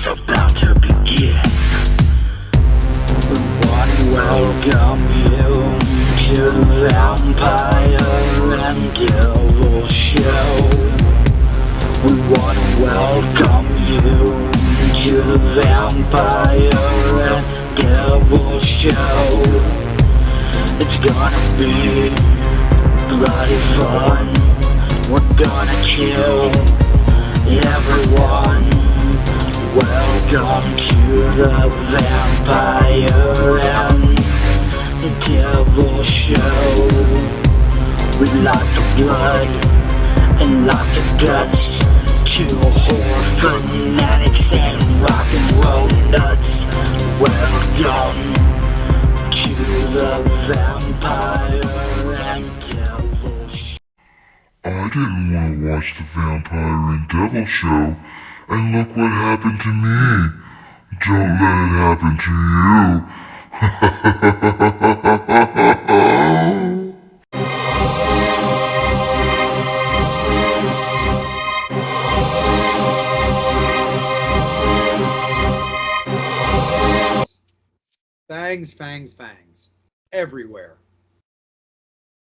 about to begin. We want to welcome you to the Vampire and Devil Show. We want to welcome you to the Vampire and Devil Show. It's gonna be bloody fun. We're gonna kill everyone. Welcome to the Vampire and Devil Show. With lots of blood and lots of guts. Two horror fanatics and rock and roll nuts. Welcome to the Vampire and Devil Show. I didn't want to watch the Vampire and Devil Show, and look what happened to me. Don't let it happen to you. Fangs, fangs, fangs. Everywhere.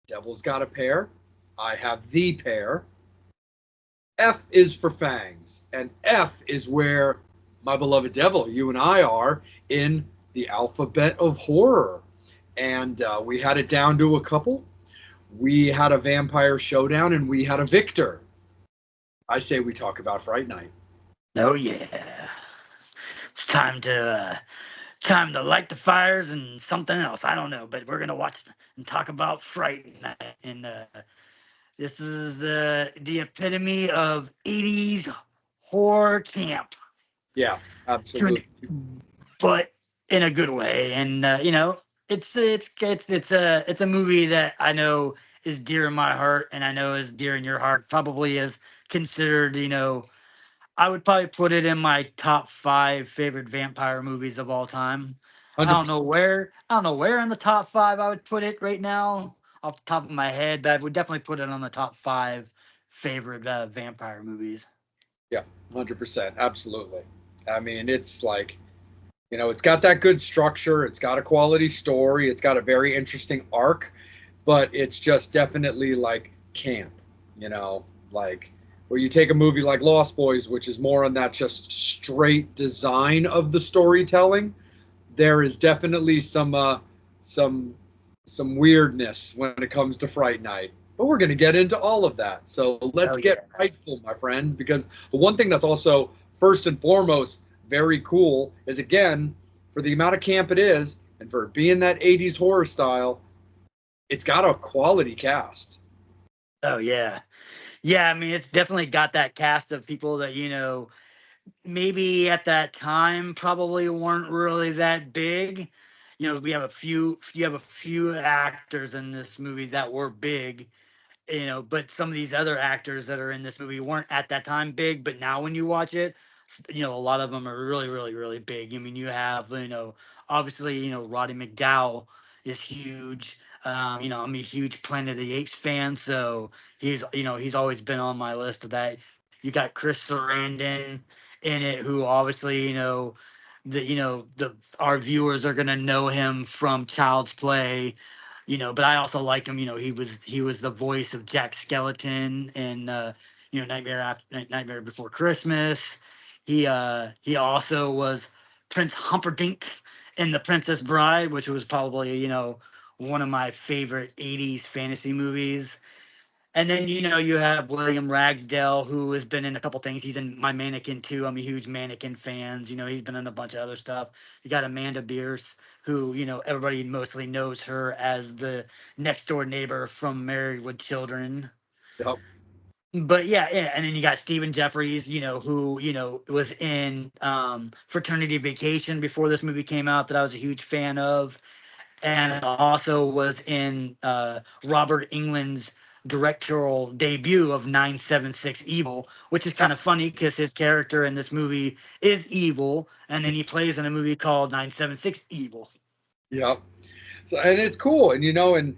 Devil's got a pair. I have the pair. F is for fangs. And F is where my beloved devil, you and I are, in the alphabet of horror. And we had it down to a couple. We had a vampire showdown and we had a victor. I say we talk about Fright Night. Oh yeah. It's time to light the fires and something else. I don't know, but we're gonna watch and talk about Fright Night. And this is the epitome of 80s horror camp. Yeah, absolutely. But in a good way. And it's a movie that I know is dear in my heart, and I know is dear in your heart. Probably is considered, I would probably put it in my top 5 favorite vampire movies of all time. 100%. I don't know where in the top 5 I would put it right now off the top of my head, but I would definitely put it on the top 5 favorite vampire movies. Yeah, 100%. Absolutely. I mean, it's like, it's got that good structure. It's got a quality story. It's got a very interesting arc, but it's just definitely like camp, like where you take a movie like Lost Boys, which is more on that just straight design of the storytelling. There is definitely some weirdness when it comes to Fright Night. But we're going to get into all of that. So let's get frightful, my friend, because the one thing that's also first and foremost very cool is, again, for the amount of camp it is and for it being that 80s horror style, it's got a quality cast. Oh, yeah. Yeah, I mean, it's definitely got that cast of people that, maybe at that time probably weren't really that big. We have a few actors in this movie that were big, but some of these other actors that are in this movie weren't at that time big, but now when you watch it, a lot of them are really, really, really big. I mean, you have, obviously, Roddy McDowall is huge. I'm a huge Planet of the Apes fan, so he's always been on my list of that. You got Chris Sarandon in it, who obviously, our viewers are gonna know him from Child's Play, but I also like him. He was the voice of Jack Skellington in Nightmare Before Christmas. He also was Prince Humperdinck in The Princess Bride, which was probably one of my favorite 80s fantasy movies. And then, you have William Ragsdale, who has been in a couple things. He's in My Mannequin too. I'm a huge Mannequin fan. He's been in a bunch of other stuff. You got Amanda Bierce, who, everybody mostly knows her as the next door neighbor from Married with Children. Yep. But yeah, and then you got Stephen Jeffries, who, was in Fraternity Vacation before this movie came out, that I was a huge fan of. And also was in Robert Englund's directorial debut of 976 Evil, which is kind of funny because his character in this movie is evil, and then he plays in a movie called 976 Evil. Yep. So, and it's cool, and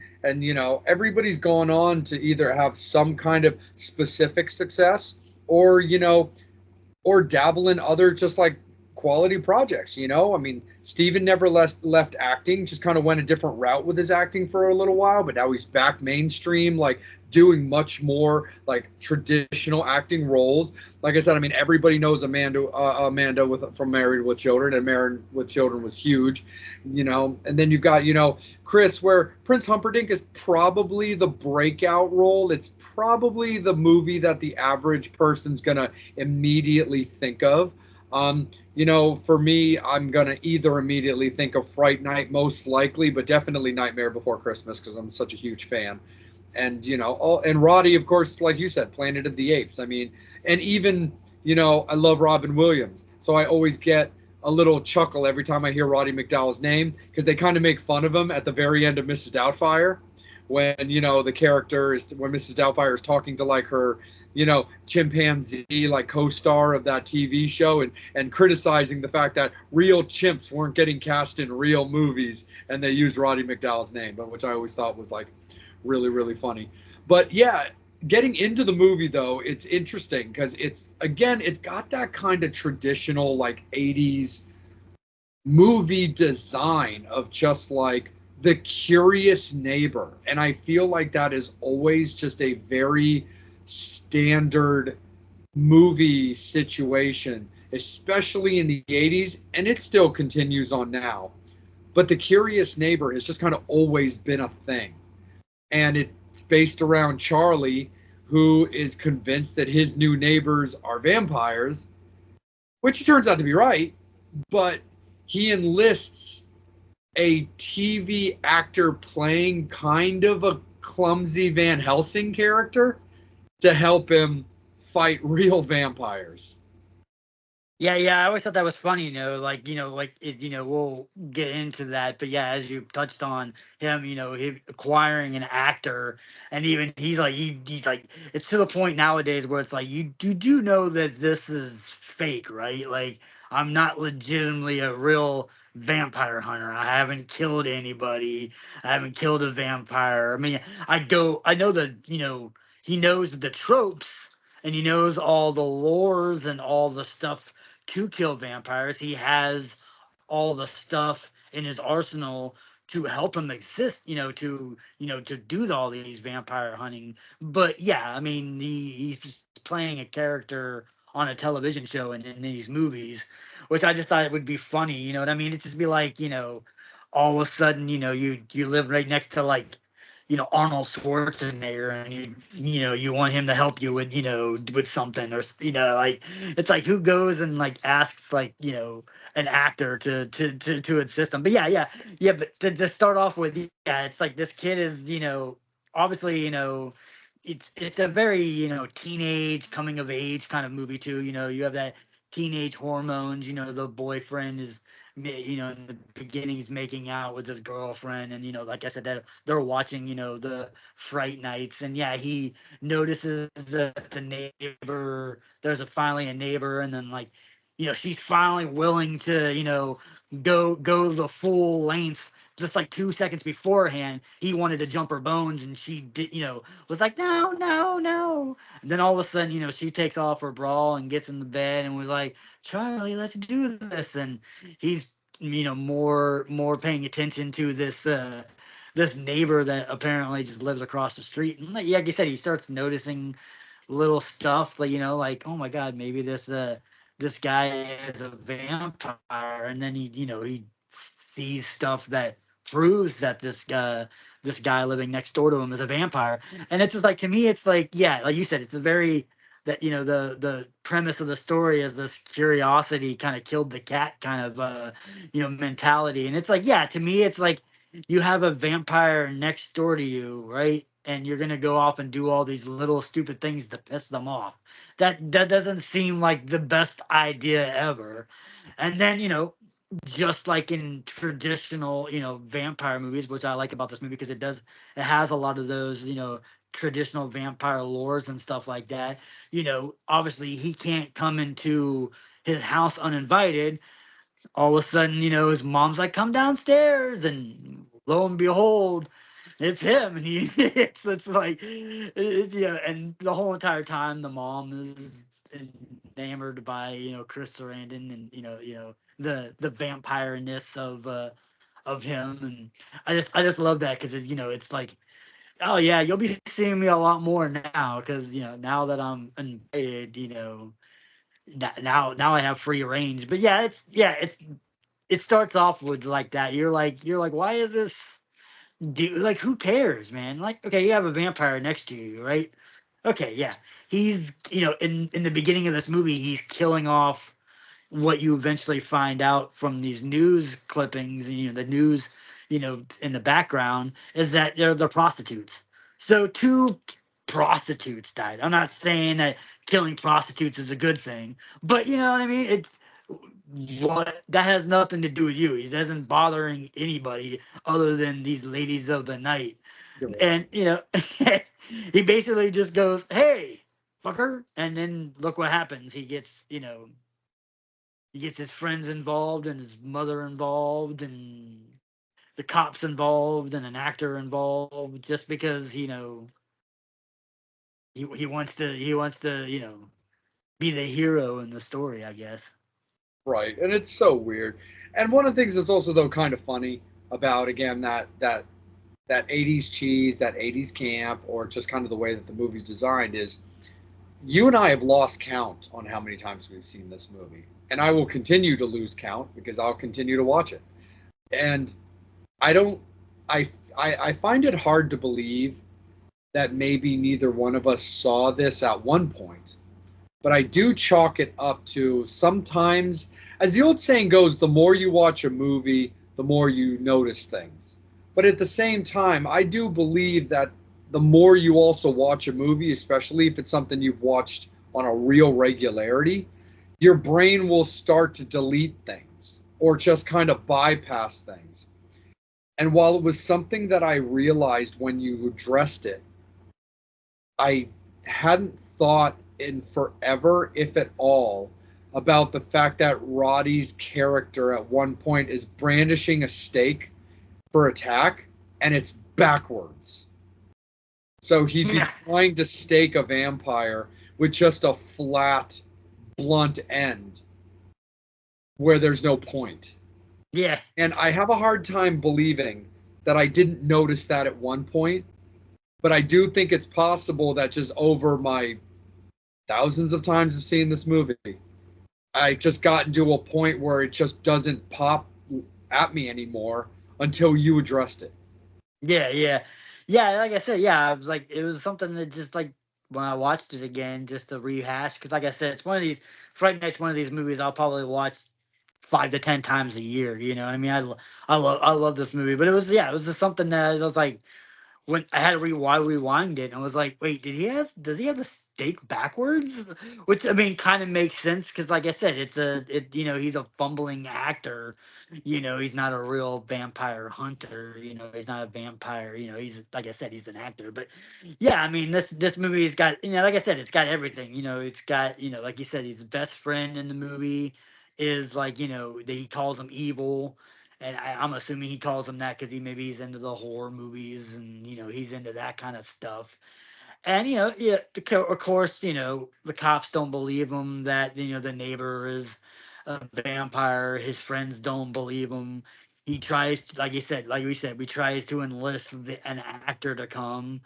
everybody's going on to either have some kind of specific success or dabble in other just like quality projects, you know? I mean, Steven never left acting, just kind of went a different route with his acting for a little while, but now he's back mainstream, like doing much more like traditional acting roles. Like I said, I mean, everybody knows Amanda from Married with Children, and Married with Children was huge, you know? And then you've got, you know, Chris, where Prince Humperdinck is probably the breakout role. It's probably the movie that the average person's going to immediately think of. You know, for me, I'm going to either immediately think of Fright Night, most likely, but definitely Nightmare Before Christmas, because I'm such a huge fan. And, you know, and Roddy, of course, like you said, Planet of the Apes. I mean, and even, you know, I love Robin Williams. So I always get a little chuckle every time I hear Roddy McDowall's name, because they kind of make fun of him at the very end of Mrs. Doubtfire, when, you know, the character is, when Mrs. Doubtfire is talking to like her, you know, chimpanzee like co-star of that TV show, and criticizing the fact that real chimps weren't getting cast in real movies, and they used Roddy McDowall's name, but which I always thought was like really, really funny. But yeah, getting into the movie though, it's interesting because it's got that kind of traditional like 80s movie design of just like the curious neighbor, and I feel like that is always just a very standard movie situation, especially in the 80s, and it still continues on now. But the curious neighbor has just kind of always been a thing, and it's based around Charlie, who is convinced that his new neighbors are vampires, which he turns out to be right, but he enlists a TV actor playing kind of a clumsy Van Helsing character to help him fight real vampires. Yeah, yeah, I always thought that was funny, we'll get into that, but yeah, as you touched on him, him acquiring an actor, and even he's like, it's to the point nowadays where it's like, you do know that this is fake, right? Like, I'm not legitimately a real vampire hunter. I haven't killed anybody. I haven't killed a vampire. I mean, I know that, he knows the tropes, and he knows all the lores and all the stuff to kill vampires. He has all the stuff in his arsenal to help him exist, to do all these vampire hunting. But yeah, I mean, he's just playing a character on a television show and in these movies, which I just thought it would be funny. You know what I mean? It'd just be like, all of a sudden, you live right next to like, Arnold Schwarzenegger, and you want him to help you with, with something, or, like, it's like, who goes and like asks like, an actor to assist them. But yeah, but to start off with, yeah, it's like this kid is, obviously, it's a very, teenage coming of age kind of movie too. You have that teenage hormones. The boyfriend is, in the beginning he's making out with his girlfriend, and like I said, that they're watching, the Fright Nights, and yeah, he notices that the neighbor, there's finally a neighbor, and then like, she's finally willing to, go the full length. Just like 2 seconds beforehand, he wanted to jump her bones, and she did, was like, no, no, no. And then all of a sudden, she takes off her bra and gets in the bed and was like, Charlie, let's do this. And he's, more paying attention to this neighbor that apparently just lives across the street. And like you said, he starts noticing little stuff, like, like, oh my God, maybe this guy is a vampire. And then he sees stuff that proves that this guy living next door to him is a vampire. And it's just like, to me, it's like, yeah, like you said, it's a very, that, the premise of the story is this curiosity kind of killed the cat kind of mentality. And it's like, yeah, to me, it's like, you have a vampire next door to you, right? And you're gonna go off and do all these little stupid things to piss them off. That doesn't seem like the best idea ever. And then, just like in traditional, vampire movies, which I like about this movie, because it has a lot of those, traditional vampire lores and stuff like that. Obviously he can't come into his house uninvited. All of a sudden, his mom's like, come downstairs, and lo and behold, it's him. And it's like, and the whole entire time the mom enamored by Chris Sarandon and the vampire-ness of him, and I just love that because it's like, oh yeah, you'll be seeing me a lot more now because now that I'm invited, now I have free range. But it's it starts off with like that. You're like, why is this dude, like, who cares, man? Like, okay, you have a vampire next to you, right? Okay, yeah, he's in the beginning of this movie, he's killing off what you eventually find out from these news clippings, and the news, in the background, is that they're prostitutes. So two prostitutes died. I'm not saying that killing prostitutes is a good thing, but you know what I mean. It's what that has nothing to do with you. He doesn't bothering anybody other than these ladies of the night, You're right. and he basically just goes, "Hey, fucker," and then look what happens. He gets his friends involved and his mother involved and the cops involved and an actor involved just because he wants to be the hero in the story, I guess. Right, and it's so weird. And one of the things that's also though kind of funny about again that 80s cheese, that 80s camp, or just kind of the way that the movie's designed is you and I have lost count on how many times we've seen this movie. And I will continue to lose count because I'll continue to watch it. And I don't I find it hard to believe that maybe neither one of us saw this at one point. But I do chalk it up to sometimes, as the old saying goes, the more you watch a movie, the more you notice things. But at the same time, I do believe that the more you also watch a movie, especially if it's something you've watched on a real regularity, your brain will start to delete things or just kind of bypass things. And while it was something that I realized when you addressed it, I hadn't thought in forever, if at all, about the fact that Roddy's character at one point is brandishing a stake for attack, and it's backwards. So he'd be Yeah, trying to stake a vampire with just a flat, blunt end where there's no point. yeah, And I have a hard time believing that I didn't notice that at one point, but I do think it's possible that just over my thousands of times of seeing this movie, I just gotten to a point where it just doesn't pop at me anymore until you addressed it. yeah. Like I said, yeah, I was like, it was something that just like when I watched it again, just to rehash, because like I said, it's one of these Fright Night's one of these movies I'll probably watch 5 to 10 times a year. You know, what I mean, I love this movie, but it was just something that I was like, when I had to rewind it, and I was like, wait, does he have the stake backwards? Which I mean, kind of makes sense because, like I said, he's a fumbling actor. He's not a real vampire hunter. He's not a vampire. He's, like I said, he's an actor. But yeah, I mean, this movie's got, like I said, it's got everything. It's got, like you said, his best friend in the movie is like, that he calls him evil, and I'm assuming he calls him that because he's into the horror movies, and he's into that kind of stuff. And yeah, of course, the cops don't believe him that the neighbor is a vampire. His friends don't believe him. He tries to, like we said, we tries to enlist an actor to come,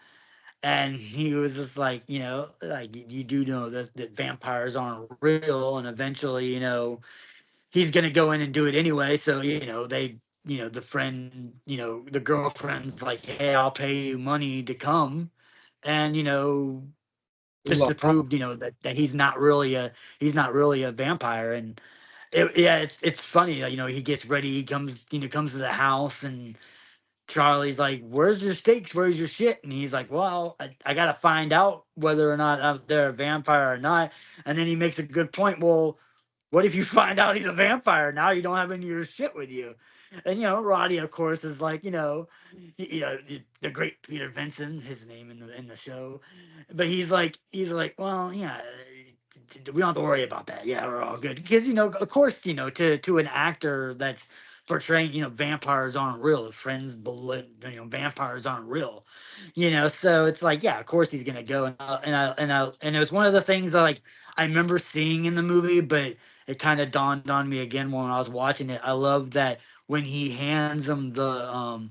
and he was just like, like, you do know that vampires aren't real, and eventually, he's gonna go in and do it anyway. So the friend, the girlfriend's like, hey, I'll pay you money to come, and just to prove that he's not really a vampire. And it's funny, he gets ready, he comes to the house, and Charlie's like, where's your stakes, where's your shit? And he's like, well, I gotta find out whether or not they're a vampire or not. And then he makes a good point. Well, what if you find out he's a vampire? Now you don't have any of your shit with you. And Roddy, of course, is like, the great Peter Vincent, his name in the show. But he's like, well, yeah, we don't have to worry about that. Yeah, we're all good. Because of course, to an actor that's portraying, vampires aren't real. Friends believe, vampires aren't real. So it's like, yeah, of course he's gonna go, and it was one of the things that, like, I remember seeing in the movie, but it kind of dawned on me again when I was watching it. I love that when he hands him the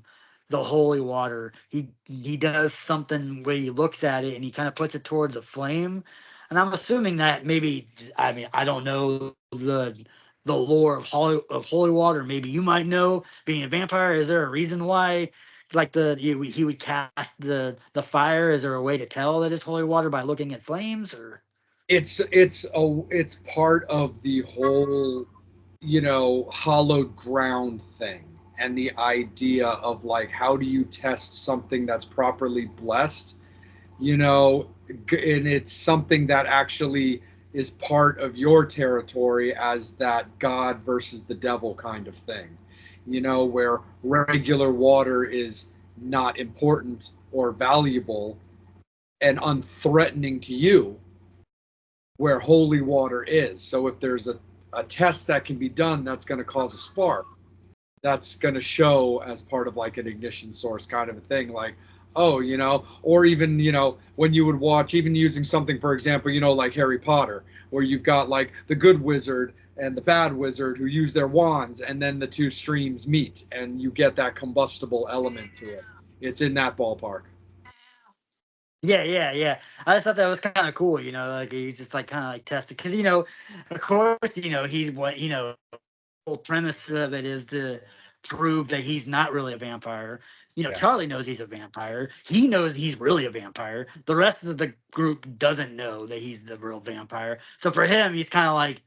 holy water, he does something where he looks at it and he kind of puts it towards a flame, and I'm assuming that maybe, I mean, I don't know the lore of holy water. Maybe you might know, being a vampire. Is there a reason why, like, he would cast the fire? Is there a way to tell that it's holy water by looking at flames, or? It's part of the whole, hallowed ground thing, and the idea of, like, how do you test something that's properly blessed, and it's something that actually is part of your territory, as that God versus the devil kind of thing, where regular water is not important or valuable and unthreatening to you, where holy water is. So if there's a test that can be done that's going to cause a spark, that's going to show as part of, like, an ignition source kind of a thing, like, oh, or even, when you would watch, even using something, for example, like Harry Potter, where you've got, like, the good wizard and the bad wizard who use their wands, and then the two streams meet and you get that combustible element to it. It's in that ballpark. Yeah, yeah, yeah. I just thought that was kind of cool, like he's just like kind of like tested, because of course, he's what, the whole premise of it is to prove that he's not really a vampire. Yeah. Charlie knows he's a vampire. He knows he's really a vampire. The rest of the group doesn't know that he's the real vampire. So for him, he's kind of like,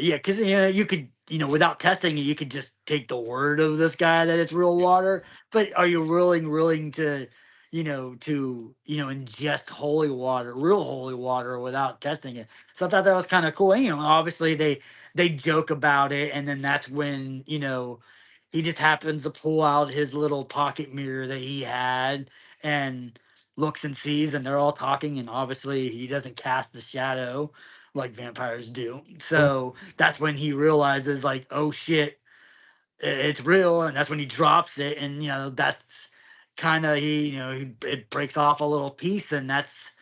yeah, because you could, without testing it, you could just take the word of this guy that it's real water. But are you willing to, ingest holy water, real holy water, without testing it? So I thought that was kind of cool. And, obviously they joke about it, and then that's when, he just happens to pull out his little pocket mirror that he had and looks and sees, and they're all talking, and obviously he doesn't cast the shadow like vampires do. So that's when he realizes, like, oh shit, it's real, and that's when he drops it, and that's kind of, it breaks off a little piece, and that's,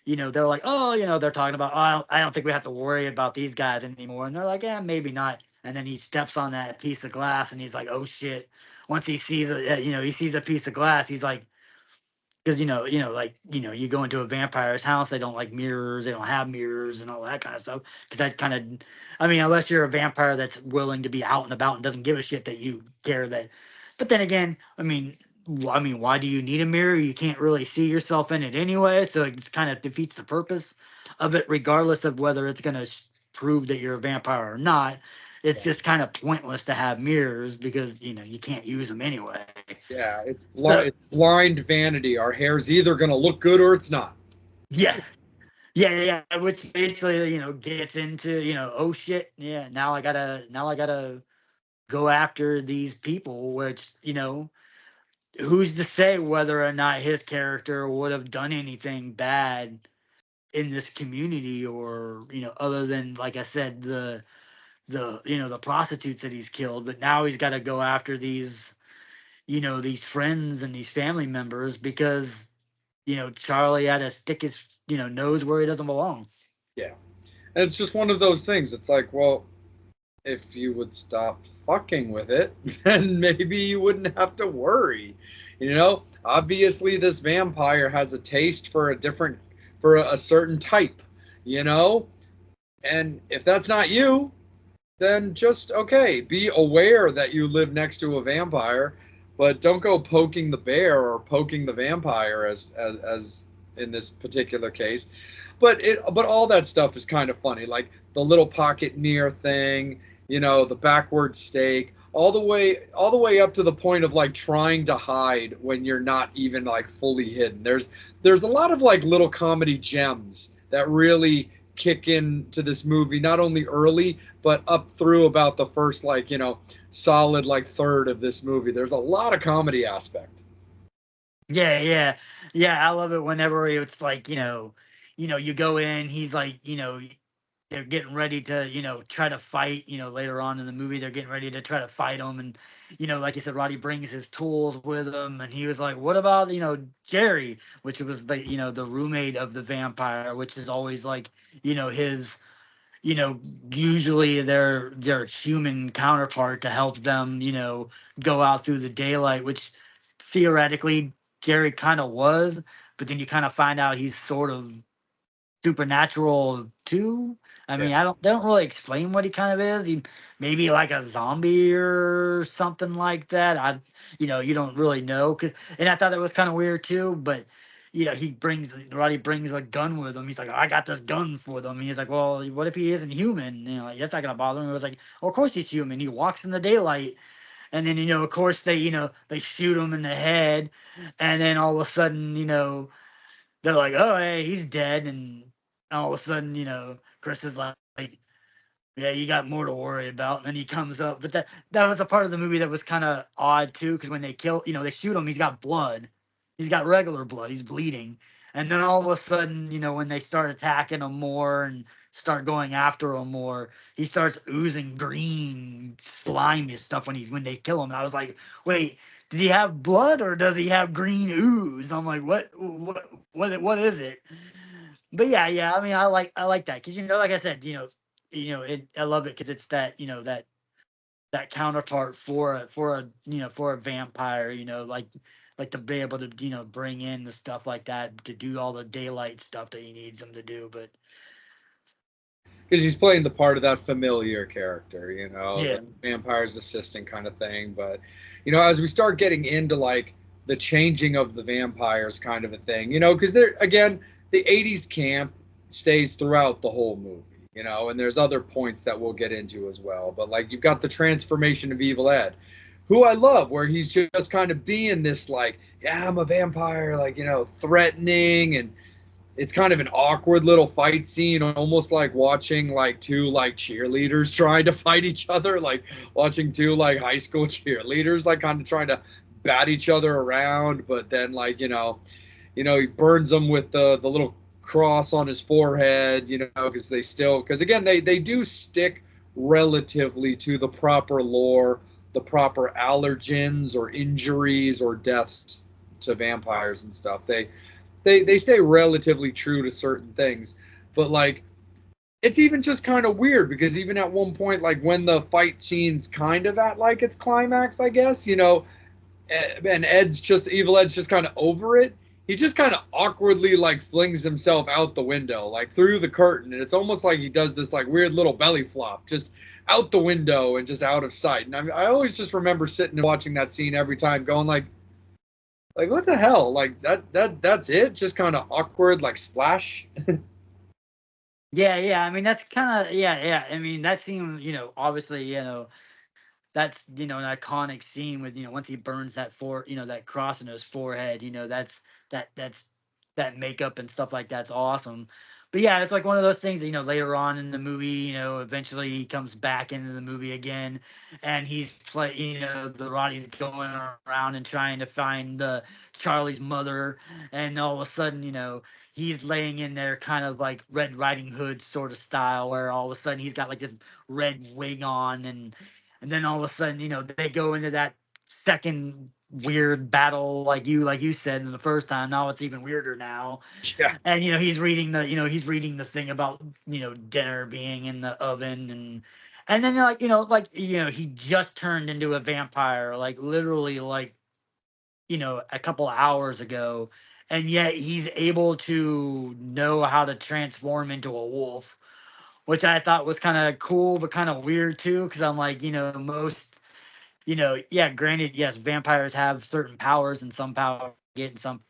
they're like, oh, they're talking about, oh, I don't think we have to worry about these guys anymore, and they're like, yeah, maybe not. And then he steps on that piece of glass, and he's like, oh shit. Once he sees he sees a piece of glass, he's like, because like, you go into a vampire's house, they don't like mirrors, they don't have mirrors and all that kind of stuff, because that kind of, I mean, unless you're a vampire that's willing to be out and about and doesn't give a shit that you care that. But then again, I mean, why do you need a mirror? You can't really see yourself in it anyway, so it just kind of defeats the purpose of it, regardless of whether it's going to prove that you're a vampire or not. It's just kind of pointless to have mirrors, because you can't use them anyway. Yeah, it's blind vanity. Our hair's either going to look good or it's not. Yeah. Yeah, which basically, gets into, oh shit, yeah, now I gotta go after these people, which, who's to say whether or not his character would have done anything bad in this community, or, other than, like I said, the prostitutes that he's killed. But now he's got to go after these friends and these family members, because Charlie had to stick his nose where he doesn't belong. Yeah, and it's just one of those things. It's like, well, if you would stop fucking with it, then maybe you wouldn't have to worry. Obviously this vampire has a taste for a certain type, and if that's not you, then just, okay, be aware that you live next to a vampire, but don't go poking the bear or poking the vampire, as in this particular case. But all that stuff is kind of funny, like the little pocket mirror thing, the backward stake, all the way up to the point of, like, trying to hide when you're not even, like, fully hidden. There's a lot of, like, little comedy gems that really kick into this movie, not only early, but up through about the first, like, solid, like, third of this movie. There's a lot of comedy aspect. Yeah. I love it whenever it's like, you go in, he's like, they're getting ready to, try to fight, later on in the movie, they're getting ready to try to fight him. And, like you said, Roddy brings his tools with him. And he was like, what about, Jerry, which was the, the roommate of the vampire, which is always like, his, you know, usually their human counterpart to help them, go out through the daylight, which theoretically Jerry kind of was. But then you kind of find out he's sort of supernatural too. I Yeah. mean, they don't really explain what he kind of is. He maybe like a zombie or something like that. You don't really know. And I thought it was kind of weird too. But Roddy brings a gun with him. He's like, I got this gun for them. And he's like, well, what if he isn't human? Like, that's not gonna bother him. It was like, well, of course he's human. He walks in the daylight. And then, of course they shoot him in the head, and then all of a sudden, they're like, oh, hey, he's dead. And all of a sudden, Chris is like, yeah, you got more to worry about. And then he comes up. But that was a part of the movie that was kind of odd, too, because when they kill, they shoot him, he's got blood. He's got regular blood. He's bleeding. And then all of a sudden, when they start attacking him more and start going after him more, he starts oozing green, slimy stuff when they kill him. And I was like, wait, did he have blood or does he have green ooze? I'm like, what is it? But yeah. I mean, I like that because like I said, I love it because it's that that counterpart for a vampire, like to be able to bring in the stuff like that to do all the daylight stuff that he needs them to do. But Because he's playing the part of that familiar character, yeah, the vampire's assistant kind of thing. But, as we start getting into like the changing of the vampires kind of a thing, because again, the 80s camp stays throughout the whole movie, and there's other points that we'll get into as well. But like you've got the transformation of Evil Ed, who I love, where he's just kind of being this like, yeah, I'm a vampire, like, threatening, and it's kind of an awkward little fight scene, almost like watching like two like cheerleaders trying to fight each other, like watching two like high school cheerleaders like kind of trying to bat each other around. But then like he burns them with the little cross on his forehead, because again they do stick relatively to the proper lore, the proper allergens or injuries or deaths to vampires and stuff. They stay relatively true to certain things. But like it's even just kind of weird because even at one point, like when the fight scene's kind of at like its climax, I guess, and Evil Ed's just kind of over it. He just kind of awkwardly like flings himself out the window, like through the curtain, and it's almost like he does this like weird little belly flop, just out the window and just out of sight. And I always just remember sitting and watching that scene every time, going like what the hell? Like that's it? Just kind of awkward, like splash. yeah. I mean, that's kind of yeah. I mean, that scene, obviously, that's an iconic scene with once he burns that cross in his forehead, that's that makeup and stuff like that's awesome. But yeah, it's like one of those things that, later on in the movie, eventually he comes back into the movie again, and he's the Roddy's going around and trying to find the Charlie's mother, and all of a sudden, he's laying in there kind of like Red Riding Hood sort of style, where all of a sudden he's got like this red wig on, and then all of a sudden, they go into that second weird battle like you said in the first time. Now it's even weirder now. Yeah. And he's reading the thing about dinner being in the oven, and then he just turned into a vampire, like literally like a couple hours ago, and yet he's able to know how to transform into a wolf, which I thought was kind of cool but kind of weird too, because I'm like, most, yeah, granted, yes, vampires have certain powers, and some powers get, and some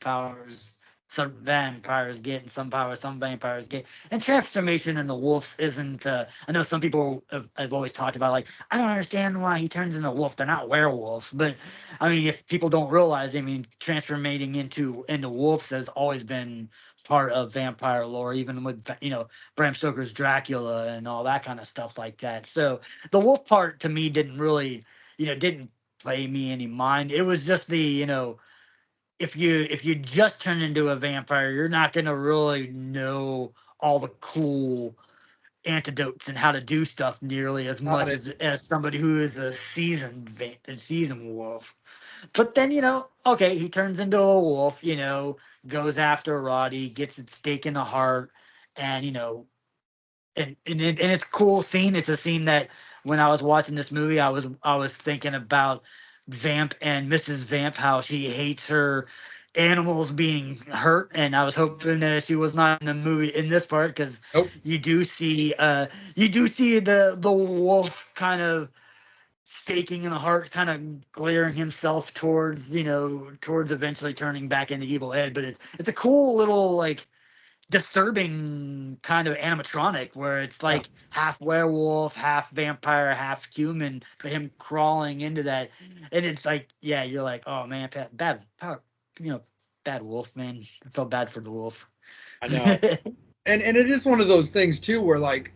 vampires get, and some vampires get. And transformation in the wolves isn't. I know some people have always talked about, like, I don't understand why he turns into a wolf. They're not werewolves, but I mean, if people don't realize, I mean, transformating into wolves has always been part of vampire lore, even with Bram Stoker's Dracula and all that kind of stuff like that. So the wolf part to me didn't really didn't play me any mind. It was just the if you just turn into a vampire, you're not gonna really know all the cool antidotes and how to do stuff nearly as Got much it. as somebody who is a seasoned wolf. But then, okay, he turns into a wolf, goes after Roddy, gets its stake in the heart, and and it's a cool scene. It's a scene that when I was watching this movie, I was thinking about Vamp and Mrs. Vamp, how she hates her animals being hurt, and I was hoping that she was not in the movie in this part, because Nope. you do see the wolf kind of staking in the heart, kind of glaring himself towards eventually turning back into Evil Ed. But it's a cool little, like, disturbing kind of animatronic where it's Yeah. like half werewolf, half vampire, half human, but him crawling into that, and it's like, yeah, you're like, oh man, bad wolf, man. I felt bad for the wolf. I know. And it is one of those things too where like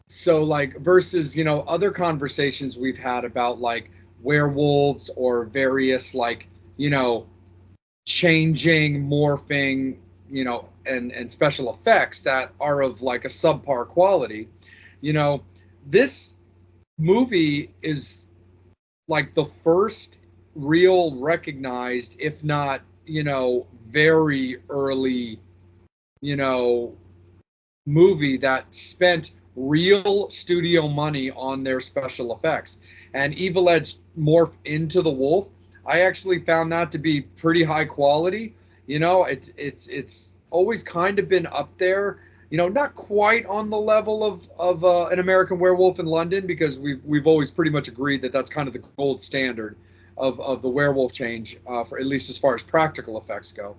so like versus other conversations we've had about like werewolves or various like changing, morphing, and special effects that are of like a subpar quality. This movie is like the first real recognized, if not, very early, you know, movie that spent real studio money on their special effects. And Evil Ed's morph into the wolf, I actually found that to be pretty high quality. It's always kind of been up there. Not quite on the level of an American Werewolf in London, because we've always pretty much agreed that that's kind of the gold standard of the werewolf change, for at least as far as practical effects go.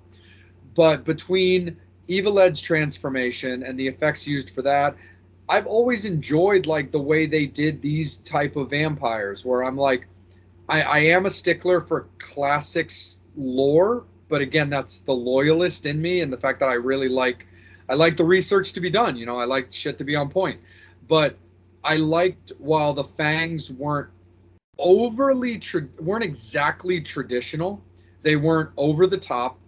But between Evil Ed's transformation and the effects used for that, I've always enjoyed like the way they did these type of vampires, where I'm like, I am a stickler for classics lore, but again, that's the loyalist in me, and the fact that I like the research to be done. I like shit to be on point. But I liked, while the fangs weren't exactly traditional, they weren't over the top.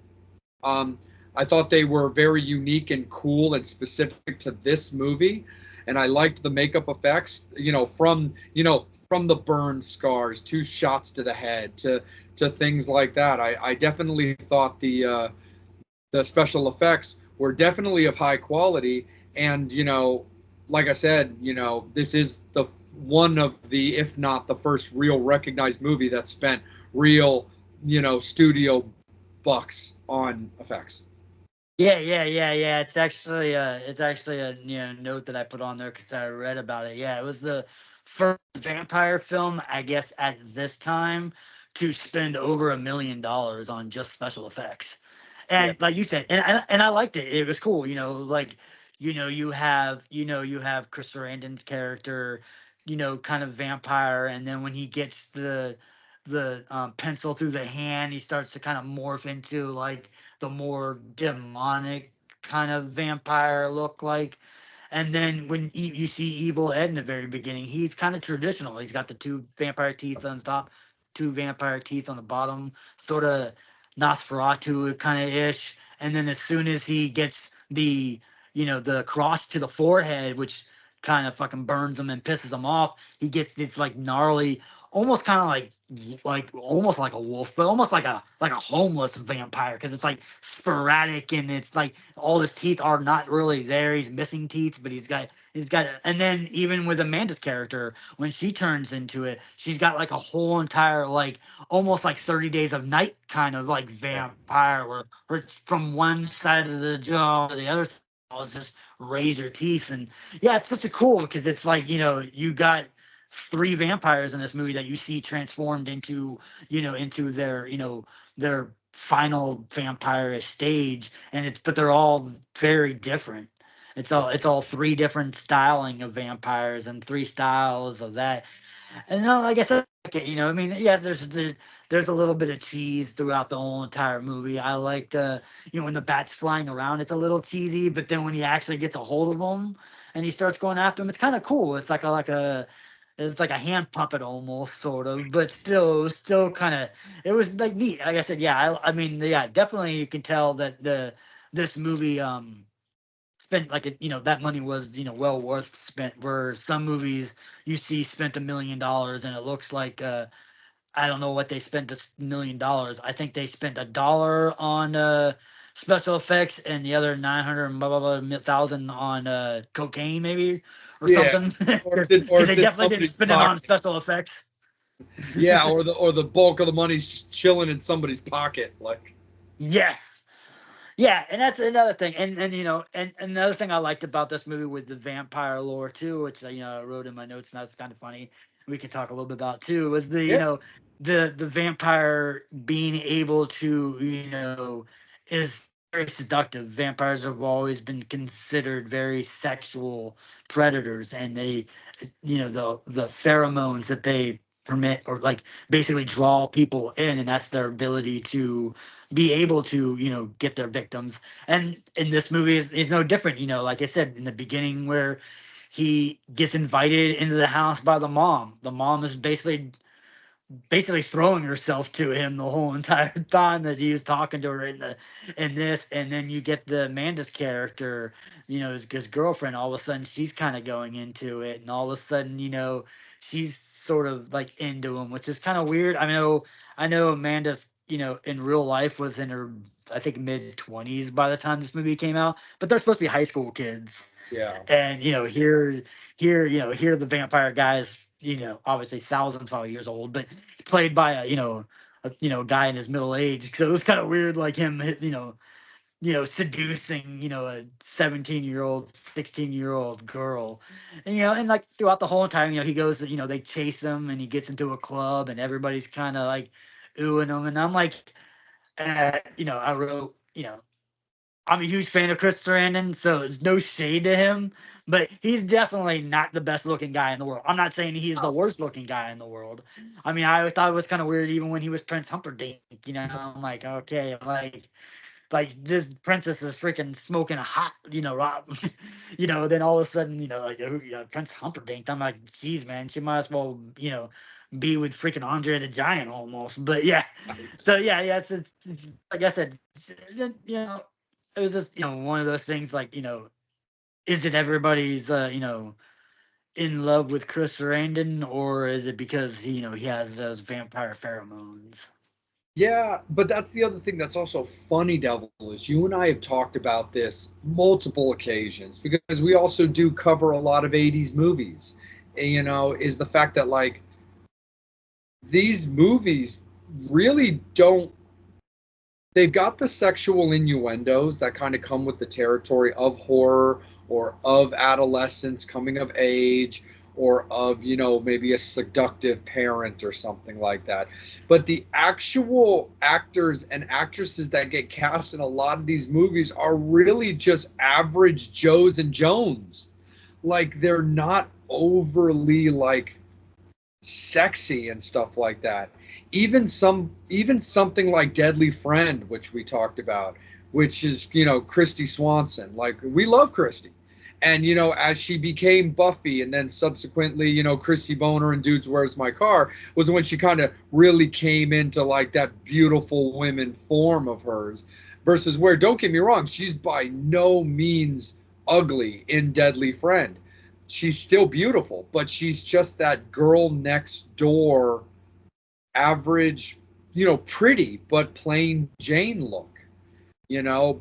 I thought they were very unique and cool and specific to this movie, and I liked the makeup effects. From the burn scars to shots to the head to things like that. I definitely thought the special effects were definitely of high quality, and like I said, this is the one of the, if not the first real recognized movie that spent real studio bucks on effects. Yeah. It's actually a note that I put on there because I read about it. Yeah, it was the first vampire film, I guess, at this time to spend over $1 million on just special effects. Yeah. And like you said, and I liked it. It was cool. Like you have Chris Sarandon's character, kind of vampire, and then when he gets the pencil through the hand, he starts to kind of morph into like the more demonic kind of vampire look like. And then when you see Evil Ed in the very beginning, he's kind of traditional. He's got the two vampire teeth on the top, two vampire teeth on the bottom, sort of Nosferatu kind of ish. And then as soon as he gets the cross to the forehead, which kind of fucking burns him and pisses him off, he gets this like gnarly, almost kind of like almost like a wolf, but almost like a homeless vampire, because it's like sporadic, and it's like all his teeth are not really there. He's missing teeth, but he's got and then even with Amanda's character, when she turns into it, she's got like a whole entire, like, almost like 30 Days of Night kind of like Yeah. vampire, where it's from one side of the jaw to the other side is just razor teeth. And yeah, it's such a cool, because it's like, you got three vampires in this movie that you see transformed into their final vampire stage, and but they're all very different. It's all three different styling of vampires and three styles of that. And no, like I said, I mean, yes, there's a little bit of cheese throughout the whole entire movie. I like when the bat's flying around, it's a little cheesy, but then when he actually gets a hold of them and he starts going after them, it's kind of cool. It's like a hand puppet almost, sort of, but still, it was still kind of, it was like neat. Like I said, yeah, I mean, yeah, definitely you can tell that this movie spent like that money was well worth spent. Where some movies you see spent $1 million and it looks like I don't know what they spent this $1 million. I think they spent $1 on special effects and the other 900 blah, blah, blah, thousand on cocaine maybe or Yeah, something. or Because it's they in definitely didn't somebody's spend it on pocket. special effects. Yeah, or the bulk of the money's just chilling in somebody's pocket. Like, Yeah. Yeah, and that's another thing, and another thing I liked about this movie with the vampire lore too, which I wrote in my notes, and that's kind of funny. We could talk a little bit about too, was the yeah, the vampire being able to is very seductive. Vampires have always been considered very sexual predators, and they the pheromones that they permit or like basically draw people in, and that's their ability to be able to get their victims. And in this movie is no different, like I said in the beginning, where he gets invited into the house by the mom is basically throwing herself to him the whole entire time that he was talking to her in this. And then you get the Amanda's character, his girlfriend. All of a sudden she's kind of going into it, and all of a sudden she's sort of like into him, which is kind of weird. I know Amanda's in real life was in her, I think, mid-20s by the time this movie came out, but they're supposed to be high school kids. yeah. And here the vampire guy is obviously thousands of years old, but played by a guy in his middle age. So it was kind of weird, like him seducing a 17-year-old 16-year-old girl. And like throughout the whole time he goes, they chase him and he gets into a club and everybody's kind of like oohing him, and I'm like, I wrote, I'm a huge fan of Chris Sarandon, so there's no shade to him, but he's definitely not the best looking guy in the world. I'm not saying he's the worst looking guy in the world. I mean, I always thought it was kind of weird, even when he was Prince Humperdinck. I'm like, okay, like this princess is freaking smoking a hot, rock, then all of a sudden, like Prince Humperdinck. I'm like, geez, man, she might as well, be with freaking Andre the Giant almost. But yeah, so yeah, it's like I said, it was just one of those things like is it everybody's in love with Chris Sarandon, or is it because he has those vampire pheromones? Yeah, but that's the other thing that's also funny, Devil, is you and I have talked about this multiple occasions because we also do cover a lot of 80s movies. Is the fact that like these movies really don't, they've got the sexual innuendos that kind of come with the territory of horror or of adolescence coming of age or of maybe a seductive parent or something like that, but the actual actors and actresses that get cast in a lot of these movies are really just average Joes and Jones. Like they're not overly like sexy and stuff like that. Even something like Deadly Friend, which we talked about, which is Christy Swanson. Like we love Christy, and as she became Buffy, and then subsequently Christy Boner and Dudes Where's My Car was when she kind of really came into like that beautiful women form of hers. Versus where, don't get me wrong, she's by no means ugly in Deadly Friend. She's still beautiful, but she's just that girl next door, average, pretty, but plain Jane look,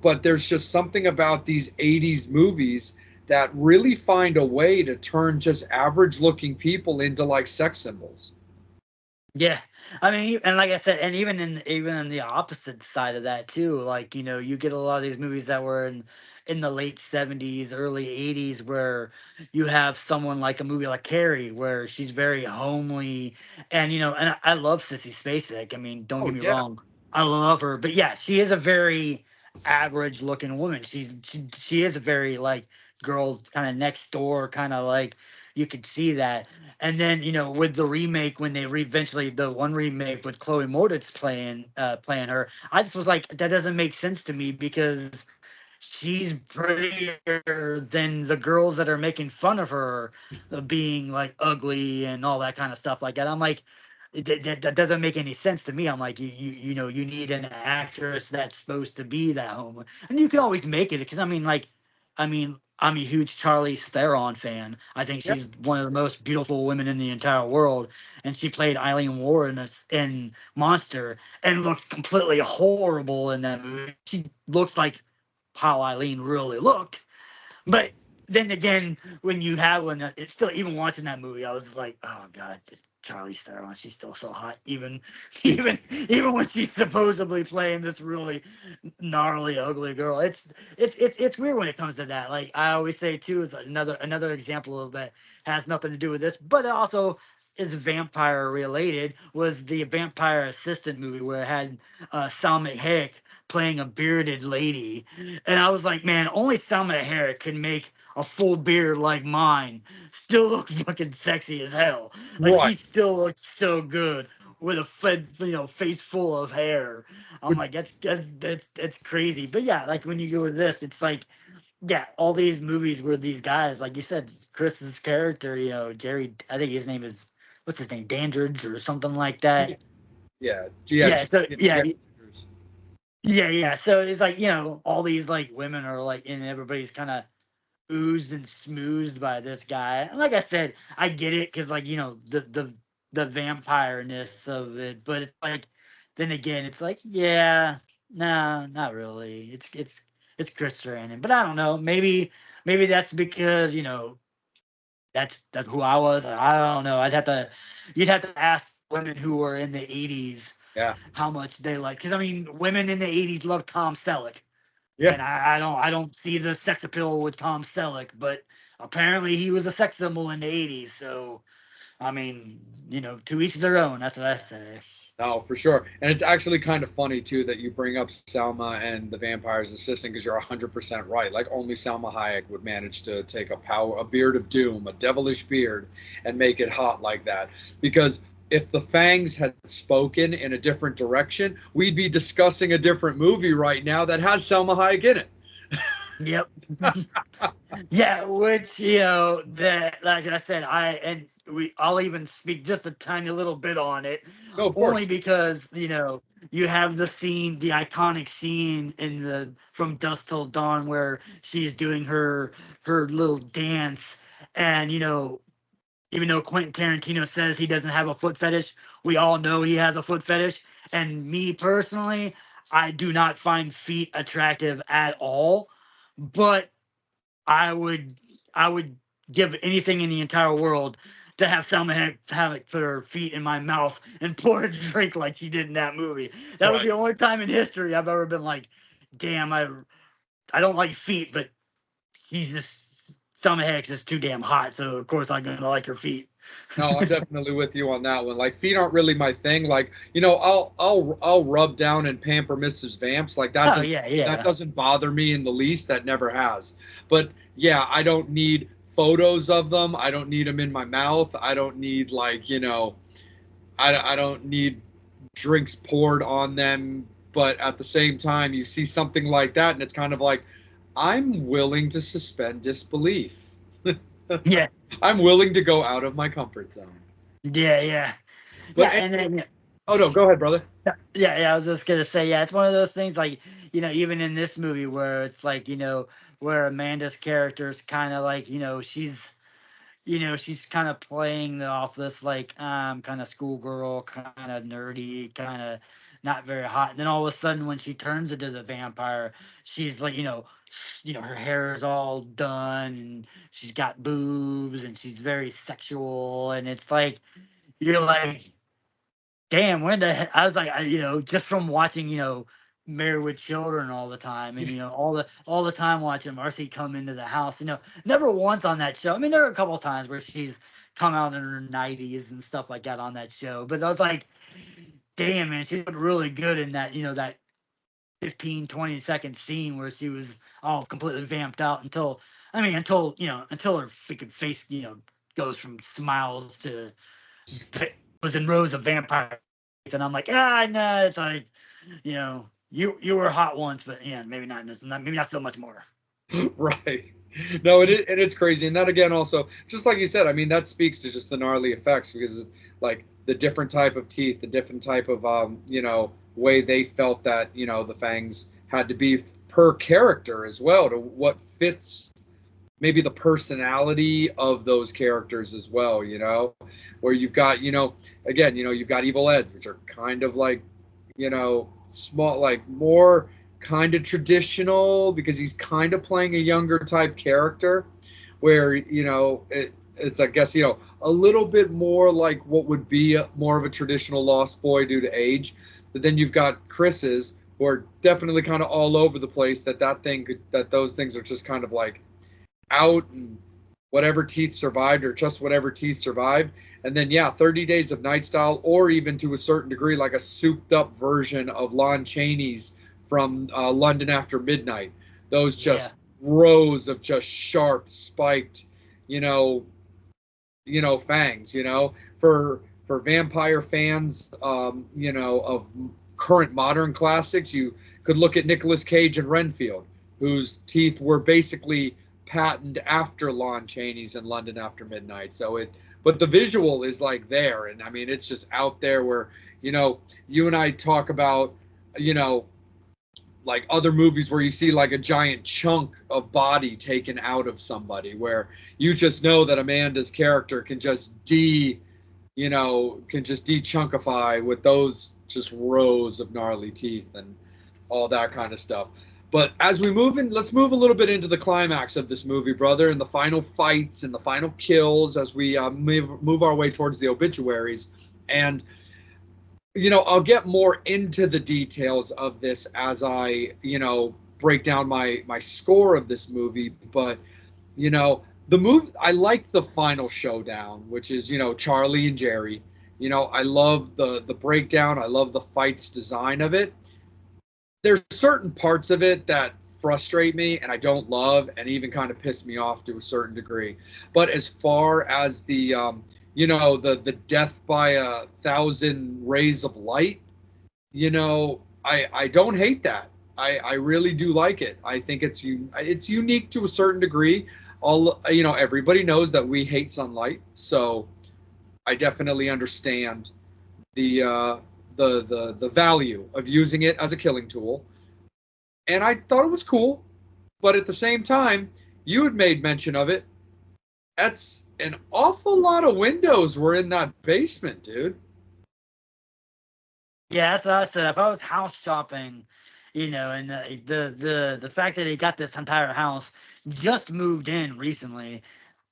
But there's just something about these 80s movies that really find a way to turn just average looking people into like sex symbols. Yeah, I mean, and like I said, and even in the opposite side of that too, like you get a lot of these movies that were in the late '70s, early '80s, where you have someone like a movie like Carrie, where she's very homely, and and I love Sissy Spacek. I mean, don't Oh get me yeah. wrong, I love her, but yeah, she is a very average looking woman. She is a very like girl kind of next door kind of like, you could see that. And then with the remake, when they eventually the one remake with Chloe Moretz playing her, I just was like, that doesn't make sense to me because she's prettier than the girls that are making fun of her being like ugly and all that kind of stuff like that. I'm like, that doesn't make any sense to me. I'm like, you need an actress that's supposed to be that home, and you can always make it because I mean, like, I mean, I'm a huge Charlize Theron fan. I think Yeah. she's one of the most beautiful women in the entire world, and she played Eileen Ward in Monster, and looks completely horrible in that movie. She looks like how Eileen really looked. But then again, when it's still, even watching that movie, I was just like, oh god, it's Charlize Theron. She's still so hot, even even when she's supposedly playing this really gnarly, ugly girl. It's weird when it comes to that. Like I always say too, is another example of that has nothing to do with this, but it also is vampire related. Was the Vampire Assistant movie where it had Salma Hayek playing a bearded lady, and I was like, man, only Salma Hayek can make a full beard like mine still look fucking sexy as hell. Like she Right. still looks so good with a face full of hair. I'm But like, that's crazy. But yeah, like when you go with this, it's like, yeah, all these movies where these guys, like you said, Chris's character, Jerry, I think his name is, what's his name, Dandridge or something like that. yeah, Yeah, so yeah. yeah. So it's like, all these like women are like, and everybody's kind of oozed and smoothed by this guy. And like I said, I get it because like the vampire-ness of it, but it's like, then again, it's like, yeah, nah, not really. It's Chris Sarandon, but I don't know. Maybe that's because that's who I was. I don't know. You'd have to ask women who were in the '80s Yeah. how much they like, because I mean, women in the '80s love Tom Selleck. Yeah. And I don't see the sex appeal with Tom Selleck, but apparently he was a sex symbol in the '80s. So I mean, to each their own. That's what I say. No, for sure. And it's actually kind of funny too that you bring up Selma and the vampire's assistant, because you're 100% right. Like only Selma Hayek would manage to take a beard of doom, a devilish beard, and make it hot like that. Because if the Fangs had spoken in a different direction, we'd be discussing a different movie right now that has Selma Hayek in it. Yep. Yeah, which that, like I said, I'll even speak just a tiny little bit on it, No, of only course. because you have the iconic scene from Dusk Till Dawn where she's doing her little dance, and even though Quentin Tarantino says he doesn't have a foot fetish, we all know he has a foot fetish. And me personally, I do not find feet attractive at all. But I would I would give anything in the entire world to have Salma Hayek have it put her feet in my mouth and pour a drink like she did in that movie. That was Right. the only time in history I've ever been like, damn, I don't like feet, but she's just Salma Hayek's just too damn hot, so of course I'm gonna like her feet. No, I'm definitely with you on that one. Like feet aren't really my thing. Like, I'll rub down and pamper Mrs. Vamps. Like Oh yeah, that yeah. doesn't bother me in the least. That never has. But yeah, I don't need photos of them. I don't need them in my mouth. I don't need I don't need drinks poured on them. But at the same time, you see something like that, and it's kind of like, I'm willing to suspend disbelief. Yeah. I'm willing to go out of my comfort zone. Yeah, yeah. But Yeah, and then oh no, go ahead, brother. yeah, I was just gonna say, yeah, it's one of those things like, even in this movie where it's like, where Amanda's character is kind of like, she's kind of playing off this like kind of schoolgirl, kind of nerdy, kind of not very hot. And then all of a sudden when she turns into the vampire, she's like, her hair is all done and she's got boobs and she's very sexual, and it's like you're like, damn, when the heck? I was like, just from watching, Married with Children all the time, and all the time watching Marcy come into the house, never once on that show. I mean, there are a couple of times where she's come out in her 90s and stuff like that on that show, but I was like, damn, man, she looked really good in that, that 15-20 second scene where she was all completely vamped out until her freaking face, goes from smiles to was in rows of vampire, and I'm like, no, it's like, you were hot once, but yeah, maybe not so much more. Right. No, and it's crazy. And that again, also, just like you said, I mean, that speaks to just the gnarly effects, because like the different type of teeth, the different type of way they felt that the fangs had to be per character as well, to what fits maybe the personality of those characters as well, where you've got, again, you've got Evil Eds, which are kind of like, small, like more kind of traditional because he's kind of playing a younger type character where, it's, I guess, a little bit more like what would be more of a traditional Lost Boy due to age. But then you've got Chris's, who are definitely kind of all over the place, that those things are just kind of like out and whatever teeth survived or just whatever teeth survived. And then, 30 Days of Night Style, or even to a certain degree, like a souped up version of Lon Chaney's from London After Midnight. Those just rows of just sharp, spiked, fangs, for vampire fans, of current modern classics, you could look at Nicolas Cage and Renfield, whose teeth were basically patented after Lon Chaney's in London After Midnight. But the visual is like there, and I mean, it's just out there where, you and I talk about, like other movies where you see like a giant chunk of body taken out of somebody, where you just know that Amanda's character can just de-chunkify with those just rows of gnarly teeth and all that kind of stuff. But as we move in, let's move a little bit into the climax of this movie, brother, and the final fights and the final kills as we move our way towards the obituaries. And, I'll get more into the details of this as I, break down my score of this movie. But, the movie, I like the final showdown, which is, Charlie and Jerry. I love the breakdown. I love the fight's design of it. There's certain parts of it that frustrate me and I don't love and even kind of piss me off to a certain degree. But as far as the the death by 1,000 rays of light, I don't hate that. I really do like it. I think it's unique to a certain degree. Everybody knows that we hate sunlight, so I definitely understand the value of using it as a killing tool. And I thought it was cool, but at the same time, you had made mention of it. That's an awful lot of windows were in that basement, dude. Yeah, that's what I said. If I was house shopping, and the fact that he got this entire house just moved in recently,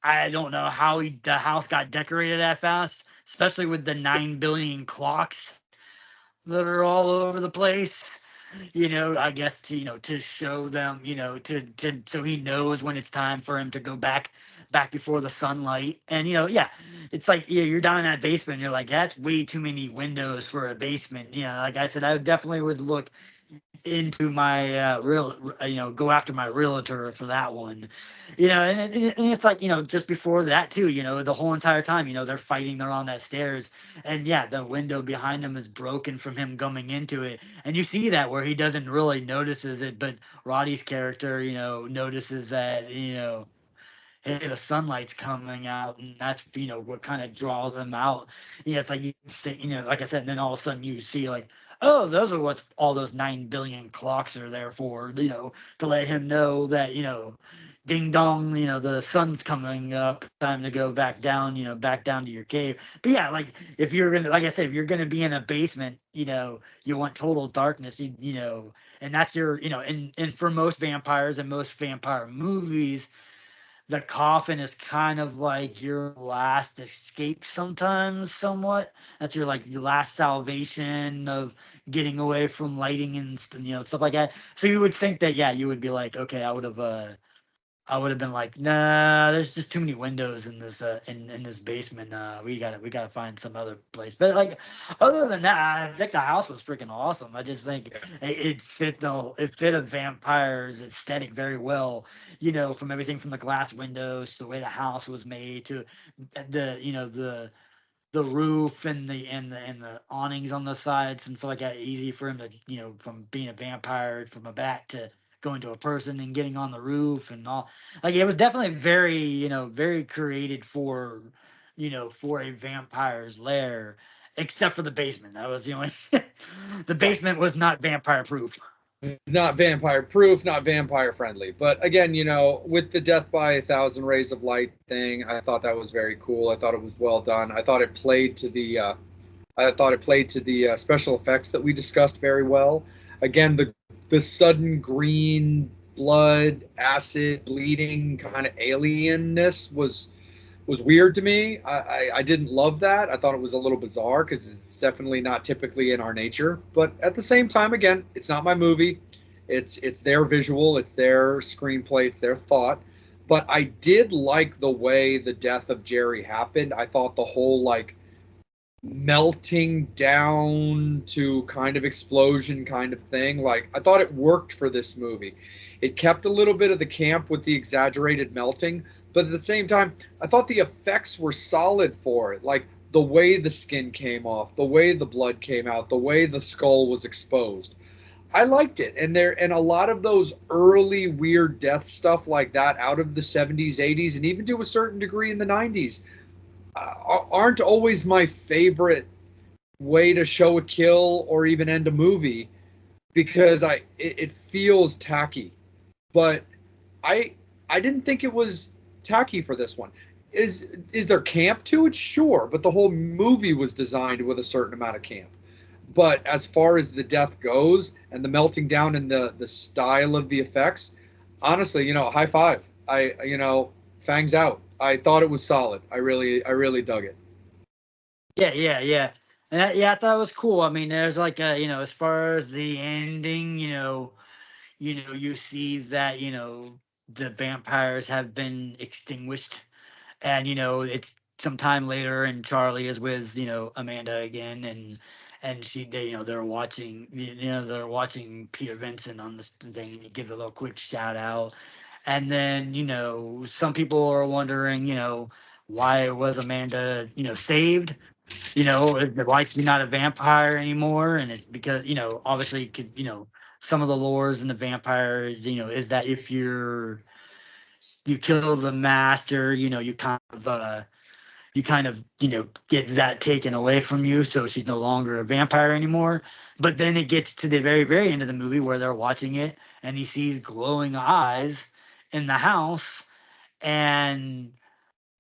I don't know how the house got decorated that fast, especially with the 9 billion clocks that are all over the place. I guess to show them, to so he knows when it's time for him to go back before the sunlight. And yeah, it's like, you're down in that basement, and you're like, that's way too many windows for a basement. Like I said, I definitely would look into my go after my realtor for that one. And it's like, just before that too, the whole entire time, they're fighting, they're on that stairs, and yeah, the window behind him is broken from him coming into it, and you see that where he doesn't really notices it, but Roddy's character, notices that, hey, the sunlight's coming out, and that's what kind of draws him out. It's like, you think, like I said, and then all of a sudden you see like, oh, those are what all those 9 billion clocks are there for, to let him know that, ding dong, the sun's coming up, time to go back down, back down to your cave. But yeah, like, if you're gonna, like I said, if you're gonna be in a basement, you want total darkness, and that's your, and for most vampires and most vampire movies, the coffin is kind of like your last escape sometimes, somewhat. That's your, like, your last salvation of getting away from lighting and stuff like that. So you would think that, yeah, you would be like, okay, I would have been like, nah, there's just too many windows in this in this basement. We gotta find some other place. But like, other than that, I think the house was freaking awesome. I just think it fit a vampire's aesthetic very well. From everything from the glass windows to the way the house was made to the roof and the awnings on the sides, and so like that, easy for him to, from being a vampire from a bat to going to a person and getting on the roof and all. Like, it was definitely very, very created for a vampire's lair, except for the basement. That was the only the Yeah. basement was not vampire proof. not vampire proof, not vampire friendly. But again, with the death by a thousand rays of light thing, I thought that was very cool. I thought it was well done. I thought it played to the special effects that we discussed very well. Again, the sudden green blood, acid, bleeding kind of alienness was weird to me. I didn't love that. I thought it was a little bizarre because it's definitely not typically in our nature. But at the same time, again, it's not my movie. It's their visual, it's their screenplay, it's their thought. But I did like the way the death of Jerry happened. I thought the whole like melting down to kind of explosion kind of thing, like I thought it worked for this movie. It kept a little bit of the camp with the exaggerated melting, but at the same time, I thought the effects were solid for it. Like the way the skin came off, the way the blood came out, the way the skull was exposed. I liked it. And a lot of those early weird death stuff like that out of the 70s, 80s, and even to a certain degree in the 90s aren't always my favorite way to show a kill or even end a movie because it feels tacky. But I didn't think it was tacky for this one. Is there camp to it? Sure, but the whole movie was designed with a certain amount of camp. But as far as the death goes and the melting down and the style of the effects, honestly, high five. Fangs out. I thought it was solid. I really dug it. Yeah. And yeah, I thought it was cool. I mean, there's like as far as the ending, you see that, the vampires have been extinguished, and it's sometime later, and Charlie is with Amanda again, and they're watching, they're watching Peter Vincent on this thing, and you give a little quick shout out. And then, some people are wondering, why was Amanda, saved? Why she's not a vampire anymore? And it's because, obviously, because, some of the lores in the vampires, is that if you kill the master, you kind of, get that taken away from you. So she's no longer a vampire anymore. But then it gets to the very, very end of the movie where they're watching it and he sees glowing eyes in the house, and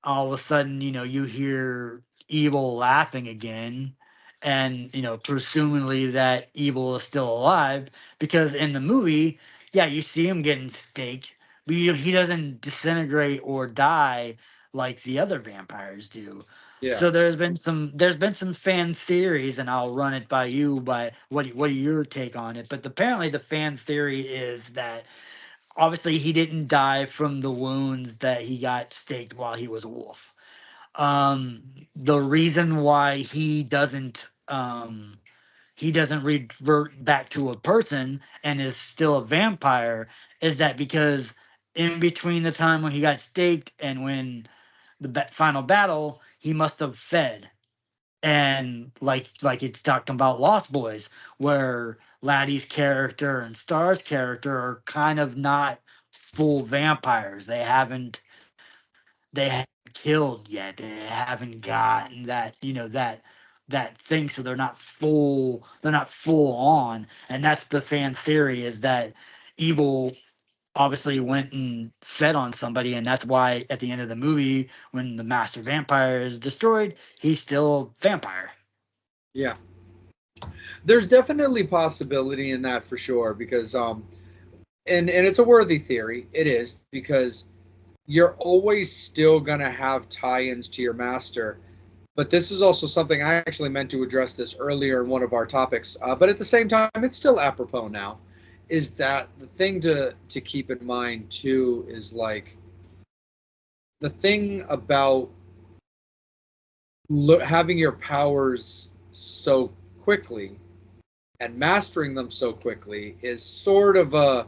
all of a sudden, you hear Evil laughing again, and presumably that Evil is still alive, because in the movie, yeah, you see him getting staked, but he doesn't disintegrate or die like the other vampires do. Yeah. So there's been some fan theories, and I'll run it by you. But what are your take on it? But apparently the fan theory is that obviously he didn't die from the wounds that he got staked while he was a wolf. The reason why he doesn't revert back to a person and is still a vampire is that because in between the time when he got staked and when the final battle, he must have fed. And like it's talking about Lost Boys, where Laddie's character and Star's character are kind of not full vampires. They haven't killed yet. They haven't gotten that thing, so they're not full on. And that's the fan theory, is that Evil obviously went and fed on somebody, and that's why at the end of the movie, when the master vampire is destroyed, he's still a vampire. Yeah. There's definitely possibility in that for sure because and it's a worthy theory. It is because you're always still going to have tie-ins to your master. But this is also something I actually meant to address this earlier in one of our topics. But at the same time, it's still apropos now. Is that the thing to keep in mind too? Is like the thing about having your powers so quickly and mastering them so quickly is sort of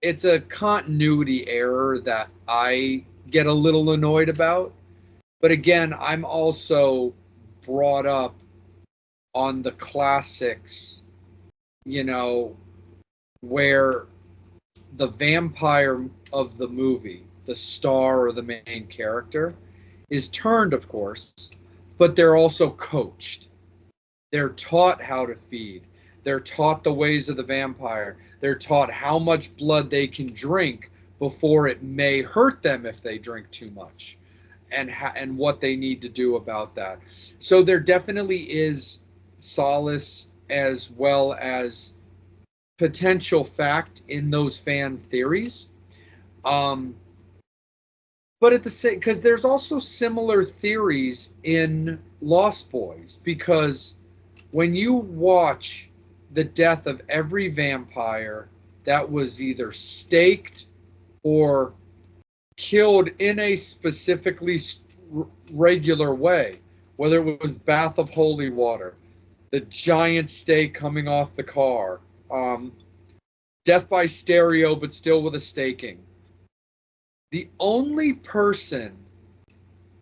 it's a continuity error that I get a little annoyed about. But again, I'm also brought up on the classics, where the vampire of the movie, the star or the main character, is turned, of course, but they're also coached. They're taught how to feed. They're taught the ways of the vampire. They're taught how much blood they can drink before it may hurt them if they drink too much, and what they need to do about that. So there definitely is solace as well as potential fact in those fan theories. But at the same, because there's also similar theories in Lost Boys, because when you watch the death of every vampire that was either staked or killed in a specifically regular way, whether it was bath of holy water, the giant stake coming off the car, death by stereo but still with a staking. The only person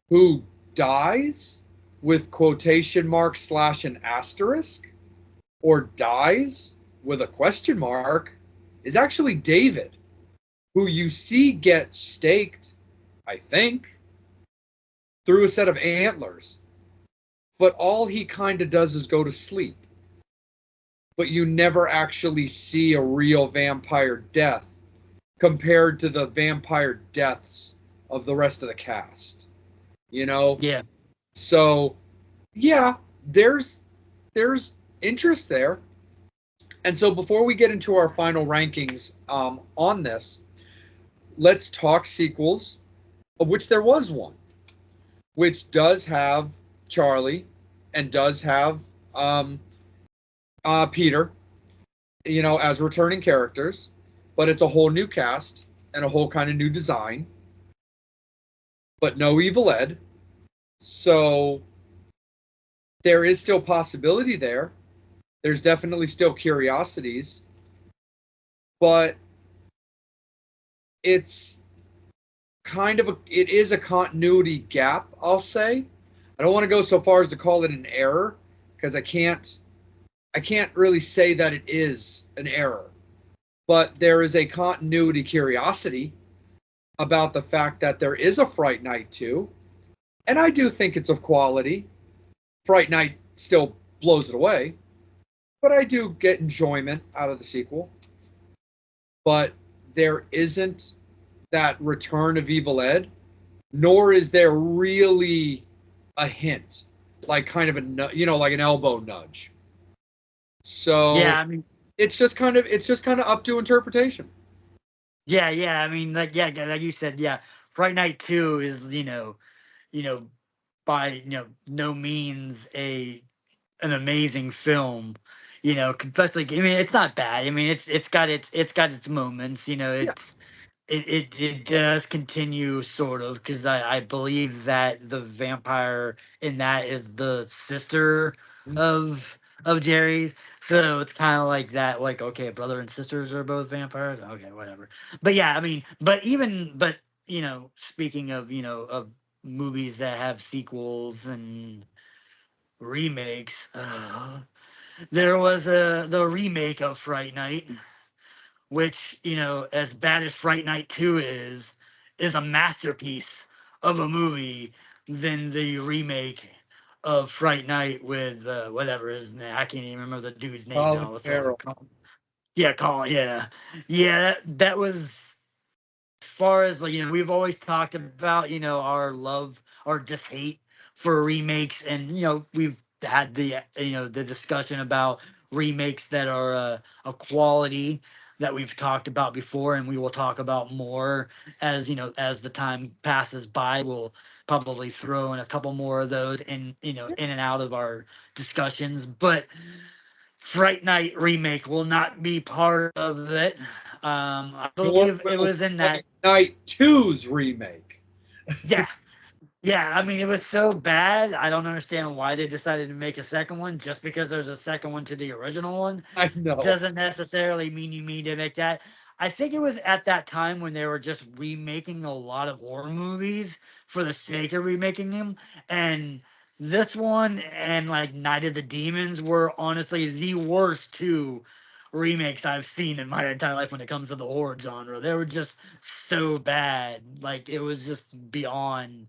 who dies with quotation marks / an asterisk, or dies with a question mark, is actually David, who you see get staked, I think, through a set of antlers. But all he kind of does is go to sleep. But you never actually see a real vampire death compared to the vampire deaths of the rest of the cast. You know? Yeah. So, yeah, there's interest there. And so before we get into our final rankings on this, let's talk sequels, of which there was one, which does have Charlie and does have Peter, as returning characters, but it's a whole new cast and a whole kind of new design, but no Evil Ed. So there is still possibility there. There's definitely still curiosities, but it's kind of it is a continuity gap, I'll say. I don't want to go so far as to call it an error, because I can't really say that it is an error. But there is a continuity curiosity about the fact that there is a Fright Night 2, and I do think it's of quality. Fright Night still blows it away, but I do get enjoyment out of the sequel. But there isn't that return of Evil Ed, nor is there really a hint, like kind of like an elbow nudge. So Yeah, I mean, it's just kind of up to interpretation. yeah. I mean, like you said, yeah. Fright Night 2 is by no means an amazing film. Especially, I mean, it's not bad. I mean, it's got its moments. Yeah. It does continue sort of, because I believe that the vampire in that is the sister of Jerry's, so it's kind of like that, like, okay, brother and sisters are both vampires, okay, whatever. But yeah, I mean, but speaking of of movies that have sequels and remakes, there was the remake of Fright Night, which, as bad as Fright Night 2 is a masterpiece of a movie than the remake of Fright Night with whatever his name. I can't even remember the dude's name Colin now. Farrell. Yeah, Colin. Yeah, yeah. That was, as far as, like, we've always talked about, our love or just hate for remakes, and we've had the discussion about remakes that are a quality that we've talked about before, and we will talk about more as as the time passes by. We'll probably throw in a couple more of those in and out of our discussions, but Fright Night remake will not be part of it. I believe it was in that. Night 2's remake. Yeah. Yeah, I mean, it was so bad. I don't understand why they decided to make a second one. Just because there's a second one to the original one I know. doesn't necessarily mean you need to make that. I think it was at that time when they were just remaking a lot of horror movies for the sake of remaking them. And this one and like Night of the Demons were honestly the worst two remakes I've seen in my entire life when it comes to the horror genre. They were just so bad. Like, it was just beyond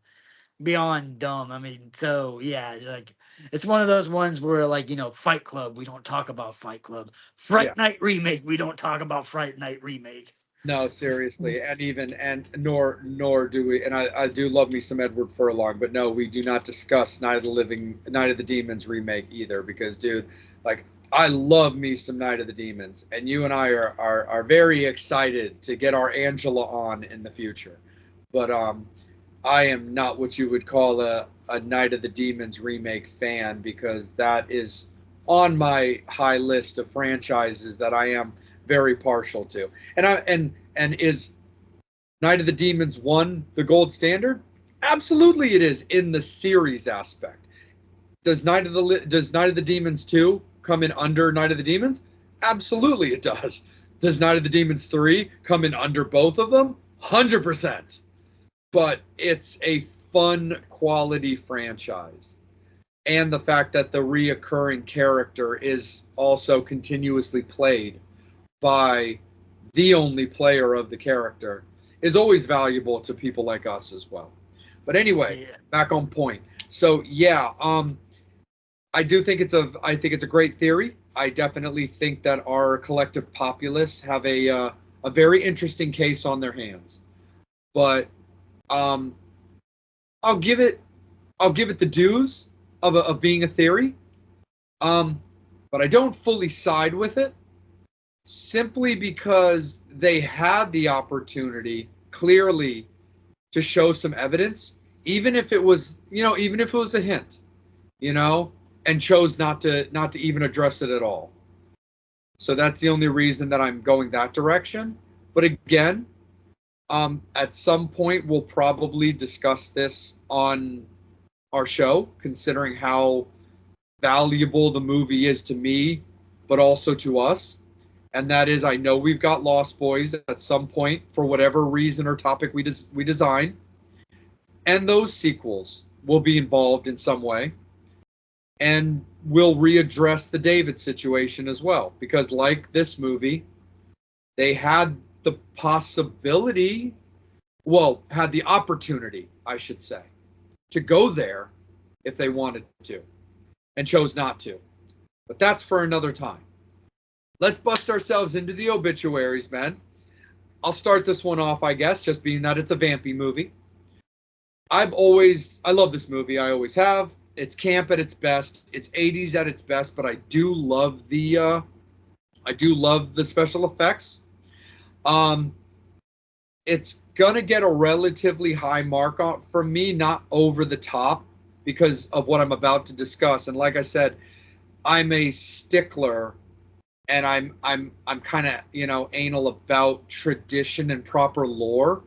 dumb. I mean, so yeah, like, It's one of those ones where, like, Fight Club, we don't talk about Fight Club. Fright Night Remake, we don't talk about Fright Night Remake. No, seriously, and nor do we. And I do love me some Edward Furlong, but no, we do not discuss Night of the Demons remake either, because, dude, like, I love me some Night of the Demons, and you and I are very excited to get our Angela on in the future. But I am not what you would call a Night of the Demons remake fan, because that is on my high list of franchises that I am very partial to. And is Night of the Demons 1 the gold standard? Absolutely it is, in the series aspect. Does Night of the Demons 2 come in under Night of the Demons? Absolutely it does. Does Night of the Demons 3 come in under both of them? 100%. But it's a fun quality franchise. And the fact that the reoccurring character is also continuously played by the only player of the character is always valuable to people like us as well. But anyway, back on point. So yeah, I think it's a great theory. I definitely think that our collective populace have a very interesting case on their hands. But I'll give it the dues of being a theory. But I don't fully side with it, simply because they had the opportunity clearly to show some evidence, even if it was a hint, and chose not to even address it at all. So that's the only reason that I'm going that direction. But again, at some point we'll probably discuss this on our show, considering how valuable the movie is to me, but also to us. And that is, I know we've got Lost Boys at some point for whatever reason or topic we design. And those sequels will be involved in some way. And we'll readdress the David situation as well. Because like this movie, they had the possibility, had the opportunity, I should say, to go there if they wanted to, and chose not to. But that's for another time. Let's bust ourselves into the obituaries, man. I'll start this one off, I guess, just being that it's a vampy movie. I love this movie. I always have. It's camp at its best. It's 80s at its best, but I do love the special effects. It's gonna get a relatively high mark from me, not over the top, because of what I'm about to discuss. And like I said, I'm a stickler, and I'm kind of anal about tradition and proper lore.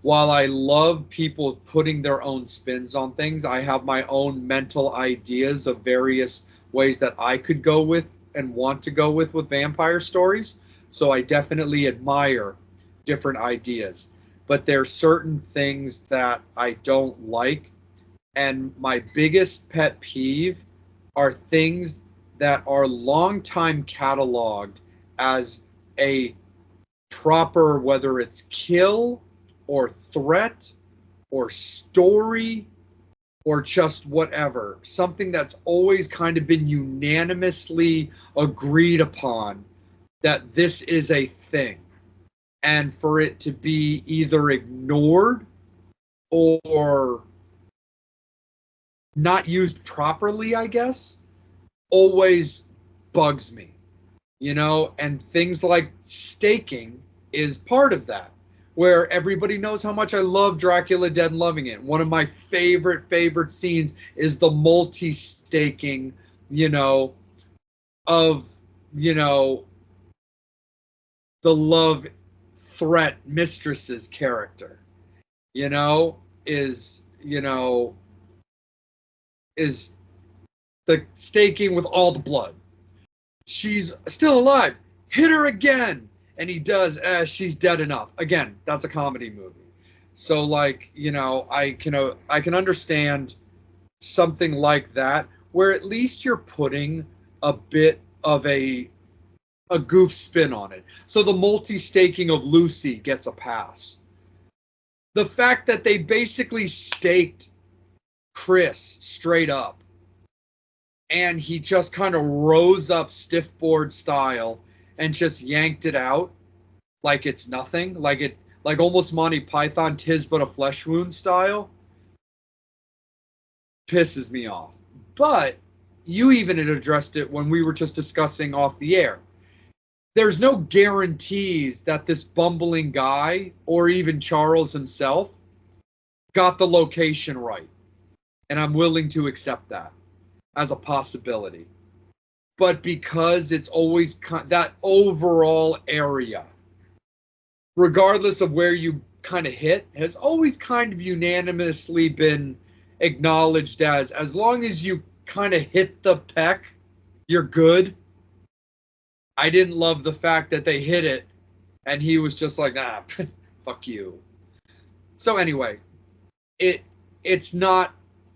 While I love people putting their own spins on things, I have my own mental ideas of various ways that I could go with and want to go with vampire stories. So I definitely admire different ideas. But there's certain things that I don't like. And my biggest pet peeve are things that are long time cataloged as a proper, whether it's kill or threat or story or just whatever, something that's always kind of been unanimously agreed upon that this is a thing, and for it to be either ignored or not used properly, I guess, always bugs me, and things like staking is part of that, where everybody knows how much I love Dracula Dead and loving it. One of my favorite scenes is the multi-staking, of, the love threat mistress's character, is the staking with all the blood. She's still alive. Hit her again. And he does, she's dead enough. Again, that's a comedy movie. So, like, I can understand something like that, where at least you're putting a bit of a goof spin on it. So the multi-staking of Lucy gets a pass. The fact that they basically staked Chris straight up and he just kind of rose up stiff board style and just yanked it out like it's nothing, like almost Monty Python, 'tis but a flesh wound style, pisses me off. But you even had addressed it when we were just discussing off the air. There's no guarantees that this bumbling guy or even Charles himself got the location right. And I'm willing to accept that as a possibility. But because it's always that overall area, regardless of where you kind of hit, has always kind of unanimously been acknowledged as long as you kind of hit the peck, you're good. I didn't love the fact that they hit it and he was just like, nah, fuck you. So anyway, it's not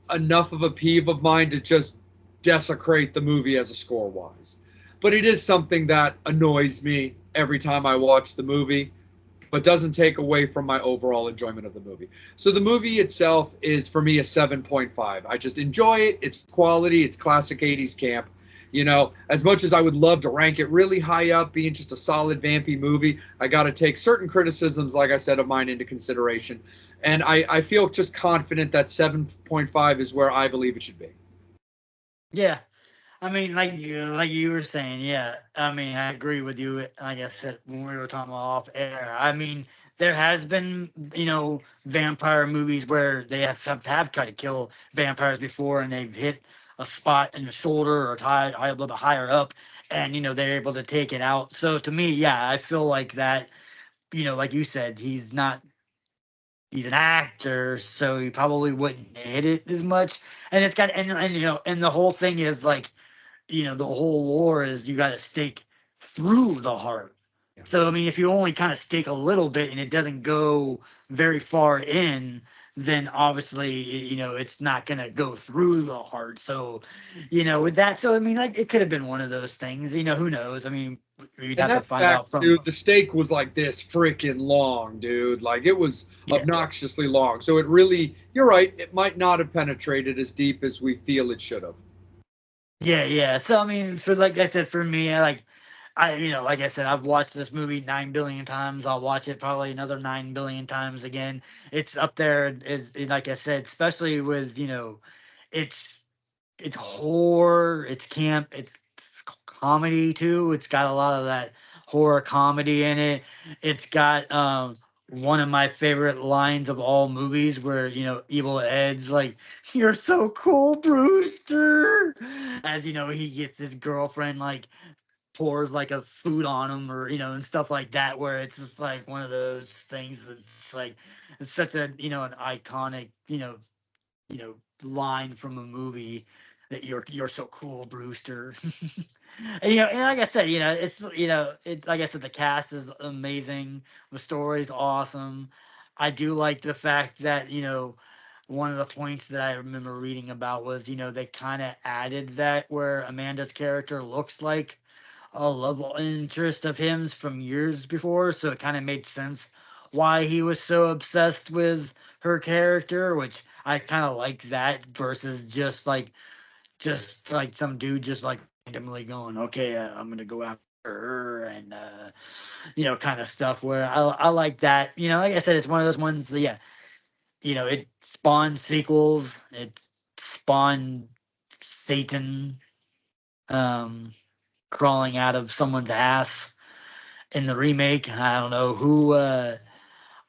enough of a peeve of mine to just desecrate the movie as a score wise. But it is something that annoys me every time I watch the movie, but doesn't take away from my overall enjoyment of the movie. So the movie itself is for me a 7.5. I just enjoy it. It's quality. It's classic 80s camp. You know, as much as I would love to rank it really high up, being just a solid vampy movie, I got to take certain criticisms, like I said, of mine into consideration. And I feel just confident that 7.5 is where I believe it should be. Yeah. I mean, like you were saying, yeah. I mean, I agree with you. Like I said, when we were talking about off air, I mean, there has been, vampire movies where they have tried to kill vampires before, and they've hit a spot in the shoulder or tied a little bit higher up, and they're able to take it out. So to me, yeah, I feel like that. Like you said, he's an actor, so he probably wouldn't hit it as much. And it's got and the whole thing is like, the whole lore is you got to stake through the heart. Yeah. So I mean, if you only kind of stake a little bit and it doesn't go very far in, then obviously it's not gonna go through the heart. So with that, so I mean, like it could have been one of those things. Who knows? I mean, we'd And have to that find out fact, from. dude, the steak was like this freaking long, dude. Like it was Yeah. obnoxiously long. So it really, you're right, it might not have penetrated as deep as we feel it should have. Yeah, yeah. So I mean, for like I said, for me, like I said, I've watched this movie 9 billion times. I'll watch it probably another 9 billion times again. It's up there, like I said, especially with it's it's horror, it's camp, it's comedy too. It's got a lot of that horror comedy in it. It's got one of my favorite lines of all movies where Evil Ed's like, "You're so cool, Brewster," as he gets his girlfriend like pours like a food on him, or and stuff like that, where it's just like one of those things that's like, it's such a an iconic line from a movie, that you're so cool, Brewster. And like I said, it's it like I said, the cast is amazing, the story's awesome. I do like the fact that one of the points that I remember reading about was they kind of added that where Amanda's character looks like a love interest of his from years before, so it kind of made sense why he was so obsessed with her character, which I kind of like that versus just like some dude just like randomly going, okay, I'm gonna go after her, and kind of stuff. Where I like that. Like I said, it's one of those ones. Yeah, it spawned sequels. It spawned Satan. Um, Crawling out of someone's ass in the remake. I don't know who. I'll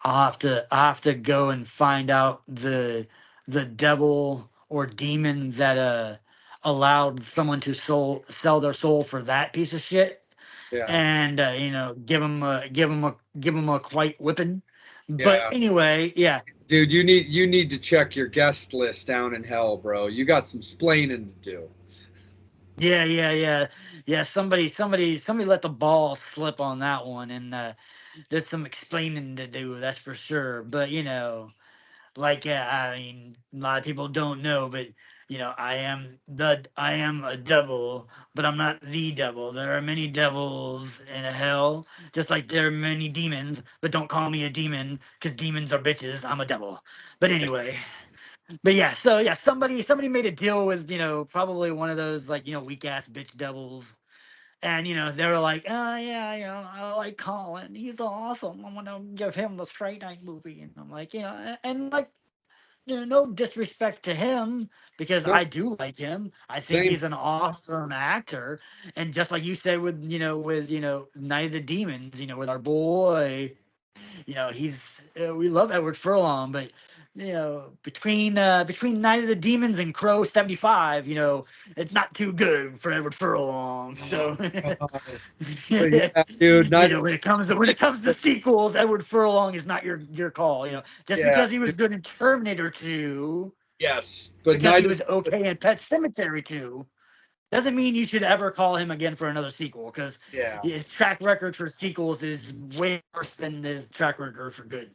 have to go and find out the devil or demon that allowed someone to sell their soul for that piece of shit, Yeah. and give him a quite whipping. But Yeah. anyway, yeah. Dude, you need to check your guest list down in hell, bro. You got some splaining to do. Yeah, yeah, yeah, yeah. Somebody let the ball slip on that one, and there's some explaining to do. That's for sure. But like I mean, a lot of people don't know, but I am a devil, but I'm not the devil. There are many devils in hell, just like there are many demons. But don't call me a demon, because demons are bitches. I'm a devil. But anyway. But yeah, so yeah, somebody made a deal with, probably one of those, like, weak ass bitch devils. And they were like, oh yeah, I like Colin. He's awesome. I'm gonna give him the Fright Night movie. And I'm like, and like, no disrespect to him, because No, I do like him. I think same. he's an awesome actor. And just like you said with, Night of the Demons, with our boy, he's we love Edward Furlong, but between Night of the Demons and Crow 75, it's not too good for Edward Furlong. Oh, So God. But yeah, dude, not when it comes to sequels, Edward Furlong is not your call. Just yeah, because he was good in Terminator 2, yes, but because he neither. was okay in Pet Cemetery 2, doesn't mean you should ever call him again for another sequel, because Yeah, his track record for sequels is way worse than his track record for good.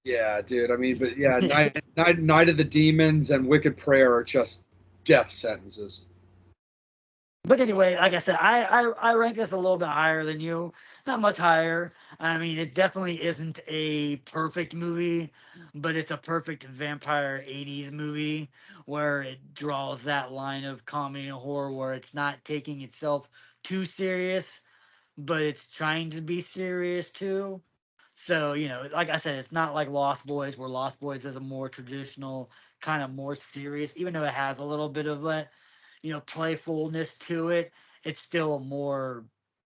yeah, dude. I mean, but yeah, Night of the Demons and Wicked Prayer are just death sentences. But anyway, like I said, I rank this a little bit higher than you. Not much higher. I mean, it definitely isn't a perfect movie, but it's a perfect vampire 80s movie where it draws that line of comedy and horror where it's not taking itself too serious, but it's trying to be serious too. So, like I said, it's not like Lost Boys, where Lost Boys is a more traditional, kind of more serious, even though it has a little bit of that, playfulness to it. It's still a more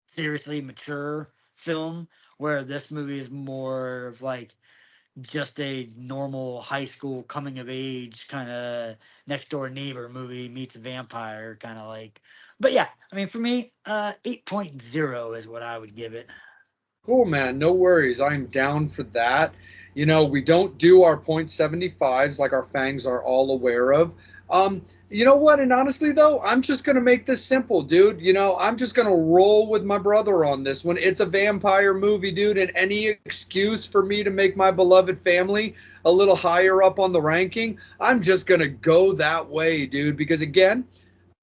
seriously mature film, where this movie is more of like just a normal high school coming of age kind of next door neighbor movie meets a vampire kind of like. But yeah, I mean, for me, 8.0 is what I would give it. Cool, man. No worries. I'm down for that. We don't do our .75s like our fangs are all aware of. You know what? And honestly, though, I'm just gonna make this simple, dude. I'm just gonna roll with my brother on this one. It's a vampire movie, dude, and any excuse for me to make my beloved family a little higher up on the ranking, I'm just gonna go that way, dude. Because again,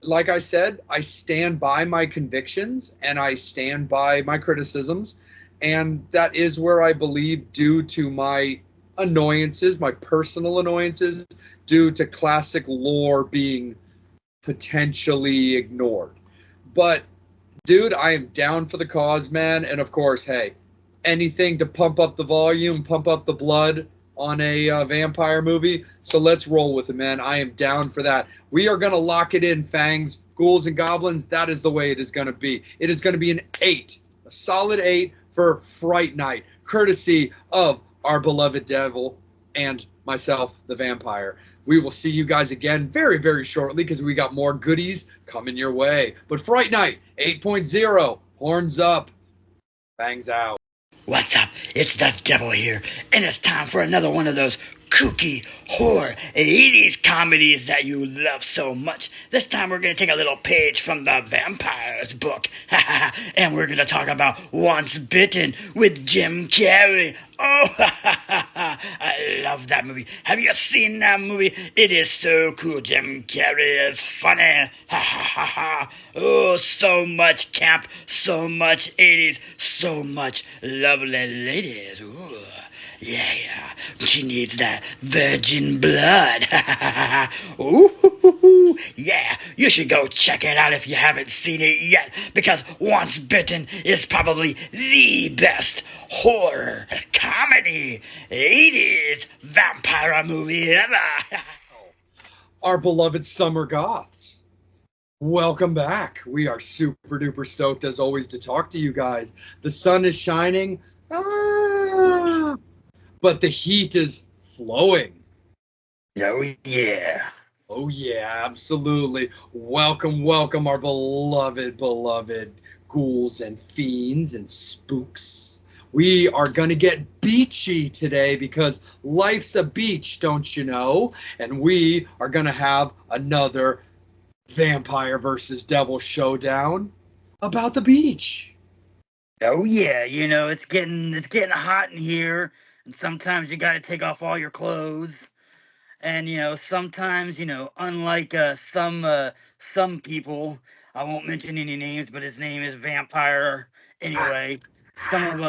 like I said, I stand by my convictions and I stand by my criticisms. And that is where I believe, due to my annoyances, my personal annoyances, due to classic lore being potentially ignored. But, dude, I am down for the cause, man. And of course, hey, anything to pump up the volume, pump up the blood on a vampire movie. So let's roll with it, man. I am down for that. We are going to lock it in, Fangs, Ghouls, and Goblins. That is the way it is going to be. It is going to be an 8, a solid 8 for Fright Night, courtesy of our beloved devil and myself, the vampire. We will see you guys again very, very shortly, because we got more goodies coming your way. But Fright Night 8.0, horns up, fangs out. What's up? It's the devil here, and it's time for another one of those kooky horror 80s comedies that you love so much. This time we're going to take a little page from the Vampires book, and we're going to talk about Once Bitten with Jim Carrey. Oh, I love that movie. Have you seen that movie? It is so cool. Jim Carrey is funny. Oh, so much camp, so much 80s, so much lovely ladies. Ooh. Yeah, she needs that virgin blood. Ooh, yeah, you should go check it out if you haven't seen it yet, because Once Bitten is probably the best horror, comedy, 80s vampire movie ever. Our beloved summer goths, welcome back. We are super duper stoked, as always, to talk to you guys. The sun is shining. But the heat is flowing. Oh, yeah. Oh, yeah, absolutely. Welcome, welcome, our beloved ghouls and fiends and spooks. We are going to get beachy today, because life's a beach, don't you know? And we are going to have another vampire versus devil showdown about the beach. Oh yeah, it's getting hot in here, and sometimes you got to take off all your clothes. And sometimes, unlike some people, I won't mention any names, but his name is Vampire anyway. some of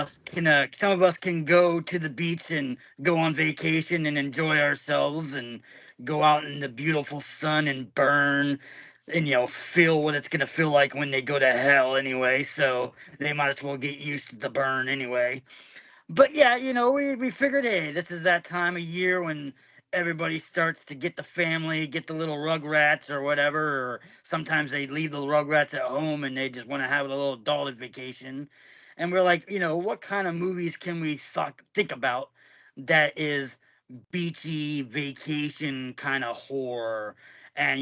us can go to the beach and go on vacation and enjoy ourselves and go out in the beautiful sun and burn and feel what it's gonna feel like when they go to hell anyway. So they might as well get used to the burn anyway. But yeah, we figured, hey, this is that time of year when everybody starts to get the family, get the little rugrats or whatever, or sometimes they leave the rugrats at home and they just want to have a little adult vacation. And we're like, what kind of movies can we think about that is beachy vacation kind of horror? And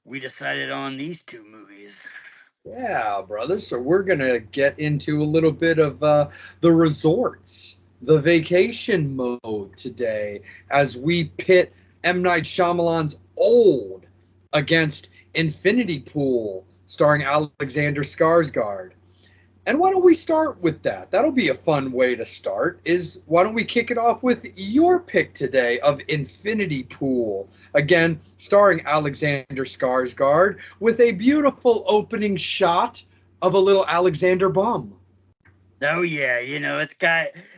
we decided on these two movies. Yeah, brother. So we're gonna get into a little bit of the resorts, the vacation mode today, as we pit M. Night Shyamalan's Old against Infinity Pool, starring Alexander Skarsgård. And why don't we start with that? That'll be a fun way to start. Why don't we kick it off with your pick today of Infinity Pool? Again, starring Alexander Skarsgård with a beautiful opening shot of a little Alexander bum. Oh yeah,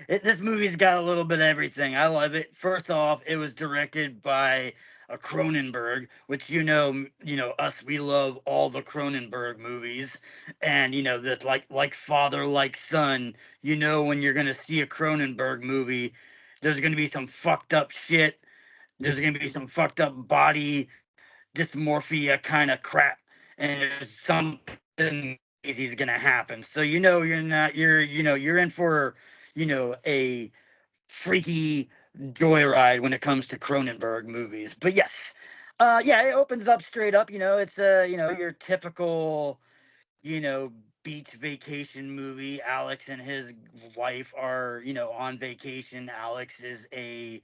this movie's got a little bit of everything. I love it. First off, it was directed by a Cronenberg, which us, we love all the Cronenberg movies, and this like father like son. When you're gonna see a Cronenberg movie, there's gonna be some fucked up shit. There's gonna be some fucked up body dysmorphia kind of crap, and there's something crazy's gonna happen. So you're in for a freaky joyride when it comes to Cronenberg movies. But yes, yeah, it opens up straight up. It's your typical you know beach vacation movie. Alex and his wife are on vacation. Alex is a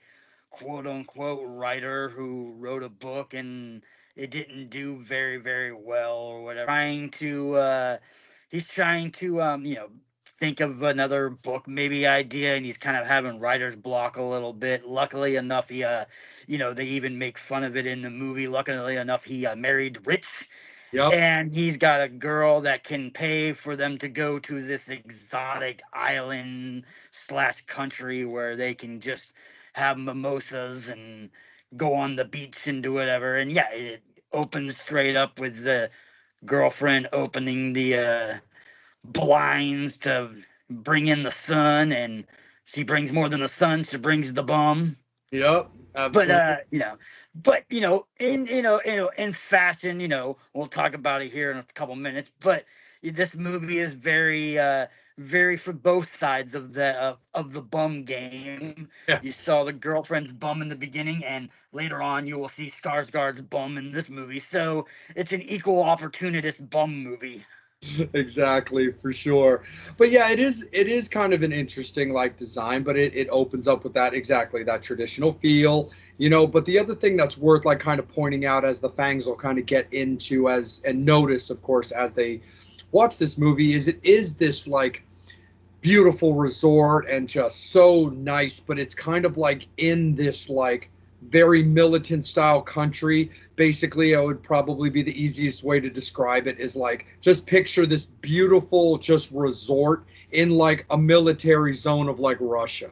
quote unquote writer who wrote a book and it didn't do very very well or whatever, he's trying to think of another book maybe idea, and he's kind of having writer's block a little bit. Luckily enough, they even make fun of it in the movie. Luckily enough, he married rich. Yep. And he's got a girl that can pay for them to go to this exotic island slash country where they can just have mimosas and go on the beach and do whatever. And yeah, it opens straight up with the girlfriend opening the blinds to bring in the sun, and she brings more than the sun, she brings the bum. Yep, But absolutely. in fashion, we'll talk about it here in a couple minutes. But this movie is very for both sides of the bum game. Yes. You saw the girlfriend's bum in the beginning, and later on you will see Skarsgård's bum in this movie. So it's an equal opportunist bum movie. Exactly, for sure. But yeah, it is kind of an interesting like design, but it opens up with that traditional feel, but the other thing that's worth like kind of pointing out, as the Fangs will kind of get into as and notice, of course, as they watch this movie, is it is this like beautiful resort and just so nice, but it's kind of like in this like very militant style country. Basically, it would probably be the easiest way to describe it is like just picture this beautiful just resort in like a military zone of like Russia.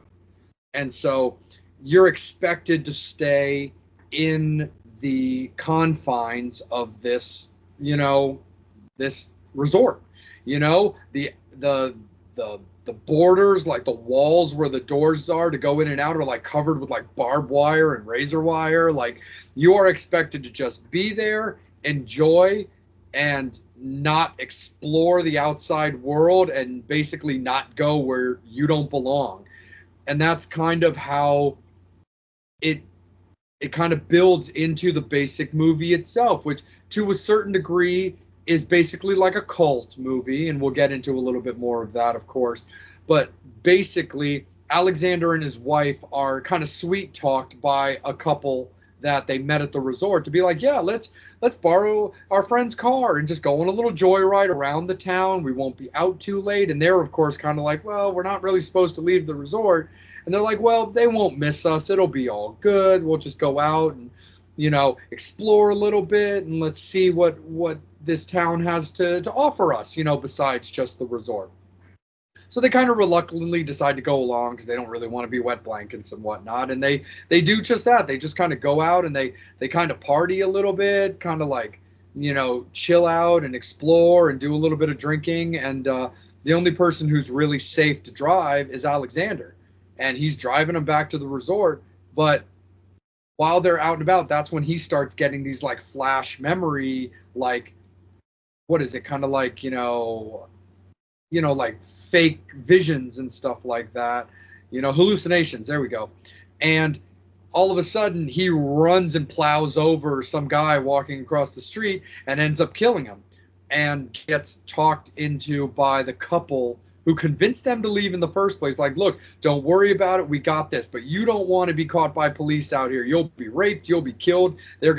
And so you're expected to stay in the confines of this resort. The borders, like the walls where the doors are to go in and out, are like covered with like barbed wire and razor wire. Like you are expected to just be there, enjoy, and not explore the outside world, and basically not go where you don't belong. And that's kind of how it kind of builds into the basic movie itself, which to a certain degree is basically like a cult movie, and we'll get into a little bit more of that, of course. But basically, Alexander and his wife are kind of sweet talked by a couple that they met at the resort to be like, yeah, let's borrow our friend's car and just go on a little joyride around the town. We won't be out too late. And they're, of course, kind of like, well, we're not really supposed to leave the resort. And they're like, well, they won't miss us. It'll be all good. We'll just go out and explore a little bit, and let's see what this town has to offer us, besides just the resort. So they kind of reluctantly decide to go along because they don't really want to be wet blankets and whatnot. And they do just that. They just kind of go out and they kind of party a little bit, kind of like, chill out and explore and do a little bit of drinking. And the only person who's really safe to drive is Alexander. And he's driving them back to the resort. But while they're out and about, that's when he starts getting these like flash memory, like, what is it? Kind of like, like fake visions and stuff like that, hallucinations. There we go. And all of a sudden he runs and plows over some guy walking across the street and ends up killing him, and gets talked into by the couple who convinced them to leave in the first place. Like, look, don't worry about it. We got this, but you don't want to be caught by police out here. You'll be raped. You'll be killed. They're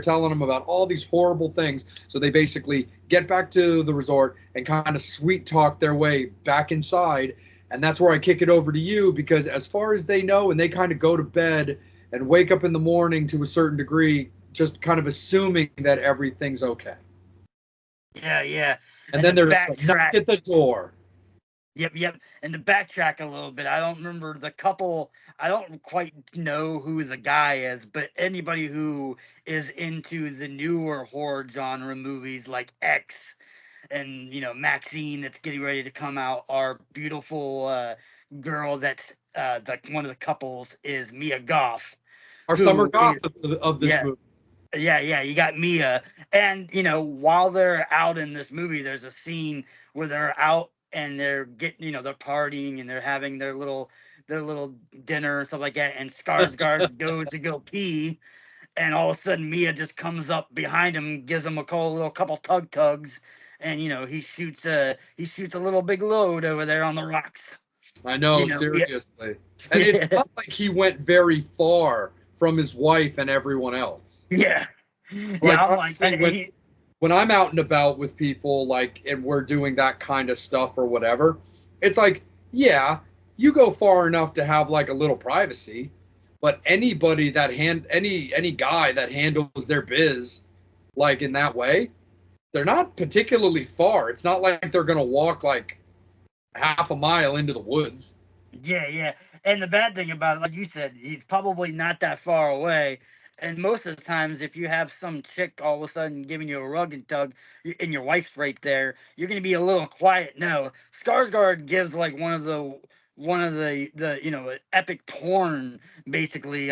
telling them about all these horrible things. So they basically get back to the resort and kind of sweet talk their way back inside. And that's where I kick it over to you, because as far as they know, and they kind of go to bed and wake up in the morning to a certain degree, just kind of assuming that everything's okay. Yeah. And then there's a knock at the door. Yep. And to backtrack a little bit, I don't remember the couple. I don't quite know who the guy is, but anybody who is into the newer horror genre movies like X and, Maxine that's getting ready to come out, our beautiful girl that's one of the couples is Mia Goth. Our summer goth of this movie. Yeah, you got Mia. And, while they're out in this movie, there's a scene where they're out and they're getting, they're partying and they're having their little dinner and stuff like that. And Skarsgård goes to go pee, and all of a sudden Mia just comes up behind him, gives him a couple tugs, and he shoots a little big load over there on the rocks. I know, seriously. And it's not like he went very far from his wife and everyone else. Yeah. Like, when I'm out and about with people, like, and we're doing that kind of stuff or whatever, it's like, yeah, you go far enough to have like a little privacy, but anybody that any guy that handles their biz like in that way, they're not particularly far. It's not like they're gonna walk like half a mile into the woods. Yeah. And the bad thing about it, like you said, he's probably not that far away. And most of the times, if you have some chick all of a sudden giving you a rug and tug, and your wife's right there, you're going to be a little quiet. No, Skarsgård gives like one of the epic porn, basically,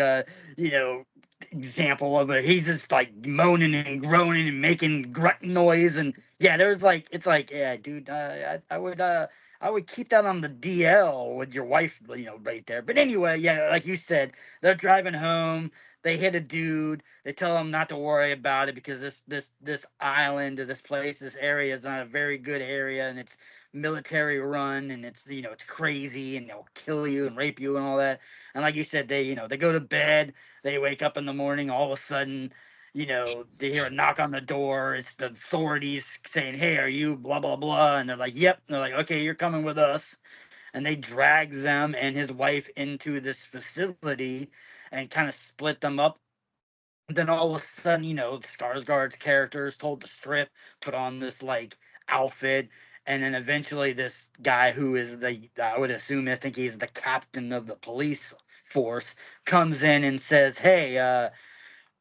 example of it. He's just like moaning and groaning and making grunt noise, and yeah, yeah, dude, I would keep that on the DL with your wife, right there. But anyway, yeah, like you said, they're driving home. They hit a dude. They tell him not to worry about it because this island or this place, this area is not a very good area, and it's military run, and it's it's crazy, and they'll kill you and rape you and all that. And like you said, they go to bed. They wake up in the morning. All of a sudden, they hear a knock on the door. It's the authorities saying, "Hey, are you blah blah blah?" And they're like, "Yep." And they're like, "Okay, you're coming with us." And they drag them and his wife into this facility and kind of split them up. Then all of a sudden, Skarsgård's character is told to strip, put on this like outfit, and then eventually this guy who is I would assume, I think he's the captain of the police force, comes in and says, "Hey,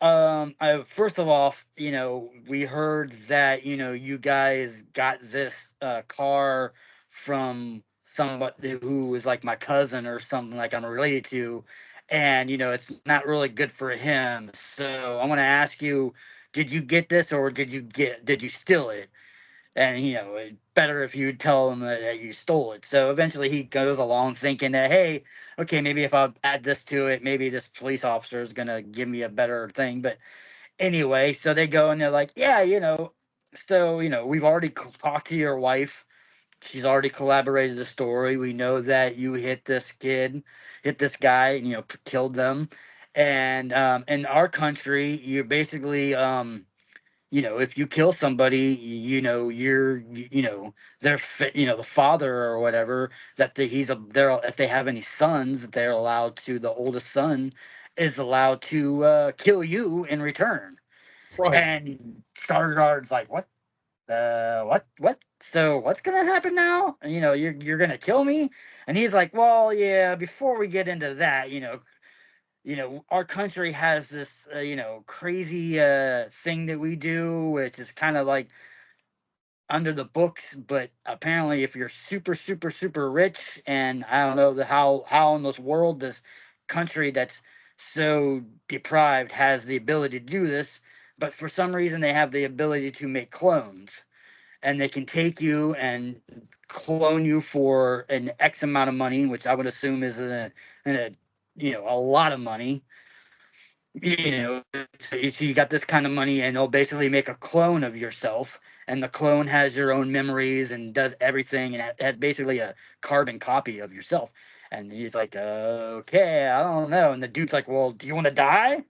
first of all, we heard that, you guys got this car from somebody who was like my cousin or something like I'm related to, and, it's not really good for him. So I want to ask you, did you get this or did you steal it? And, better if you tell him that you stole it." So eventually he goes along thinking that, hey, okay, maybe if I add this to it, maybe this police officer is going to give me a better thing. But anyway, so they go and they're like, yeah, so, we've already talked to your wife. She's already collaborated the story. We know that you hit this guy, and, killed them. And in our country, you're basically if you kill somebody, they're the father or whatever, that if they have any sons, they're allowed to, the oldest son is allowed to kill you in return. Right. And Skarsgård's like, what? What? so what's gonna happen now? You're gonna kill me? And he's like, well, yeah, before we get into that, our country has this, crazy thing that we do, which is kind of like under the books, but apparently if you're super, super, super rich, and I don't know how in this world this country that's so deprived has the ability to do this, but for some reason they have the ability to make clones, and they can take you and clone you for an X amount of money, which I would assume is a lot of money. So you got this kind of money, and they'll basically make a clone of yourself, and the clone has your own memories and does everything, and has basically a carbon copy of yourself. And he's like, okay, I don't know. And the dude's like, well, do you want to die? And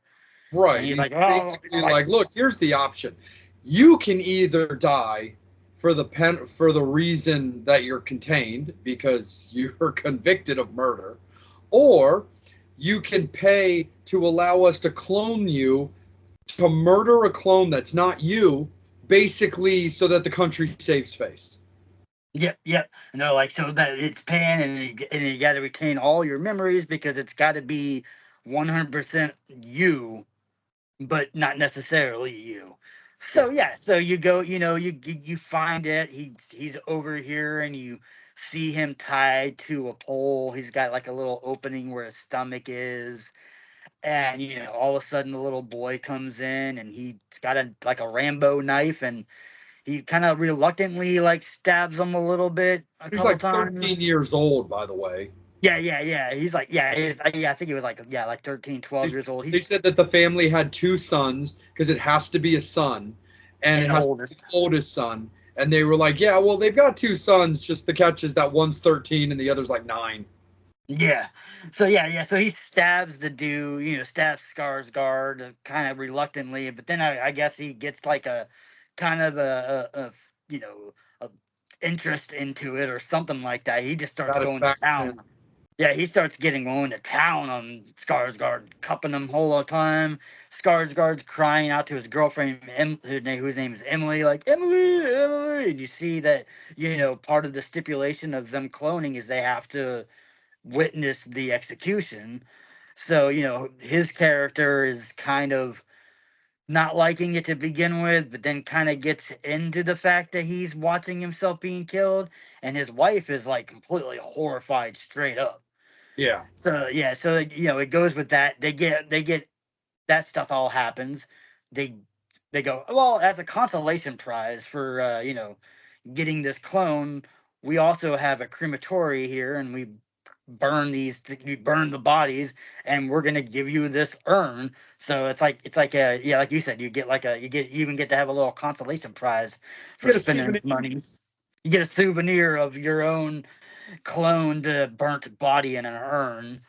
Right. he's like, He's oh, basically like, look, here's the option. You can either die for the reason that you're contained because you're convicted of murder, or you can pay to allow us to clone you to murder a clone that's not you, basically so that the country saves face. yep, yep. And they're like, so that it's paying, and you got to retain all your memories because it's got to be 100% you, but not necessarily you. So Yeah. yeah, so you go, you find it. He's over here, and you see him tied to a pole. He's got like a little opening where his stomach is, and all of a sudden the little boy comes in, and he's got a Rambo knife, and he kind of reluctantly like stabs him a little bit a He's couple like 13 times. years old, by the way. Yeah, yeah, yeah. He's like, yeah, I think he was like, yeah, like 13, They, 12 years old. they said that the family had two sons because it has to be a son, and And it the has to be oldest. the oldest son. And they were like, yeah, well, they've got two sons. Just the catch is that one's 13 and the other's like 9. Yeah. So yeah. So he stabs the dude, stabs Skarsgård kind of reluctantly, but then I guess he gets like a kind of a interest into it or something like that. He just starts going to town. Satisfaction. Yeah, he starts going to town on Skarsgård, cupping him whole the time. Skarsgård's crying out to his girlfriend, whose name is Emily, like, Emily, Emily. And you see that, part of the stipulation of them cloning is they have to witness the execution. So, his character is kind of not liking it to begin with, but then kind of gets into the fact that he's watching himself being killed. And his wife is like completely horrified straight up. Yeah. So yeah, so it goes with that. They get that stuff all happens. They they go, well, as a consolation prize for getting this clone, we also have a crematory here, and we burn the bodies, and we're gonna give you this urn. So it's like a, yeah, like you said, you even get to have a little consolation prize for Get a spending souvenir. money. You get a souvenir of your own cloned burnt body in an urn.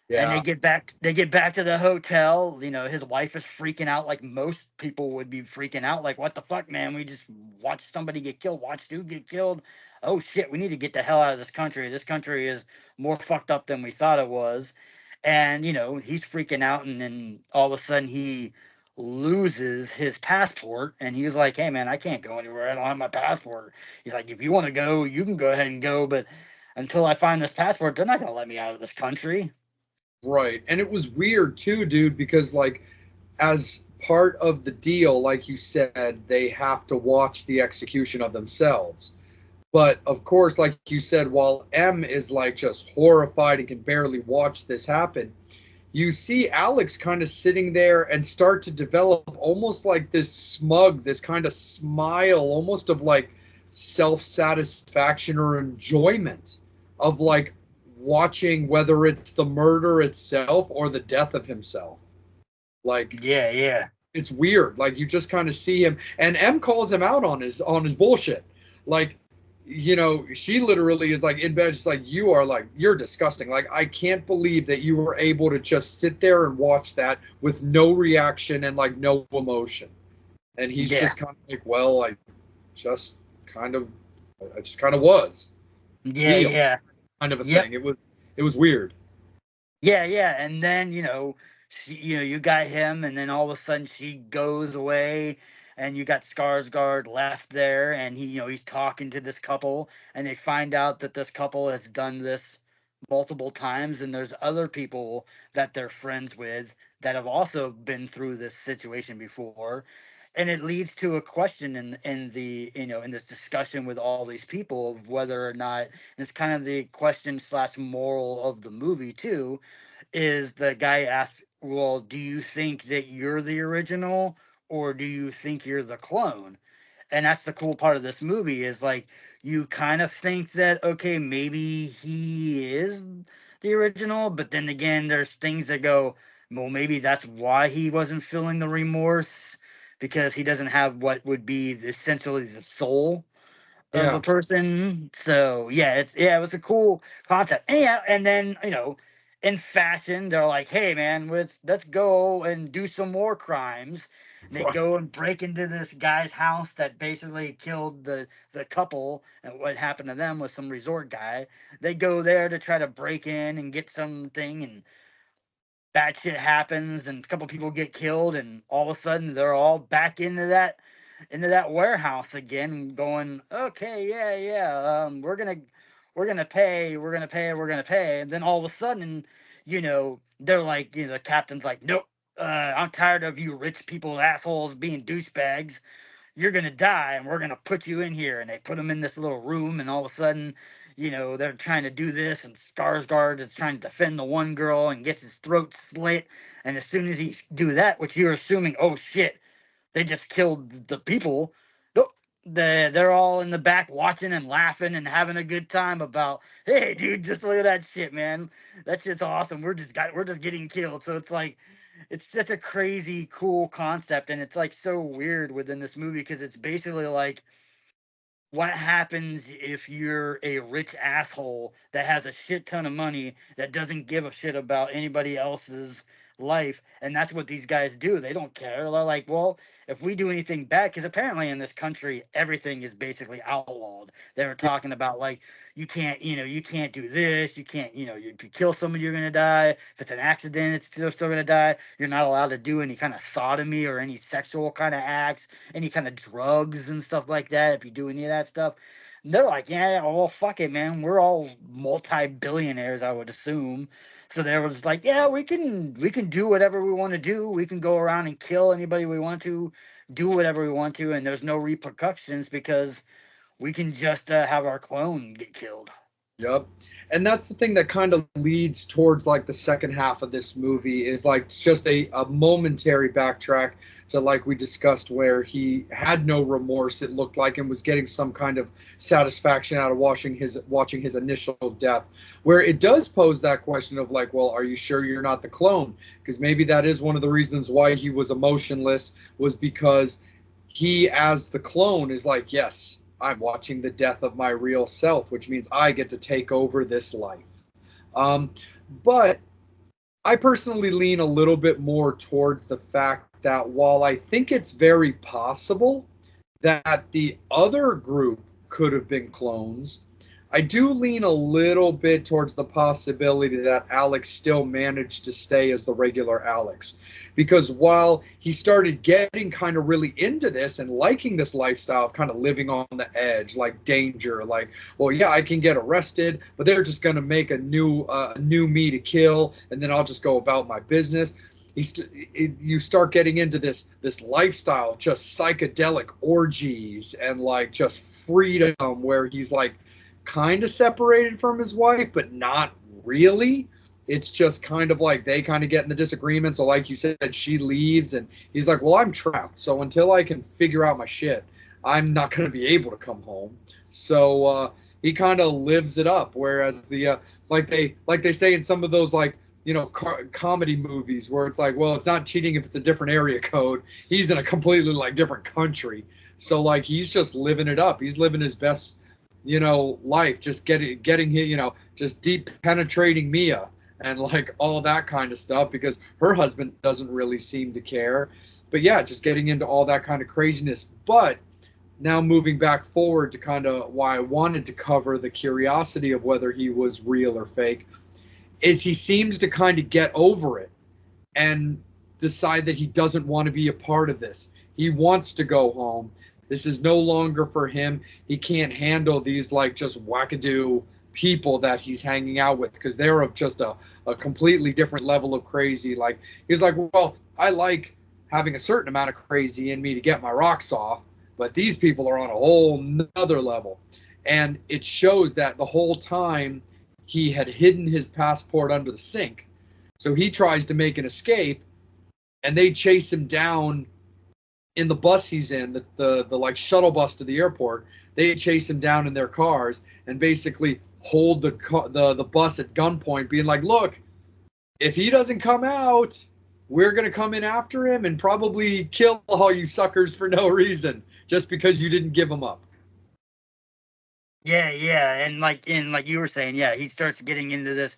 And Yeah. they get back to the hotel. His wife is freaking out like most people would be freaking out. Like, what the fuck, man? We just watched somebody get killed, watched dude get killed. Oh shit, we need to get the hell out of this country. This country is more fucked up than we thought it was. And he's freaking out, and then all of a sudden he loses his passport, and he was like, hey man, I can't go anywhere. I don't have my passport. He's like, if you want to go, you can go ahead and go, but until I find this passport, they're not gonna let me out of this country. Right. And it was weird too, dude, because like as part of the deal, like you said, they have to watch the execution of themselves. But of course, like you said, while M is like just horrified and can barely watch this happen, you see Alex kind of sitting there and start to develop almost like this smug, this kind of smile, almost of like self satisfaction or enjoyment of like watching whether it's the murder itself or the death of himself. Like Yeah, yeah. it's weird. Like you just kind of see him, and M calls him out on his bullshit. Like, she literally is like in bed, just like, you're disgusting. Like, I can't believe that you were able to just sit there and watch that with no reaction and like no emotion. And he's Yeah. just kind of like, well, I just kind of was. Yeah, Deal. yeah. Kind of a Yep. thing. It was weird. Yeah, yeah. And then, you got him, and then all of a sudden she goes away, and you got Skarsgård left there, and he's talking to this couple, and they find out that this couple has done this multiple times, and there's other people that they're friends with that have also been through this situation before, and it leads to a question in this discussion with all these people of whether or not, and it's kind of the question slash moral of the movie too, is the guy asks, well, do you think that you're the original, or do you think you're the clone? And that's the cool part of this movie, is like, you kind of think that, okay, maybe he is the original, but then again, there's things that go, well, maybe that's why he wasn't feeling the remorse, because he doesn't have what would be essentially the soul of a Yeah. person. So yeah, it was a cool concept. And then in fashion, they're like, hey man, let's go and do some more crimes. And they go and break into this guy's house that basically killed the couple, and what happened to them was some resort guy. They go there to try to break in and get something, and bad shit happens, and a couple people get killed, and all of a sudden they're all back into that warehouse again, going, okay, yeah, we're gonna pay, and then all of a sudden, they're like, the captain's like, nope, I'm tired of you rich people assholes being douchebags. You're gonna die, and we're gonna put you in here. And they put him in this little room, and all of a sudden, they're trying to do this, and Skarsgård is trying to defend the one girl and gets his throat slit. And as soon as he do that, which you're assuming, oh shit, they just killed the people. Nope. They're all in the back watching and laughing and having a good time about, hey dude, just look at that shit, man. That shit's awesome. We're just getting killed. So it's like, it's such a crazy cool concept, and it's like so weird within this movie, because it's basically like, what happens if you're a rich asshole that has a shit ton of money that doesn't give a shit about anybody else's life? And that's what these guys do. They don't care. They're like, well, if we do anything bad, because apparently in this country everything is basically outlawed. They were talking about, like, you can't do this, you can't, if you kill somebody, you're gonna die. If it's an accident, it's still gonna die. You're not allowed to do any kind of sodomy or any sexual kind of acts, any kind of drugs and stuff like that. If you do any of that stuff, they're like, yeah, well, fuck it, man. We're all multi-billionaires, I would assume. So they was like, yeah, we can do whatever we want to do. We can go around and kill anybody we want to, do whatever we want to, and there's no repercussions, because we can just have our clone get killed. Yep. And that's the thing that kind of leads towards like the second half of this movie, is like just a momentary backtrack to, like we discussed, where he had no remorse, it looked like, and was getting some kind of satisfaction out of watching his initial death, where it does pose that question of like, well, are you sure you're not the clone? Because maybe that is one of the reasons why he was emotionless, was because he, as the clone, is like, yes, I'm watching the death of my real self, which means I get to take over this life. But I personally lean a little bit more towards the fact that while I think it's very possible that the other group could have been clones, I do lean a little bit towards the possibility that Alex still managed to stay as the regular Alex. Because while he started getting kind of really into this and liking this lifestyle of kind of living on the edge, like danger, like, well, yeah, I can get arrested, but they're just going to make a new me to kill, and then I'll just go about my business. You start getting into this lifestyle, just psychedelic orgies and like just freedom, where he's like kind of separated from his wife, but not really. It's just kind of like they kind of get in the disagreement. So like you said, she leaves and he's like, well, I'm trapped. So until I can figure out my shit, I'm not going to be able to come home. So he kind of lives it up. Whereas the like they say in some of those, like, comedy movies, where it's like, well, it's not cheating if it's a different area code. He's in a completely like different country. So like he's just living it up. He's living his best, life, just getting here, just deep penetrating Mia and like all that kind of stuff, because her husband doesn't really seem to care. But yeah, just getting into all that kind of craziness. But now moving back forward to kind of why I wanted to cover the curiosity of whether he was real or fake, is he seems to kind of get over it. and decide that he doesn't want to be a part of this. He wants to go home. This is no longer for him. He can't handle these like just wackadoo people that he's hanging out with because they're of just a completely different level of crazy. Like he's like, well, I like having a certain amount of crazy in me to get my rocks off, but these people are on a whole nother level. And it shows that the whole time he had hidden his passport under the sink. So he tries to make an escape, and they chase him down in the bus he's in, the like shuttle bus to the airport. They chase him down in their cars and basically hold the bus at gunpoint, being like, "Look, if he doesn't come out, we're gonna come in after him and probably kill all you suckers for no reason, just because you didn't give him up." Yeah, and like you were saying, yeah, he starts getting into this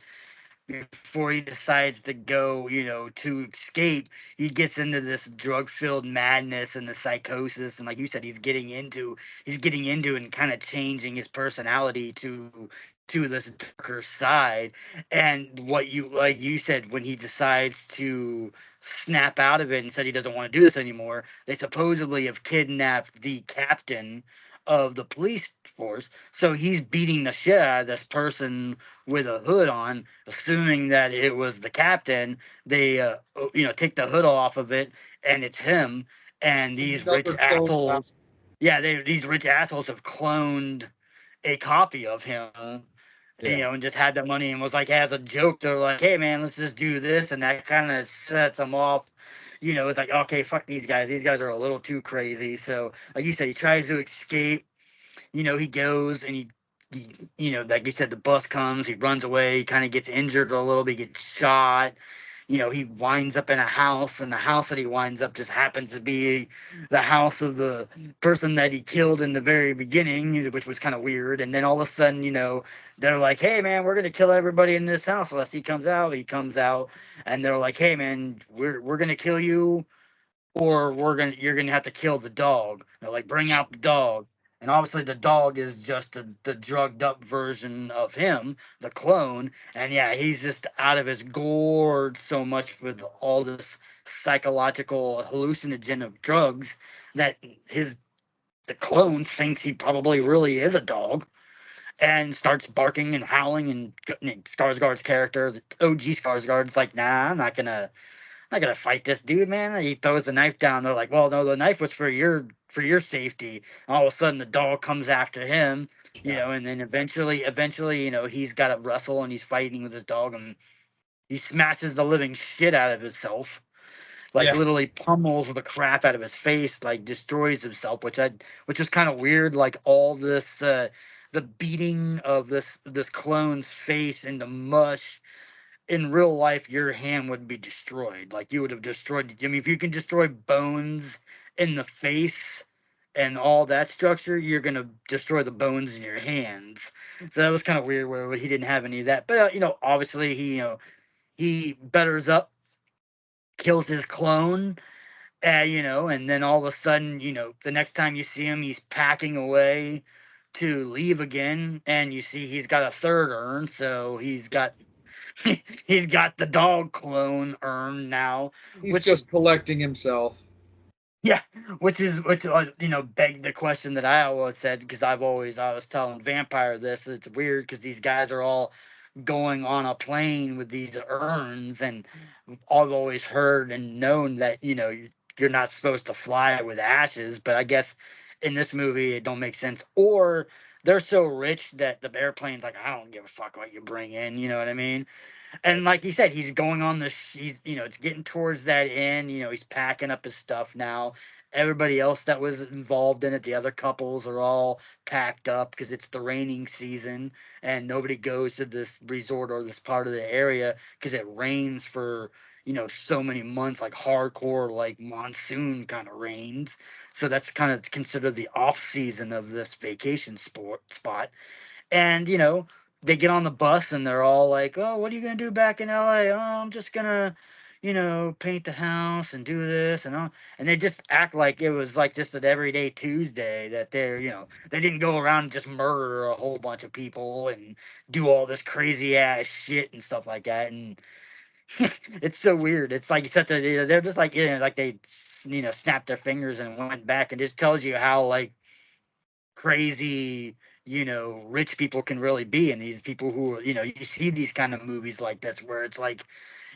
before he decides to go, to escape. He gets into this drug-filled madness and the psychosis, and like you said, he's getting into and kind of changing his personality to this darker side. And what you like you said, when he decides to snap out of it and said he doesn't want to do this anymore, they supposedly have kidnapped the captain of the police force. So he's beating the shit out of this person with a hood on, assuming that it was the captain. They, take the hood off of it, and it's him. And these rich Another clone. assholes, yeah, these rich assholes have cloned a copy of him, Yeah. and just had the money and was like, as a joke, they're like, hey man, let's just do this, and that kind of sets them off. It's like, okay, fuck these guys. These guys are a little too crazy. So, like you said, he tries to escape. He goes and like you said, the bus comes, he runs away, he kind of gets injured a little bit, gets shot. He winds up in a house, and the house that he winds up just happens to be the house of the person that he killed in the very beginning, which was kind of weird. And then all of a sudden, they're like, hey man, we're gonna kill everybody in this house unless he comes out. He comes out, and they're like, hey man, we're gonna kill you, or you're gonna have to kill the dog. They're like, bring out the dog. And obviously the dog is just the drugged up version of him, the clone. And yeah, he's just out of his gourd so much with all this psychological hallucinogen of drugs that the clone thinks he probably really is a dog, and starts barking and howling. And Skarsgård's character, the OG Skarsgård's like, nah, I'm not gonna fight this dude, man. He throws the knife down. They're like, well, no, the knife was for your safety. And all of a sudden, the dog comes after him, Yeah. and then eventually, he's got to wrestle and he's fighting with his dog, and he smashes the living shit out of himself, like Yeah. literally pummels the crap out of his face, like destroys himself, which was kind of weird. Like all this, the beating of this clone's face into mush. In real life, your hand would be destroyed. Like you would have destroyed. I mean, if you can destroy bones in the face and all that structure, you're gonna destroy the bones in your hands. So that was kind of weird where he didn't have any of that. But obviously he betters up, kills his clone, and then all of a sudden, the next time you see him, he's packing away to leave again, and you see he's got a third urn, so he's got the dog clone urn now, He's which just collecting himself. yeah, which begged the question that I always said, because I was telling Vampire this. It's weird because these guys are all going on a plane with these urns, and I've always heard and known that you're not supposed to fly with ashes, but I guess in this movie it don't make sense, or they're so rich that the airplane's like, I don't give a fuck what you bring in, you know what I mean? And like he said, he's going on the he's it's getting towards that end. He's packing up his stuff now. Everybody else that was involved in it, the other couples, are all packed up because it's the raining season, and nobody goes to this resort or this part of the area because it rains for so many months, like hardcore, like monsoon kind of rains. So that's kind of considered the off season of this vacation spot. And they get on the bus and they're all like, oh, what are you gonna do back in LA? Oh, I'm just gonna paint the house and do this and all. And they just act like it was like just an everyday Tuesday, that they didn't go around and just murder a whole bunch of people and do all this crazy ass shit and stuff like that. And It's so weird. It's like such a, they're just like, like they, snapped their fingers and went back, and just tells you how like crazy, rich people can really be. And these people who are, you see these kind of movies like this where it's like,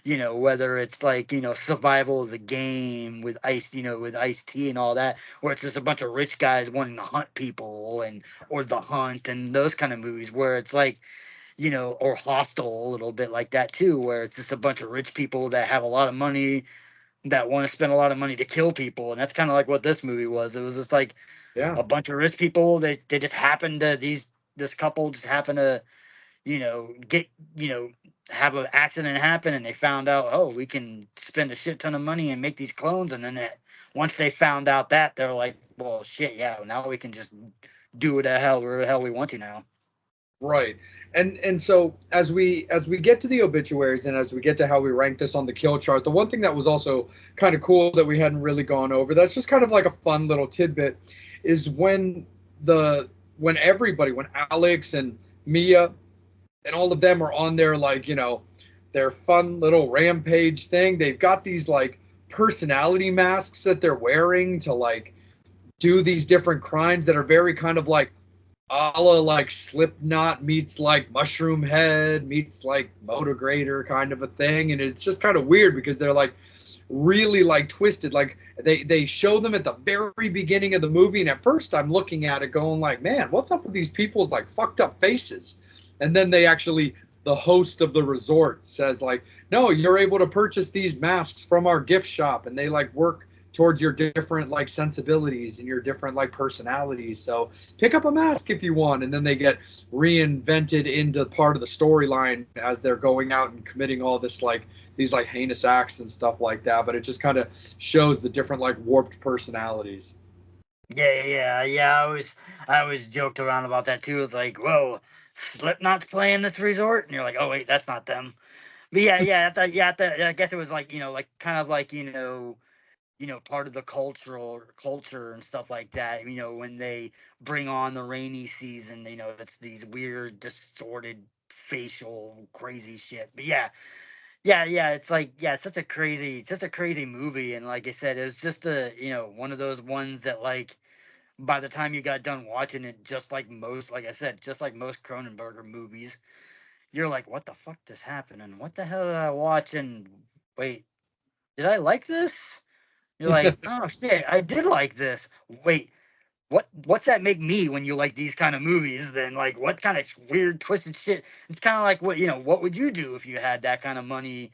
whether it's like, survival of the game with Ice, with Ice T and all that, where it's just a bunch of rich guys wanting to hunt people, and or The Hunt and those kind of movies where it's like, or Hostel a little bit like that too, where it's just a bunch of rich people that have a lot of money that want to spend a lot of money to kill people. And that's kind of like what this movie was. It was just like Yeah. a bunch of rich people. They just happened to, this couple just happened to, get, have an accident happen, and they found out, oh, we can spend a shit ton of money and make these clones. And then once they found out that, they're like, well, shit, yeah, now we can just do whatever the hell we want to now. Right. And so as we get to the obituaries and as we get to how we rank this on the kill chart, the one thing that was also kind of cool that we hadn't really gone over, that's just kind of like a fun little tidbit, is when Alex and Mia and all of them are on their like, their fun little rampage thing, they've got these like personality masks that they're wearing to like do these different crimes that are very kind of like a la like Slipknot meets like Mushroom Head meets like Motograder kind of a thing. And it's just kind of weird because they're like really like twisted. Like they show them at the very beginning of the movie, and at first I'm looking at it going like, man, what's up with these people's like fucked up faces? And then the host of the resort says like, no, you're able to purchase these masks from our gift shop, and they like work towards your different like sensibilities and your different like personalities. So pick up a mask if you want. And then they get reinvented into part of the storyline as they're going out and committing all this like these like heinous acts and stuff like that. But it just kind of shows the different like warped personalities. Yeah. I always joked around about that too. It's like, whoa, Slipknot's playing this resort, and you're like, oh wait, that's not them. But I guess it was like, like kind of like, part of the culture and stuff like that. When they bring on the rainy season, it's these weird, distorted, facial, crazy shit. But yeah, it's like, it's such a crazy movie. And like I said, it was just one of those ones that like by the time you got done watching it, just like most, like I said, just like most Cronenberger movies, you're like, what the fuck just happened? And what the hell did I watch? And wait, did I like this? You're like, oh shit, I did like this. Wait, what's that make me when you like these kind of movies? Then like, what kind of weird twisted shit? It's kind of like what would you do if you had that kind of money,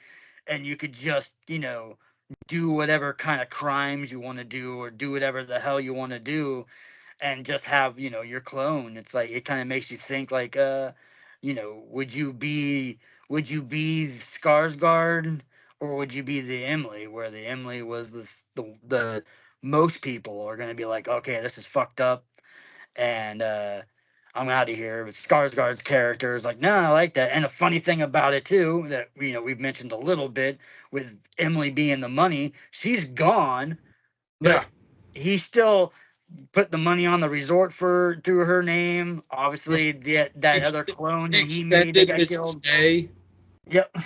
and you could just do whatever kind of crimes you want to do, or do whatever the hell you want to do, and just have your clone. It's like it kind of makes you think like would you be Skarsgård, or would you be the Emily, where the Emily was the most people are going to be like, okay, this is fucked up, and I'm out of here. But Skarsgård's character is like, no, I like that. And the funny thing about it too, that we've mentioned a little bit with Emily being the money, she's gone, Yeah. but he still put the money on the resort through her name. Obviously, that other clone that he made that Extended got his killed. stay. Yep.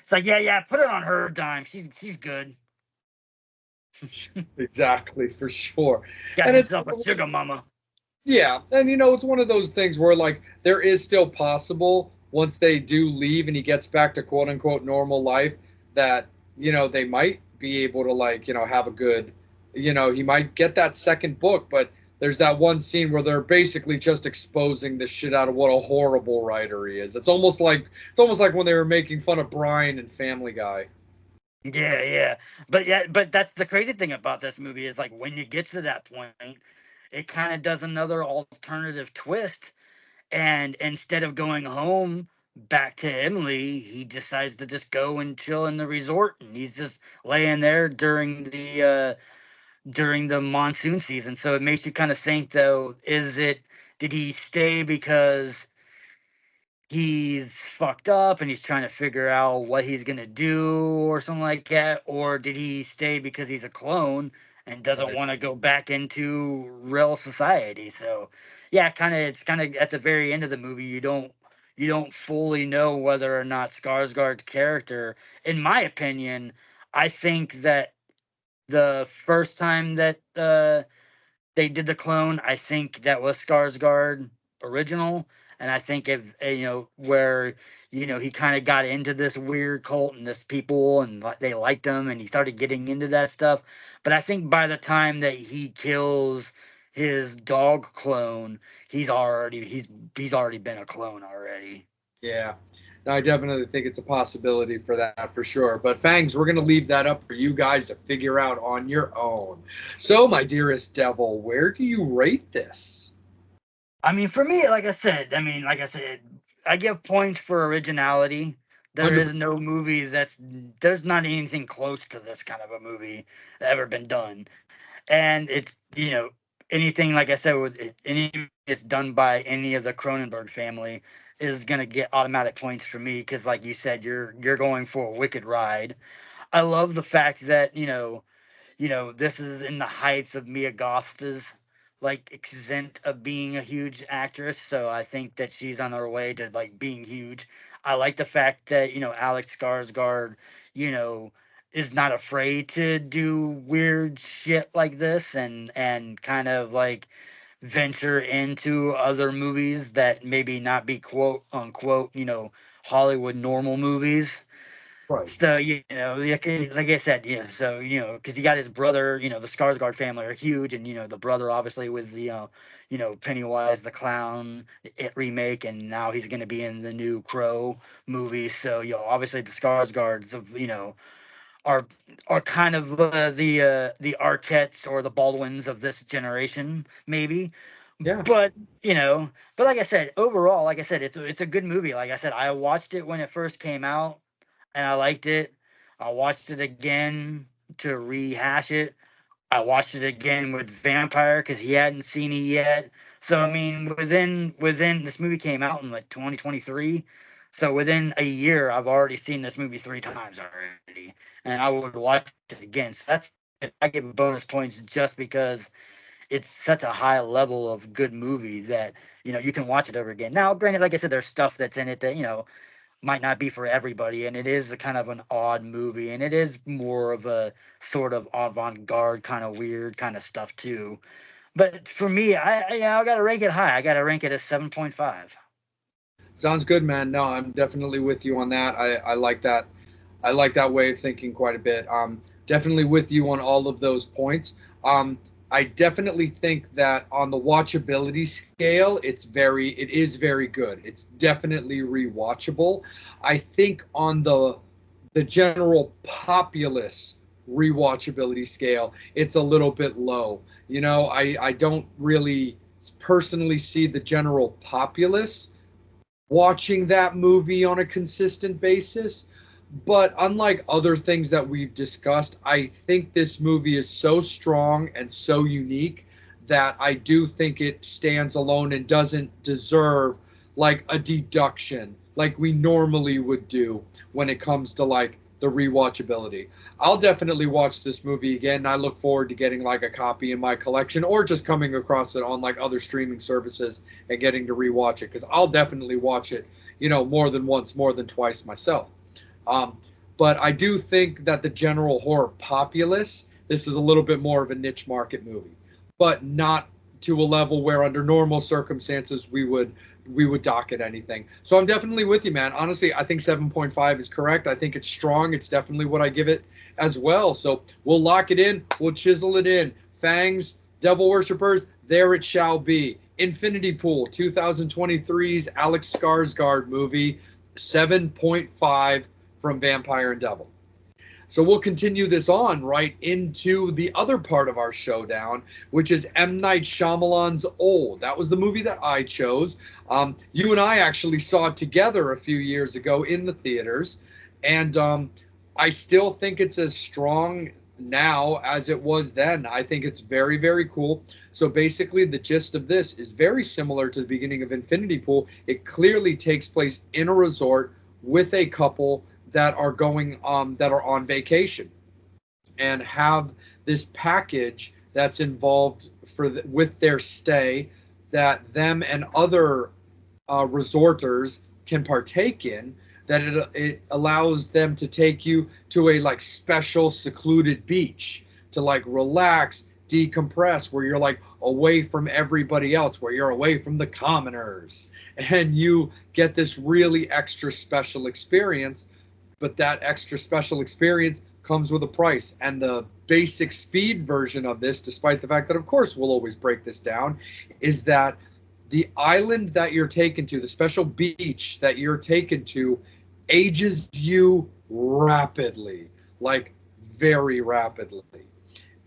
It's like, yeah, put it on her dime. She's good. Exactly, for sure. Got And it's himself a sugar mama. yeah, and it's one of those things where like there is still possible once they do leave and he gets back to quote unquote normal life that they might be able to like have a good he might get that second book, but there's that one scene where they're basically just exposing the shit out of what a horrible writer he is. It's almost like when they were making fun of Brian and Family Guy. Yeah. But that's the crazy thing about this movie is like when you get to that point, it kind of does another alternative twist. And instead of going home back to Emily, he decides to just go and chill in the resort, and he's just laying there during the monsoon season. So it makes you kind of think, though, did he stay because he's fucked up and he's trying to figure out what he's gonna do or something like that, or did he stay because he's a clone and doesn't Right. want to go back into real society? So yeah, it's kind of at the very end of the movie, you don't fully know whether or not Skarsgård's character, in my opinion, I think that the first time that they did the clone, I think that was Skarsgård original, and I think if where he kind of got into this weird cult and this people and they liked him and he started getting into that stuff. But I think by the time that he kills his dog clone, he's already been a clone already. Yeah. No, I definitely think it's a possibility for that for sure. But Fangs, we're going to leave that up for you guys to figure out on your own. So, my dearest devil, where do you rate this? I mean, for me, like I said, I give points for originality. There is 100%. no movie there's not anything close to this kind of a movie that ever been done. And it's, anything, like I said, any it's done by any of the Cronenberg family is gonna get automatic points for me because, like you said, you're going for a wicked ride. I love the fact that this is in the height of Mia Goth's like extent of being a huge actress. So I think that she's on her way to like being huge. I like the fact that, Alex Skarsgård, you know, is not afraid to do weird shit like this and kind of like venture into other movies that maybe not be quote unquote, Hollywood normal movies. Right. So, like I said, yeah. So, because he got his brother, the Skarsgård family are huge, and the brother obviously with the, Pennywise the clown, It remake, and now he's going to be in the new Crow movie. So, obviously the Skarsgårds of, are kind of the Arquettes or the Baldwins of this generation, maybe. Yeah. But but like I said, overall, like I said, it's a good movie. Like I said, I watched it when it first came out and I liked it. I watched it again to rehash it. I watched it again with Vampire because he hadn't seen it yet. So I mean, within this movie came out in like 2023. So within a year, I've already seen this movie 3 times already, and I would watch it again. So I give it bonus points just because it's such a high level of good movie that you can watch it over again. Now, granted, like I said, there's stuff that's in it that might not be for everybody, and it is a kind of an odd movie, and it is more of a sort of avant-garde kind of weird kind of stuff too. But for me, I gotta rank it high. I gotta rank it as 7.5. Sounds good, man. No, I'm definitely with you on that. I like that. I like that way of thinking quite a bit. Definitely with you on all of those points. I definitely think that on the watchability scale, it is very good. It's definitely rewatchable. I think on the general populace rewatchability scale, it's a little bit low. I don't really personally see the general populace watching that movie on a consistent basis. But unlike other things that we've discussed, I think this movie is so strong and so unique that I do think it stands alone and doesn't deserve like a deduction like we normally would do when it comes to like the rewatchability. I'll definitely watch this movie again. I look forward to getting like a copy in my collection or just coming across it on like other streaming services and getting to rewatch it because I'll definitely watch it, more than once, more than twice myself. But I do think that the general horror populace, this is a little bit more of a niche market movie, but not to a level where under normal circumstances we would dock it anything. So I'm definitely with you, man. Honestly, I think 7.5 is correct. I think it's strong. It's definitely what I give it as well. So we'll lock it in. We'll chisel it in. Fangs, Devil Worshippers, there it shall be. Infinity Pool, 2023's Alex Skarsgård movie, 7.5 from Vampire and Devil. So we'll continue this on right into the other part of our showdown, which is M. Night Shyamalan's Old. That was the movie that I chose. You and I actually saw it together a few years ago in the theaters, and I still think it's as strong now as it was then. I think it's very, very cool. So basically the gist of this is very similar to the beginning of Infinity Pool. It clearly takes place in a resort with a couple that are on vacation and have this package that's involved with their stay that them and other resorters can partake in, that it allows them to take you to a like special secluded beach to like relax, decompress, where you're like away from everybody else, where you're away from the commoners, and you get this really extra special experience. But that extra special experience comes with a price. And the basic speed version of this, despite the fact that, of course, we'll always break this down, is that the island that you're taken to, the special beach that you're taken to, ages you rapidly, like very rapidly.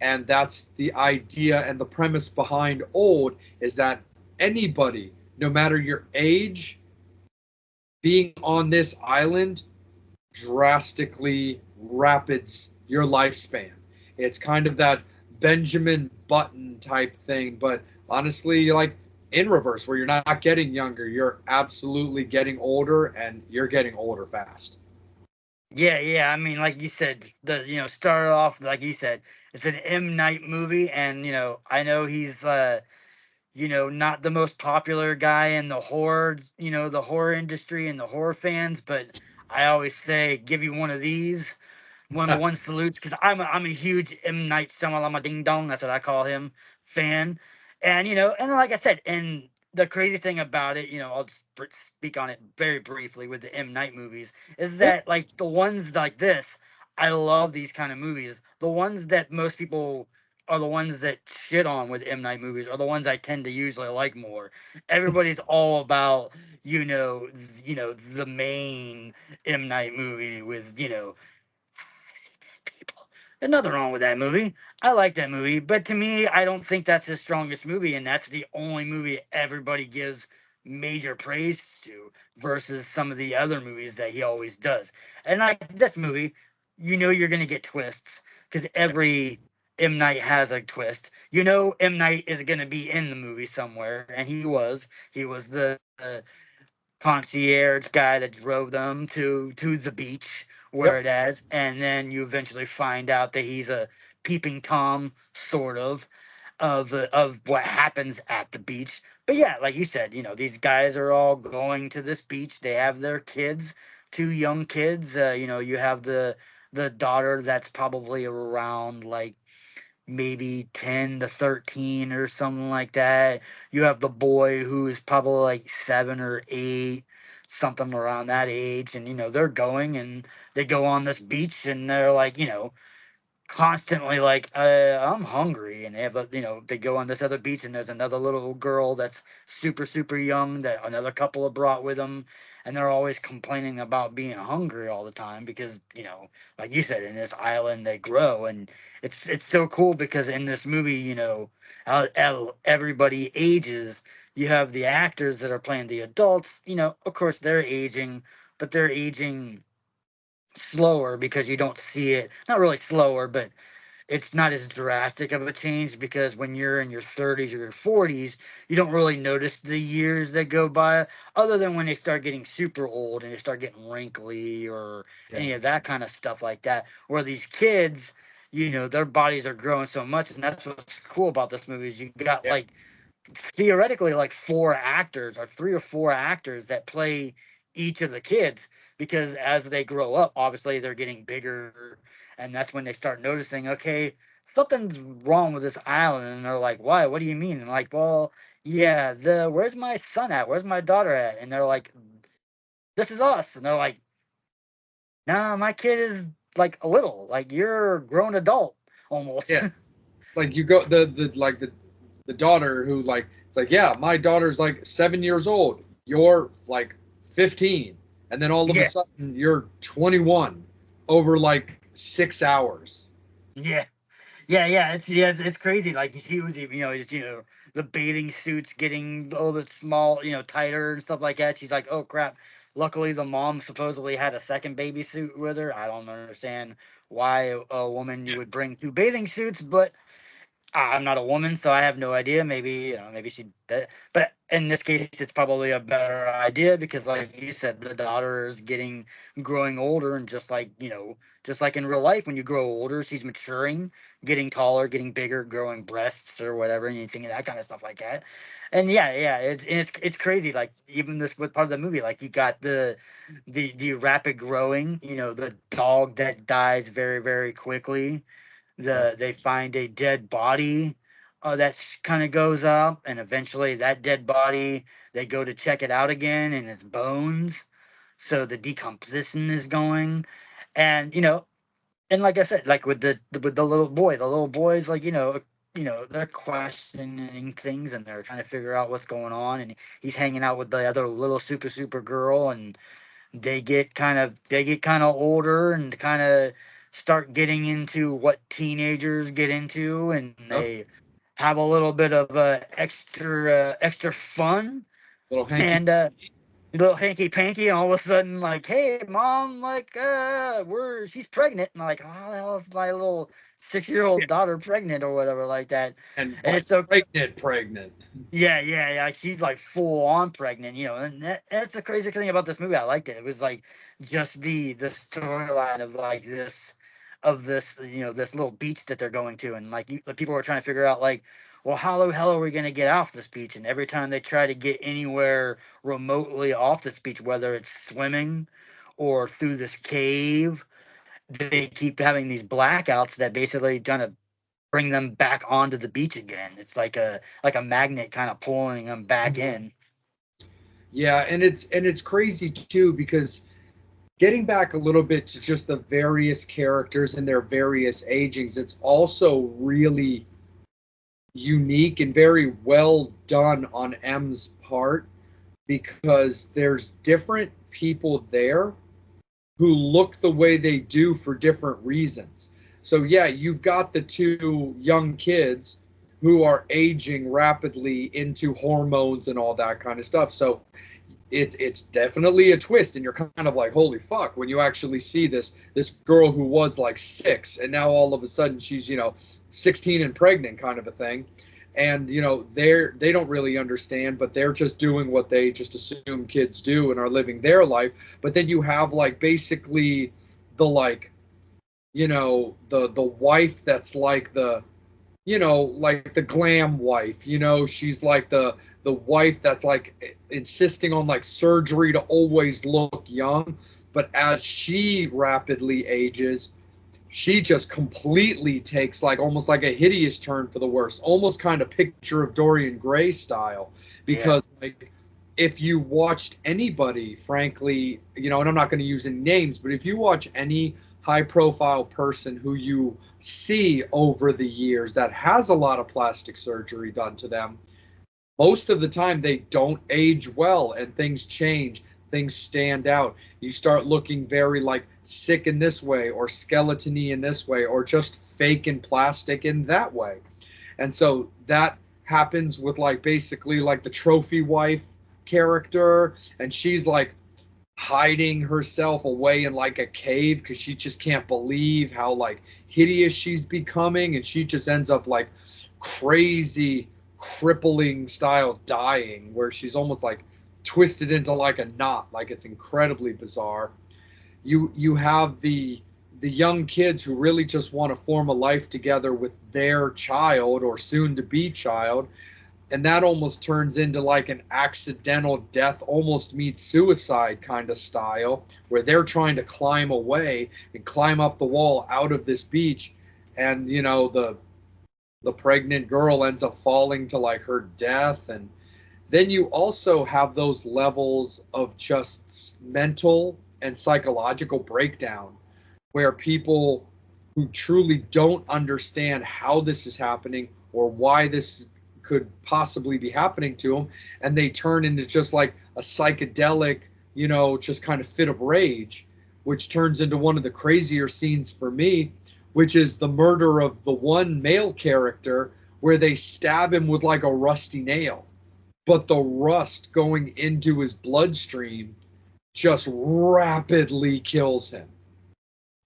And that's the idea and the premise behind Old, is that anybody, no matter your age, being on this island drastically rapids your lifespan. It's kind of that Benjamin Button type thing, but honestly, like in reverse, where you're not getting younger, you're absolutely getting older, and you're getting older fast. Yeah. I mean, like you said, started off like you said, it's an M Night movie, and I know he's not the most popular guy in the horror industry and the horror fans, but I always say, give you one of these, one of the one salutes, because I'm a huge M Night Shyamalan Ding Dong, that's what I call him, fan, and and like I said, and the crazy thing about it, I'll just speak on it very briefly with the M Night movies, is Yeah. that like the ones like this, I love these kind of movies. The ones that most people are the ones that shit on with M Night movies are the ones I tend to usually like more. Everybody's all about the main M Night movie with I see dead people. There's nothing wrong with that movie. I like that movie, but to me, I don't think that's his strongest movie, and that's the only movie everybody gives major praise to versus some of the other movies that he always does. And like this movie, you're gonna get twists because every M Night has a twist. M Night is gonna be in the movie somewhere, and he was. He was the concierge guy that drove them to the beach where Yep. it is, and then you eventually find out that he's a peeping tom sort of what happens at the beach. But yeah, like you said, these guys are all going to this beach. They have their kids, two young kids. You have the daughter that's probably around like maybe 10 to 13 or something like that. You have the boy who is probably like 7 or 8, something around that age. And, they're going and they go on this beach and they're like, constantly like, I'm hungry. And they have they go on this other beach and there's another little girl that's super, super young that another couple have brought with them. And they're always complaining about being hungry all the time because, like you said, in this island they grow. And it's so cool because in this movie, how everybody ages. You have the actors that are playing the adults, of course they're aging, but they're aging slower because you don't see it, not really slower, but it's not as drastic of a change because when you're in your 30s or your 40s, you don't really notice the years that go by, other than when they start getting super old and they start getting wrinkly or Yeah. any of that kind of stuff like that. Where these kids, their bodies are growing so much, and that's what's cool about this movie is you got Yeah. like theoretically like 4 actors or 3 or 4 actors that play each of the kids because as they grow up obviously they're getting bigger, and that's when they start noticing, okay, something's wrong with this island. And they're like, why, what do you mean? And like, well, yeah, the where's my son at, where's my daughter at? And they're like, this is us. And they're like, nah, my kid is like a little, like you're a grown adult almost. Yeah. Like you go the daughter who like it's like, yeah, my daughter's like 7 years old. You're like 15, and then all of a Yeah, sudden you're 21 over like 6 hours. yeah. Yeah, it's crazy. Like he was even, just the bathing suits getting a little bit small, tighter and stuff like that. She's like, oh crap. Luckily, the mom supposedly had a second baby suit with her. I don't understand why a woman you would bring 2 bathing suits, but I'm not a woman, so I have no idea. Maybe, maybe she did. But in this case, it's probably a better idea because, like you said, the daughter is growing older, and just like in real life, when you grow older, she's maturing, getting taller, getting bigger, growing breasts or whatever, anything that kind of stuff like that. And yeah, it's crazy. Like even this with part of the movie, like you got the rapid growing, the dog that dies very very quickly. They find a dead body that kind of goes up, and eventually that dead body they go to check it out again, and it's bones. So the decomposition is going, and and like I said, like with the little boy's like they're questioning things and they're trying to figure out what's going on, and he's hanging out with the other little super girl, and they get kind of older and kind of start getting into what teenagers get into, and Yep. they have a little bit of extra fun, Little hanky. and little hanky panky, and all of a sudden, like, hey, mom, like, she's pregnant, and I'm like, how the hell is my little 6-year-old daughter pregnant or whatever like that, And and like it's so pregnant. yeah, like she's like full on pregnant, and that's the crazy thing about this movie. I liked it. It was like just the storyline of like this this little beach that they're going to, and like the people are trying to figure out like, well, how the hell are we gonna get off this beach? And every time they try to get anywhere remotely off this beach, whether it's swimming or through this cave, they keep having these blackouts that basically kind of bring them back onto the beach again. It's like a magnet kind of pulling them back in. Yeah, and it's crazy too because getting back a little bit to just the various characters and their various agings, it's also really unique and very well done on M's part because there's different people there who look the way they do for different reasons. So yeah, you've got the two young kids who are aging rapidly into hormones and all that kind of stuff. So it's definitely a twist, and you're kind of like, holy fuck, when you actually see this girl who was like 6 and now all of a sudden she's 16 and pregnant kind of a thing. And they don't really understand, but they're just doing what they just assume kids do and are living their life. But then you have like basically the like the wife that's like the like the glam wife. She's like the wife that's like insisting on like surgery to always look young. But as she rapidly ages, she just completely takes like almost like a hideous turn for the worst, almost kind of picture of Dorian Gray style. Yeah. Because like if you've watched anybody, frankly, and I'm not going to use any names, but if you watch any high profile person who you see over the years that has a lot of plastic surgery done to them, most of the time they don't age well and things change, things stand out. You start looking very like sick in this way or skeletony in this way or just fake and plastic in that way. And so that happens with like basically like the trophy wife character, and she's like hiding herself away in like a cave because she just can't believe how like hideous she's becoming, and she just ends up like crazy crippling style dying where she's almost like twisted into like a knot. Like it's incredibly bizarre. You have the young kids who really just want to form a life together with their child or soon to be child, and that almost turns into like an accidental death, almost meets suicide kind of style, where they're trying to climb away and climb up the wall out of this beach, and the pregnant girl ends up falling to like her death. And then you also have those levels of just mental and psychological breakdown where people who truly don't understand how this is happening or why this could possibly be happening to them, and they turn into just like a psychedelic, just kind of fit of rage, which turns into one of the crazier scenes for me, which is the murder of the one male character where they stab him with like a rusty nail, but the rust going into his bloodstream just rapidly kills him.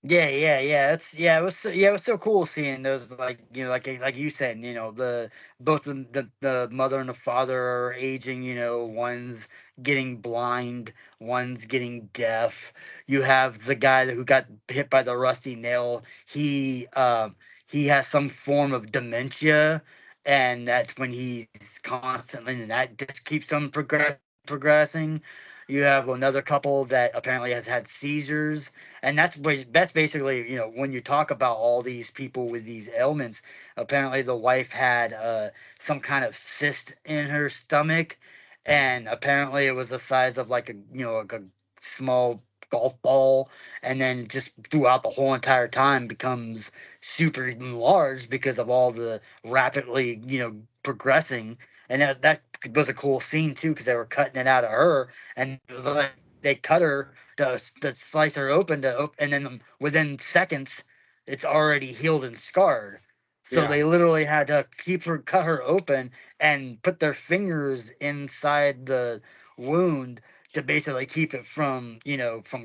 Yeah. It was so cool seeing those, like like you said, the both the mother and the father are aging. One's getting blind, one's getting deaf. You have the guy who got hit by the rusty nail. He has some form of dementia, and that's when he's constantly, and that just keeps him progressing. You have another couple that apparently has had seizures, and that's basically, when you talk about all these people with these ailments. Apparently, the wife had some kind of cyst in her stomach, and apparently it was the size of like a small golf ball, and then just throughout the whole entire time becomes super large because of all the rapidly progressing. And that was a cool scene too, because they were cutting it out of her, and it was like they cut her to slice her open and then within seconds it's already healed and scarred. So Yeah. they literally had to cut her open and put their fingers inside the wound to basically keep it from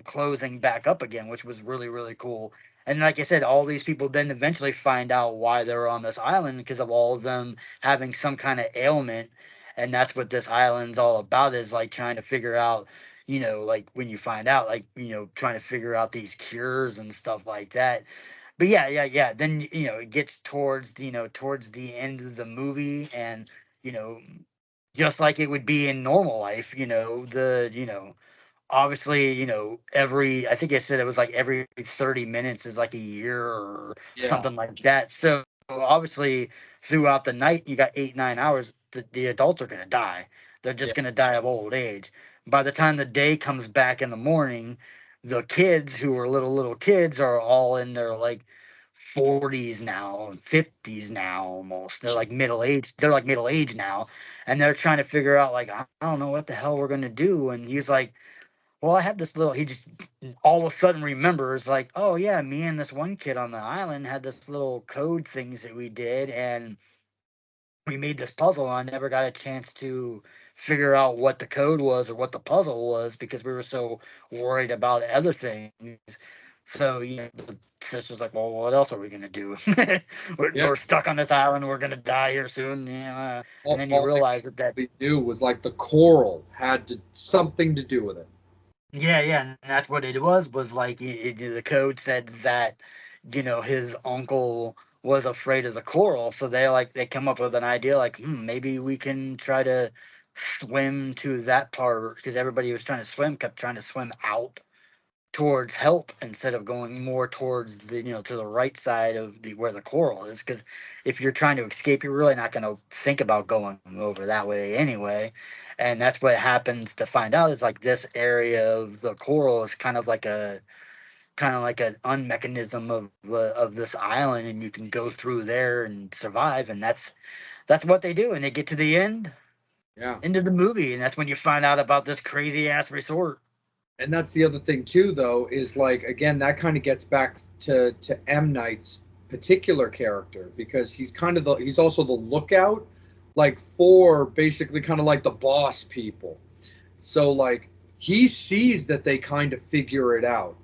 closing back up again, which was really, really cool. And like I said, all these people then eventually find out why they're on this island because of all of them having some kind of ailment. And that's what this island's all about, is like trying to figure out, like when you find out, like, trying to figure out these cures and stuff like that. But yeah. Then, it gets towards the end of the movie, and, you know, just like it would be in normal life, obviously, every, I think I said it was like every 30 minutes is like a year or Yeah. something like that. So obviously, throughout the night, you got 8, 9 hours, the adults are going to die. They're Yeah. just going to die of old age. By the time the day comes back in the morning, the kids who are little kids are all in their like 40s now and 50s now almost. They're like middle aged. They're like middle aged now, and they're trying to figure out like, I don't know what the hell we're going to do. And he's like, well, I have this little, he just all of a sudden remembers, like, oh, yeah, me and this one kid on the island had this little code things that we did, and we made this puzzle. And I never got a chance to figure out what the code was or what the puzzle was because we were so worried about other things. So, the sister's like, well, what else are we going to do? Yeah. We're stuck on this island. We're going to die here soon. And then you All they realize that basically knew was like the coral had something to do with it. Yeah, and that's what it was like the code said that, his uncle was afraid of the coral, so they come up with an idea like, maybe we can try to swim to that part, because everybody who was trying to swim kept trying to swim out towards help instead of going more towards the to the right side of the where the coral is, because if you're trying to escape, you're really not going to think about going over that way anyway. And that's what happens to find out, is like this area of the coral is kind of like an unmechanism of this island, and you can go through there and survive. And that's what they do, and they get to the Yeah. end of the movie, and that's when you find out about this crazy ass resort. And that's the other thing too, though, is like again that kind of gets back to M Night's particular character, because he's also the lookout, like for basically kind of like the boss people. So like he sees that they kind of figure it out,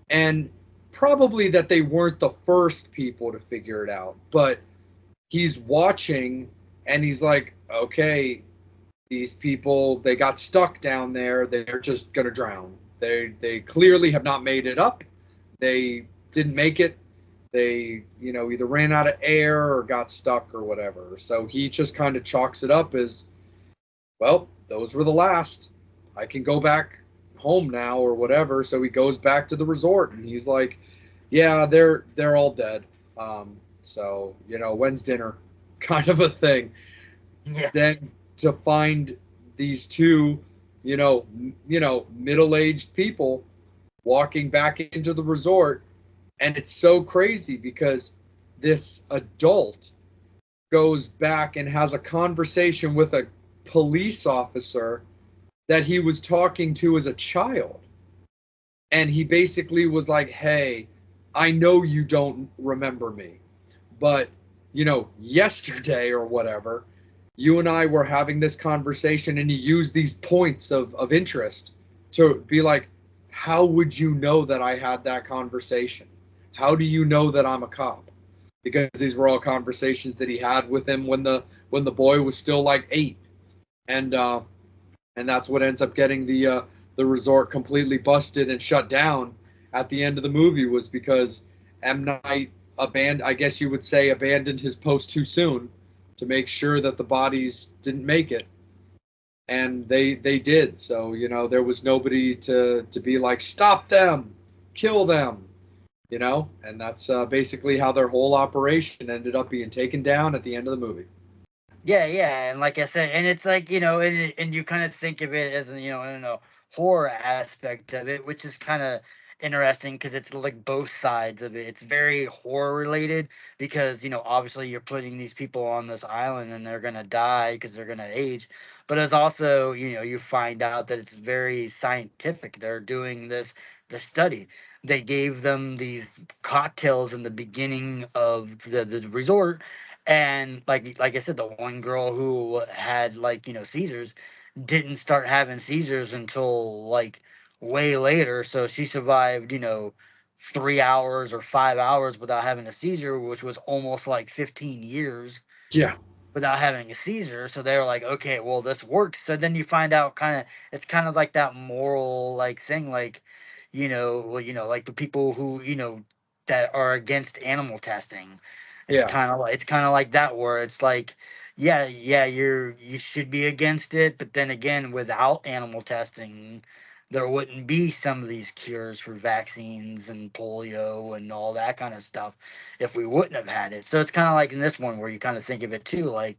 and probably that they weren't the first people to figure it out, but he's watching and he's like, okay, these people, they got stuck down there, they're just gonna drown. They clearly have not made it up. They didn't make it. They either ran out of air or got stuck or whatever. So he just kind of chalks it up as, well, those were the last. I can go back home now or whatever. So he goes back to the resort and he's like, yeah, they're all dead. So when's dinner, kind of a thing. Yeah. Then to find these two, middle-aged people walking back into the resort, and it's so crazy because this adult goes back and has a conversation with a police officer that he was talking to as a child. And he basically was like, hey, I know you don't remember me, but, yesterday or whatever, you and I were having this conversation, and you use these points of interest to be like, how would you know that I had that conversation? How do you know that I'm a cop? Because these were all conversations that he had with him when the boy was still like 8. And that's what ends up getting the resort completely busted and shut down at the end of the movie, was because M. Night I guess you would say abandoned his post too soon, to make sure that the bodies didn't make it, and they did. So there was nobody to be like, stop them, kill them, and that's basically how their whole operation ended up being taken down at the end of the movie. Yeah, and like I said, and it's like, and you kind of think of it as, in a horror aspect of it, which is kind of interesting because it's like both sides of it. It's very horror related because, obviously you're putting these people on this island and they're gonna die because they're gonna age, but it's also, you find out that it's very scientific. They're doing the study. They gave them these cocktails in the beginning of the resort, and like I said, the one girl who had like seizures didn't start having seizures until like way later. So she survived 3 hours or 5 hours without having a seizure, which was almost like 15 years Yeah, without having a seizure. So they were like, okay, well, this works. So then you find out it's kind of like that moral like thing, like, like the people who, that are against animal testing. yeah, It's kind of like that, where it's like, yeah, you should be against it, but then again, without animal testing, there wouldn't be some of these cures for vaccines and polio and all that kind of stuff if we wouldn't have had it. So it's kind of like in this one where you kind of think of it too, like,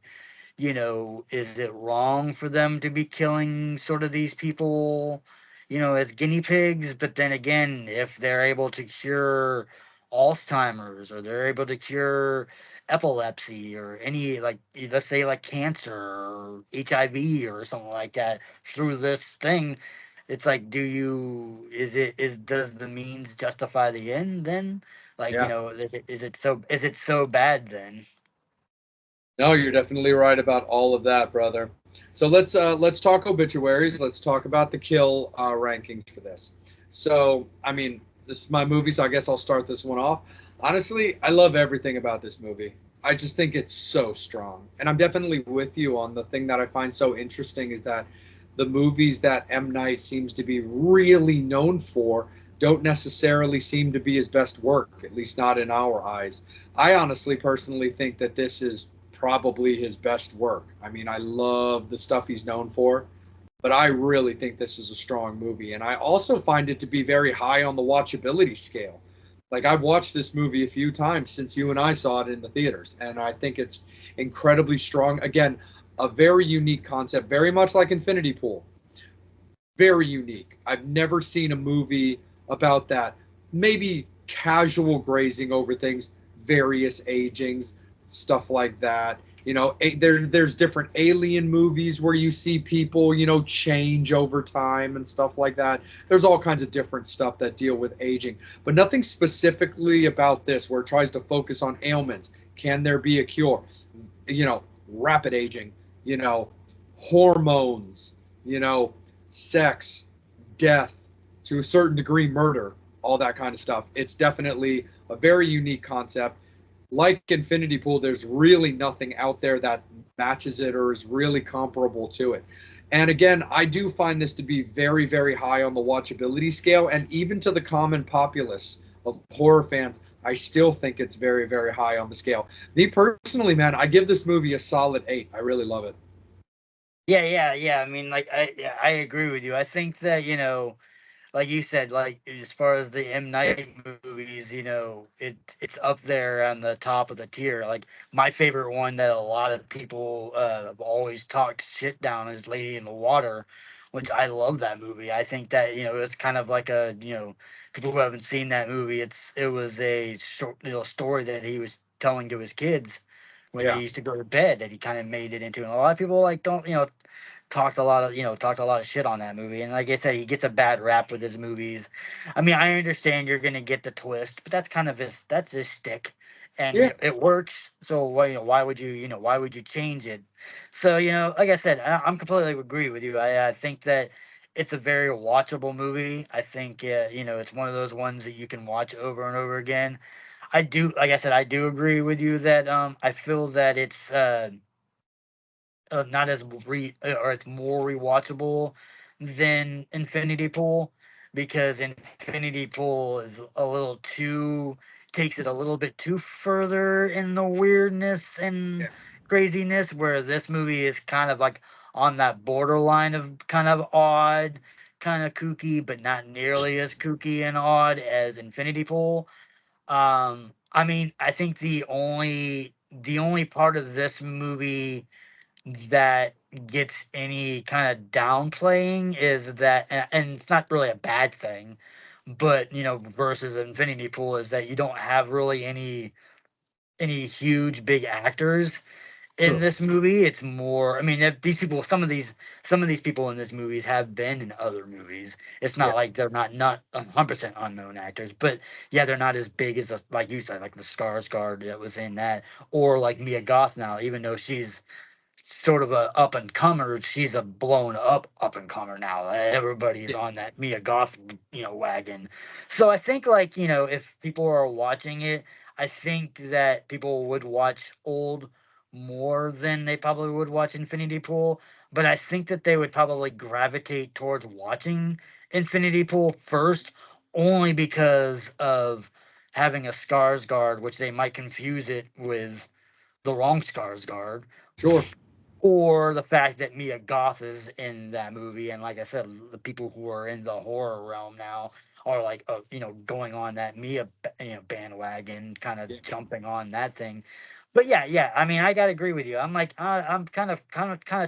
is it wrong for them to be killing sort of these people, as guinea pigs? But then again, if they're able to cure Alzheimer's, or they're able to cure epilepsy, or any, like, let's say like cancer or HIV or something like that through this thing, it's like, does the means justify the end then? Like, yeah. is it so bad then? No, you're definitely right about all of that, brother. So let's talk obituaries. Let's talk about the kill rankings for this. So, I mean, this is my movie, so I guess I'll start this one off. Honestly, I love everything about this movie. I just think it's so strong. And I'm definitely with you on the thing that I find so interesting is that the movies that M. Night seems to be really known for don't necessarily seem to be his best work, at least not in our eyes. I honestly, personally think that this is probably his best work. I mean, I love the stuff he's known for, but I really think this is a strong movie. And I also find it to be very high on the watchability scale. Like, I've watched this movie a few times since you and I saw it in the theaters, and I think it's incredibly strong. Again, a very unique concept, very much like Infinity Pool. Very unique. I've never seen a movie about that. Maybe casual grazing over things, various agings, stuff like that. There's different alien movies where you see people, change over time and stuff like that. There's all kinds of different stuff that deal with aging, but nothing specifically about this where it tries to focus on ailments. Can there be a cure? Rapid aging, hormones, sex, death, to a certain degree, murder, all that kind of stuff. It's definitely a very unique concept. Like Infinity Pool, there's really nothing out there that matches it or is really comparable to it. And again, I do find this to be very, very high on the watchability scale, and even to the common populace of horror fans, I still think it's very, very high on the scale. Me personally, man, I give this movie a solid 8. I really love it. Yeah. I mean, like, I agree with you. I think that, like you said, like as far as the M Night movies, it's up there on the top of the tier. Like, my favorite one that a lot of people have always talked shit down is Lady in the Water, which I love that movie. I think that it's kind of like a, people who haven't seen that movie, it was a short little story that he was telling to his kids when they Yeah. used to go to bed, that he kind of made it into. And a lot of people like don't talked a lot of shit on that movie. And like I said, he gets a bad rap with his movies. I mean, I understand you're gonna get the twist, but that's kind of his stick, and Yeah. it works. So why would you change it? So like I said, I'm completely agree with you. I think that it's a very watchable movie. I think it's one of those ones that you can watch over and over again. I do, like I said, I do agree with you that I feel that it's not as or it's more rewatchable than Infinity Pool, because Infinity Pool is a little too takes it a little bit too further in the weirdness and Yeah. craziness, where this movie is kind of like on that borderline of kind of odd, kind of kooky, but not nearly as kooky and odd as Infinity Pool. I mean, I think the only part of this movie that gets any kind of downplaying is that, and it's not really a bad thing, but versus Infinity Pool, is that you don't have really any huge big actors in True. this movie. It's more, I mean, these people, some of these people in this movies have been in other movies. It's Yeah. not like they're not 100% unknown actors, but yeah, they're not as big as like you said, like the Skarsgård that was in that, or like Mia Goth now, even though she's sort of a up and comer. She's a blown up and comer now. Everybody's Yeah. on that Mia Goth, wagon. So I think, like, if people are watching it, I think that people would watch Old more than they probably would watch Infinity Pool. But I think that they would probably gravitate towards watching Infinity Pool first, only because of having a Skarsgård, which they might confuse it with the wrong Skarsgård, Sure. or the fact that Mia Goth is in that movie. And like I said, the people who are in the horror realm now are like, going on that Mia, bandwagon, kind of Yeah. jumping on that thing. But yeah, I mean, I gotta agree with you. I'm like, I'm kind of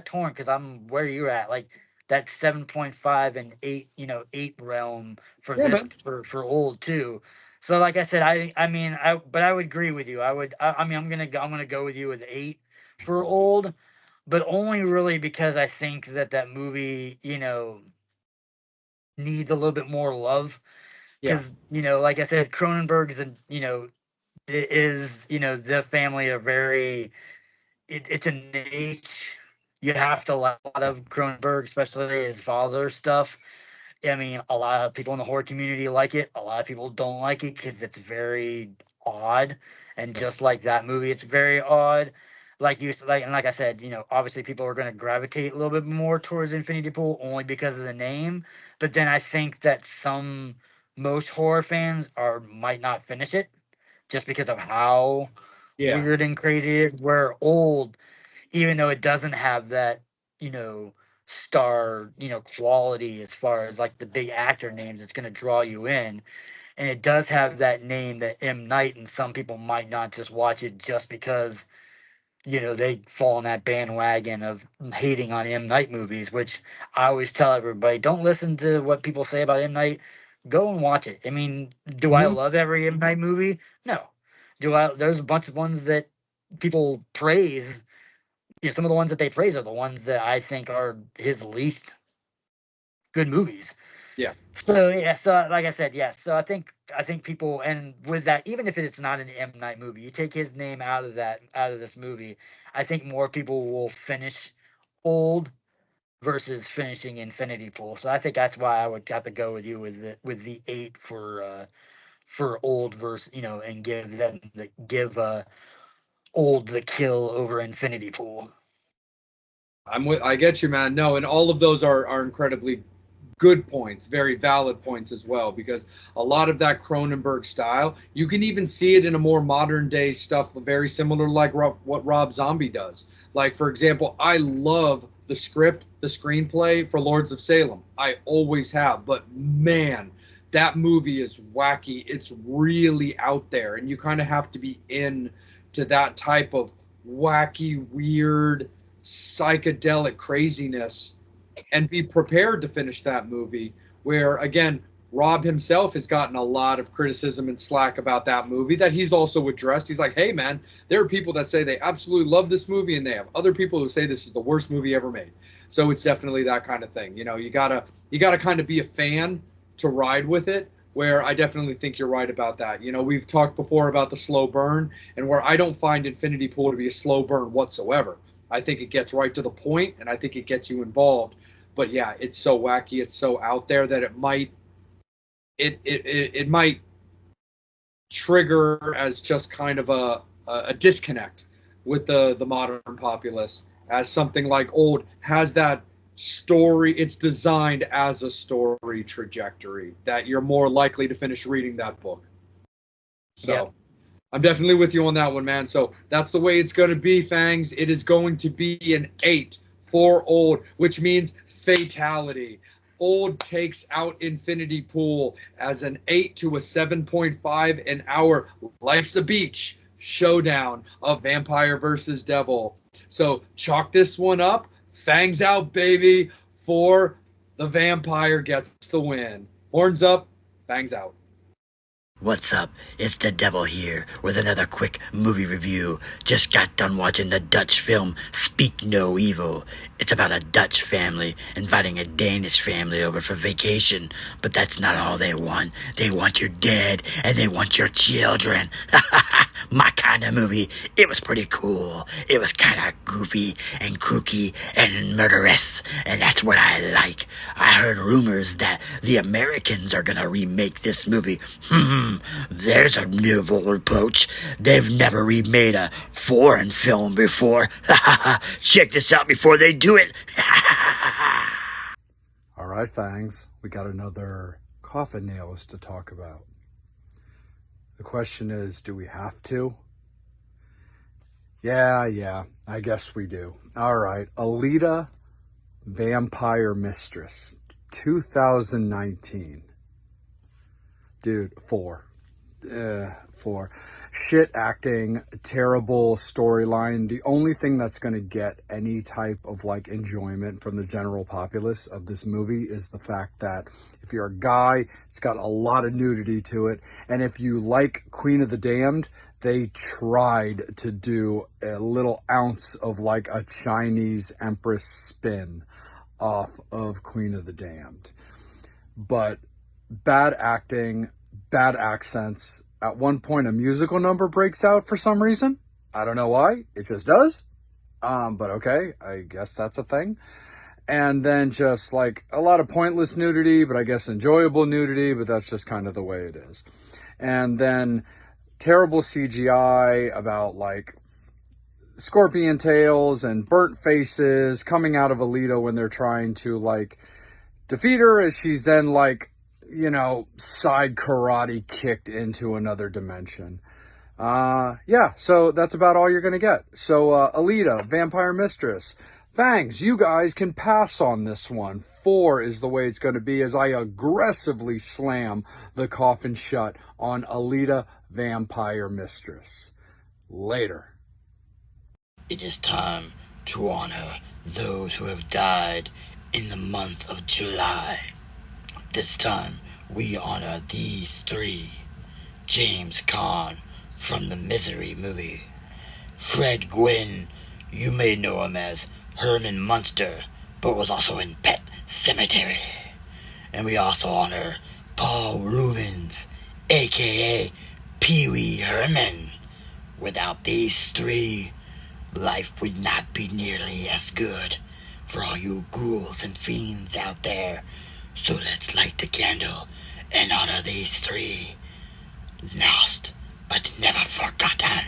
torn, because I'm where you're at, like that 7.5 and 8, 8 realm for Yeah, this, man. for Old too. So like I said, I mean, but I would agree with you. I mean, I'm gonna go with you with 8 for Old, but only really because I think that movie, needs a little bit more love. Yeah. Because, like I said, Cronenberg is the family are very, it's a niche. You have to like a lot of Cronenberg, especially his father stuff. I mean, a lot of people in the horror community like it. A lot of people don't like it because it's very odd. And just like that movie, it's very odd. Like I said, obviously people are going to gravitate a little bit more towards Infinity Pool only because of the name. But then I think that most horror fans might not finish it just because of how Yeah. weird and crazy it is. Where Old, even though it doesn't have that, you know, star, quality as far as like the big actor names, it's going to draw you in. And it does have that name, that M. Night, and some people might not just watch it just because, they fall on that bandwagon of hating on M. Night movies, which I always tell everybody, don't listen to what people say about M. Night. Go and watch it. I mean, do I Mhm. love every M. Night movie? No. There's a bunch of ones that people praise. Some of the ones that they praise are the ones that I think are his least good movies. Yeah. So yeah, so like I said, yes. So I think people, and with that, even if it's not an M. Night movie, you take his name out of this movie, I think more people will finish Old versus finishing Infinity Pool. So I think that's why I would have to go with you with the 8 for Old versus, and give Old the kill over Infinity Pool. I get you, man. No, and all of those are incredibly good points, very valid points as well, because a lot of that Cronenberg style, you can even see it in a more modern day stuff, very similar like what Rob Zombie does. Like, for example, I love the script, the screenplay for Lords of Salem. I always have, but man, that movie is wacky. It's really out there, and you kind of have to be in to that type of wacky, weird, psychedelic craziness and be prepared to finish that movie. Where, again, Rob himself has gotten a lot of criticism and slack about that movie that he's also addressed. He's like, hey, man, there are people that say they absolutely love this movie, and they have other people who say this is the worst movie ever made. So it's definitely that kind of thing. You gotta kind of be a fan to ride with it. Where I definitely think you're right about that. We've talked before about the slow burn, and where I don't find Infinity Pool to be a slow burn whatsoever. I think it gets right to the point, and I think it gets you involved. But yeah, it's so wacky, it's so out there that it might trigger as just kind of a disconnect with the modern populace, as something like Old has that story. It's designed as a story trajectory that you're more likely to finish reading that book. Yep. So I'm definitely with you on that one, man. So that's the way it's going to be, Fangs. It is going to be an 8 for Old, which means fatality. Old takes out Infinity Pool as an 8 to a 7.5 in our Life's a Beach showdown of Vampire versus Devil. So chalk this one up. Fangs out, baby, for the vampire gets the win. Horns up, fangs out. What's up? It's the Devil here with another quick movie review. Just got done watching the Dutch film Speak No Evil. It's about a Dutch family inviting a Danish family over for vacation, but that's not all they want. They want you dead and they want your children. My kind of movie. It was pretty cool. It was kind of goofy and kooky and murderous, and that's what I like. I heard rumors that the Americans are gonna remake this movie. There's a novel approach. They've never remade a foreign film before. Check this out before they do it. All right, Fangs, we got another coffin nails to talk about. The question is, do we have to? Yeah, I guess we do. All right, Alita, Vampire Mistress, 2019. Dude, 4. 4. Shit acting, terrible storyline. The only thing that's going to get any type of like enjoyment from the general populace of this movie is the fact that if you're a guy, it's got a lot of nudity to it. And if you like Queen of the Damned, they tried to do a little ounce of like a Chinese empress spin off of Queen of the Damned. But bad acting, bad accents. At one point, a musical number breaks out for some reason. I don't know why. It just does. But okay, I guess that's a thing. And then just like a lot of pointless nudity, but I guess enjoyable nudity, but that's just kind of the way it is. And then terrible CGI about like scorpion tails and burnt faces coming out of Alita when they're trying to like defeat her, as she's then like, you know, side karate kicked into another dimension. Yeah, so that's about all you're going to get. So, Alita, Vampire Mistress. Fangs, you guys can pass on this one. 4 is the way it's going to be as I aggressively slam the coffin shut on Alita, Vampire Mistress. Later. It is time to honor those who have died in the month of July. This time, we honor these 3. James Caan from the Misery movie. Fred Gwynn, you may know him as Herman Munster, but was also in Pet Sematary. And we also honor Paul Reubens, a.k.a. Pee-wee Herman. Without these 3, life would not be nearly as good for all you ghouls and fiends out there. So let's light the candle and honor these 3. Lost but never forgotten.